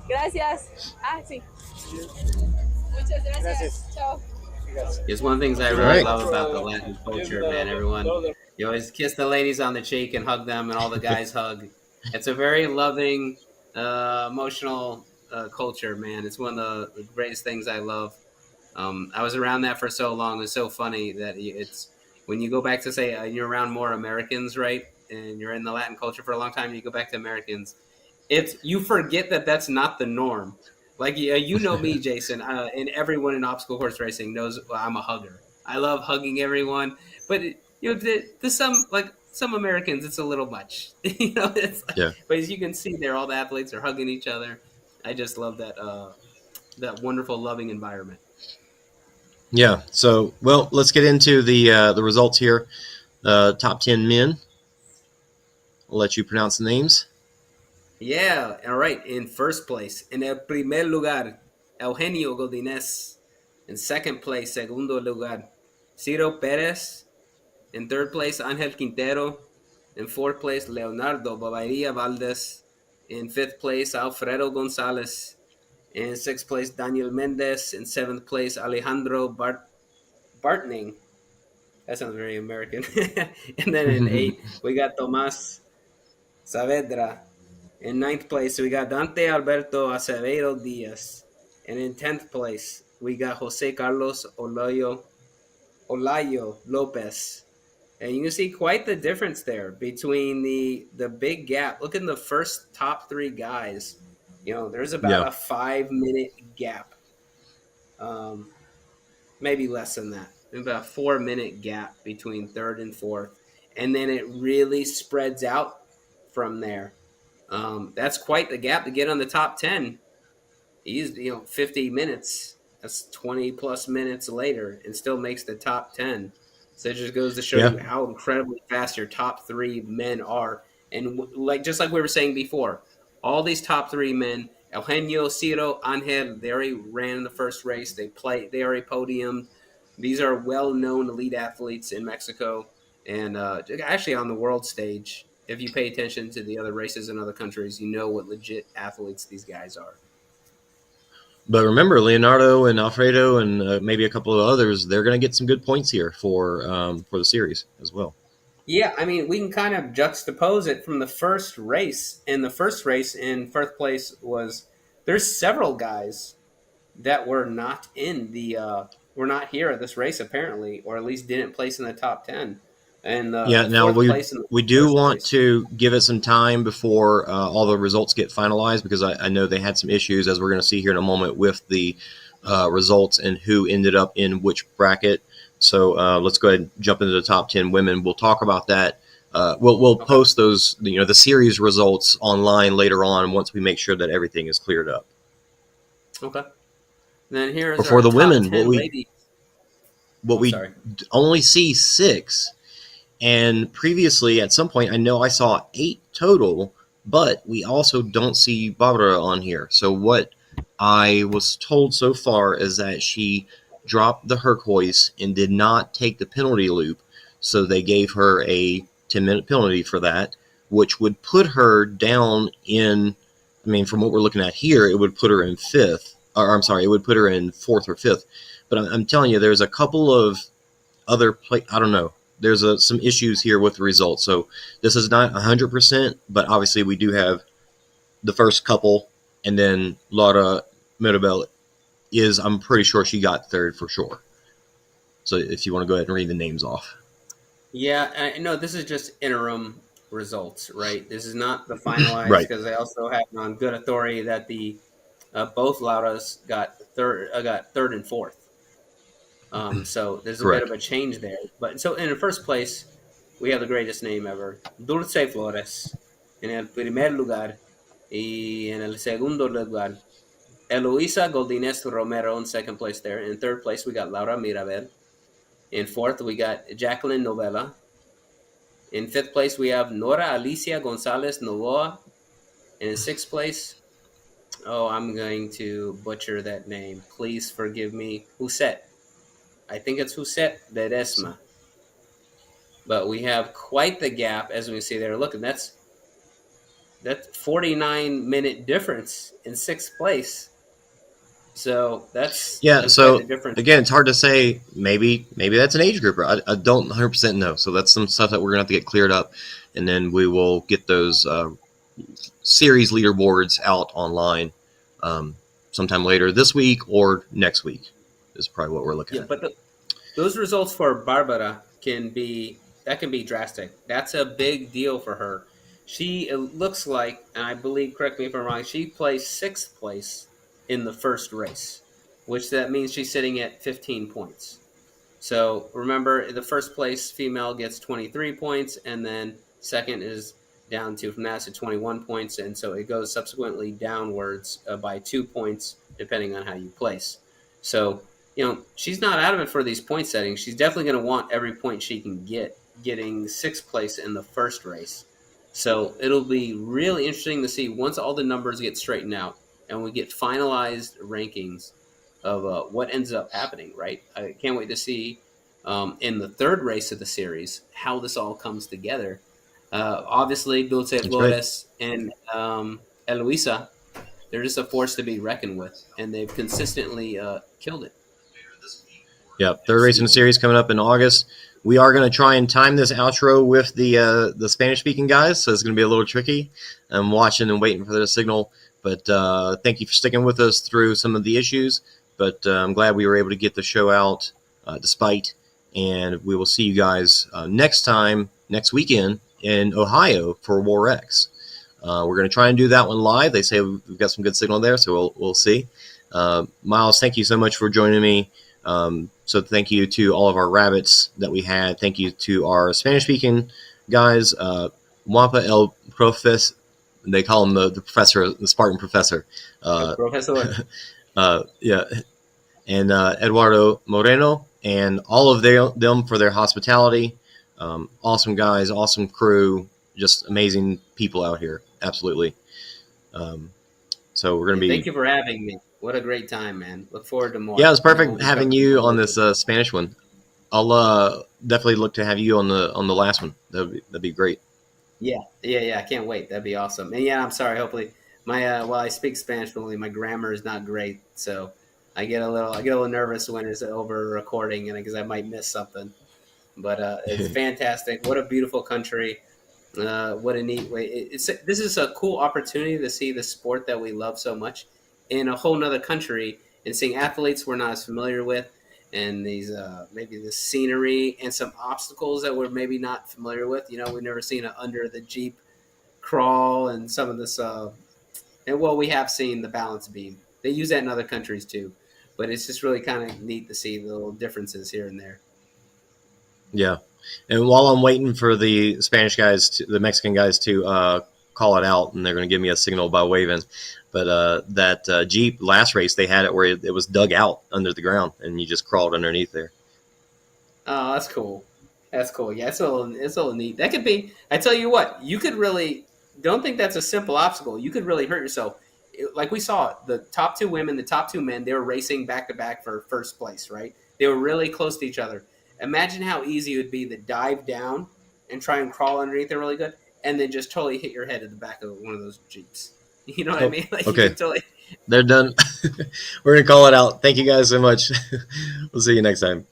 Gracias. Sí. Muchas gracias. Chao. It's one of the things I really love about the Latin culture, man. Everyone, you always kiss the ladies on the cheek and hug them, and all the guys hug. It's a very loving, emotional culture, man. It's one of the greatest things I love. I was around that for so long. It's so funny that it's when you go back to say you're around more Americans, right? And you're in the Latin culture for a long time. You go back to Americans. You forget that that's not the norm. Like you know me, Jason, and everyone in obstacle course racing knows I'm a hugger. I love hugging everyone, but some Americans, it's a little much. It's like, yeah. But as you can see there, all the athletes are hugging each other. I just love that wonderful, loving environment. Yeah. So, well, let's get into the results here. Top 10 men. I'll let you pronounce the names. Yeah, all right. In first place, en el primer lugar, Eugenio Godinez. In second place, segundo lugar, Ciro Pérez. In third place, Angel Quintero. In fourth place, Leonardo Bavaria Valdez. In fifth place, Alfredo Gonzalez. In sixth place, Daniel Mendez. In seventh place, Alejandro Bartning. That sounds very American. And then in eighth, we got Tomás Saavedra. In ninth place, we got Dante Alberto Acevedo Diaz. And in 10th place, we got Jose Carlos Olayo Lopez. And you can see quite the difference there between the big gap. Look at the first top three guys. There's about a 5-minute gap. Maybe less than that. About a 4-minute gap between third and fourth. And then it really spreads out from there. That's quite the gap to get on the top 10. He's 50 minutes. That's 20 plus minutes later, and still makes the top 10. So it just goes to show you how incredibly fast your top three men are. And just like we were saying before, all these top three men, Eugenio, Ciro, Angel, they already ran the first race. They already podiumed. These are well-known elite athletes in Mexico and actually on the world stage. If you pay attention to the other races in other countries, you know what legit athletes these guys are. But remember, Leonardo and Alfredo and maybe a couple of others, they're going to get some good points here for the series as well. Yeah, I mean, we can kind of juxtapose it from the first race. And the first race in first place there's several guys that were not were not here at this race apparently, or at least didn't place in the top 10. And now we do want to give it some time before all the results get finalized, because I know they had some issues, as we're going to see here in a moment, with the results and who ended up in which bracket. So let's go ahead and jump into the top 10 women. We'll talk about that. We'll post those, the series results online later on once we make sure that everything is cleared up. Okay. Then here's before the women, we only see 6. And previously, at some point, I know I saw 8 total, but we also don't see Barbara on here. So what I was told so far is that she dropped the Hercules and did not take the penalty loop. So they gave her a 10-minute penalty for that, which would put her down in, from what we're looking at here, it would put her in 5th. Or I'm sorry, it would put her in 4th or 5th. But I'm telling you, there's a couple of other I don't know. There's some issues here with the results. So this is not 100%, but obviously we do have the first couple, and then Laura Mirabel I'm pretty sure she got 3rd for sure. So if you want to go ahead and read the names off. Yeah, no, this is just interim results, right? This is not the finalized, Right. because I also have on good authority that the both Lauras got third and fourth. So there's a bit Correct. of a change there. But so in the first place, we have the greatest name ever, Dulce Flores, en el primer lugar, y en el segundo lugar, Eloisa Godinez Romero in second place there. In third place, we got Laura Mirabel. In fourth, we got Jacqueline Novella. In fifth place, we have Nora Alicia Gonzalez Novoa. And in sixth place, I'm going to butcher that name. Please forgive me. Huset. I think it's Huset Ledesma. But we have quite the gap, as we can see there. Look, and that's 49-minute difference in sixth place. So that's so quite the difference. Again, it's hard to say. Maybe that's an age grouper. I don't 100% know. So that's some stuff that we're gonna have to get cleared up, and then we will get those series leaderboards out online sometime later this week or next week. Is probably what we're looking at. But those results for Barbara can be drastic. That's a big deal for her. It looks like, and I believe, correct me if I'm wrong, she placed sixth place in the first race, which that means she's sitting at 15 points. So remember, the first place female gets 23 points, and then second is down to from that to 21 points, and so it goes subsequently downwards by 2 points depending on how you place. So she's not out of it for these point settings. She's definitely going to want every point she can get, getting sixth place in the first race. So it'll be really interesting to see once all the numbers get straightened out and we get finalized rankings of what ends up happening, right? I can't wait to see in the third race of the series how this all comes together. Obviously, Dulce Flores and Eloisa, they're just a force to be reckoned with, and they've consistently killed it. Yeah, third race in the series coming up in August. We are going to try and time this outro with the Spanish-speaking guys, so it's going to be a little tricky. I'm watching and waiting for the signal, but thank you for sticking with us through some of the issues. But I'm glad we were able to get the show out despite, and we will see you guys next weekend in Ohio for War X. We're going to try and do that one live. They say we've got some good signal there, so we'll see. Miles, thank you so much for joining me. So thank you to all of our rabbits that we had. Thank you to our Spanish-speaking guys, Wampa El Profes. They call him the professor, the Spartan professor. Professor. Yeah. And Eduardo Moreno, and all of them for their hospitality. Awesome guys, awesome crew, just amazing people out here. Absolutely. So we're going to be... Thank you for having me. What a great time, man. Look forward to more. Yeah, it was perfect having you on this Spanish one. I'll definitely look to have you on the last one. That'd be great. Yeah. I can't wait. That'd be awesome. And yeah, I'm sorry. Hopefully, while I speak Spanish fluently, my grammar is not great, so I get a little nervous when it's over recording, and because I might miss something. But it's fantastic. What a beautiful country. What a neat way. This is a cool opportunity to see the sport that we love so much in a whole nother country, and seeing athletes we're not as familiar with, and these maybe the scenery and some obstacles that we're maybe not familiar with. We've never seen an under the Jeep crawl, and some of this. We have seen the balance beam. They use that in other countries too, but it's just really kind of neat to see the little differences here and there. Yeah. And while I'm waiting for the Spanish guys, the Mexican guys to call it out, and they're going to give me a signal by waving, but that Jeep last race, they had it where it was dug out under the ground, and you just crawled underneath there. Oh, that's cool. That's cool. Yeah, it's a little neat. That could be. I tell you what, you could really don't think that's a simple obstacle. You could really hurt yourself. Like we saw, the top two women, the top two men, they were racing back to back for first place, right? They were really close to each other. Imagine how easy it would be to dive down and try and crawl underneath it really good, and then just totally hit your head at the back of one of those Jeeps. You know what I mean? Like, okay. Totally... They're done. We're going to call it out. Thank you guys so much. We'll see you next time.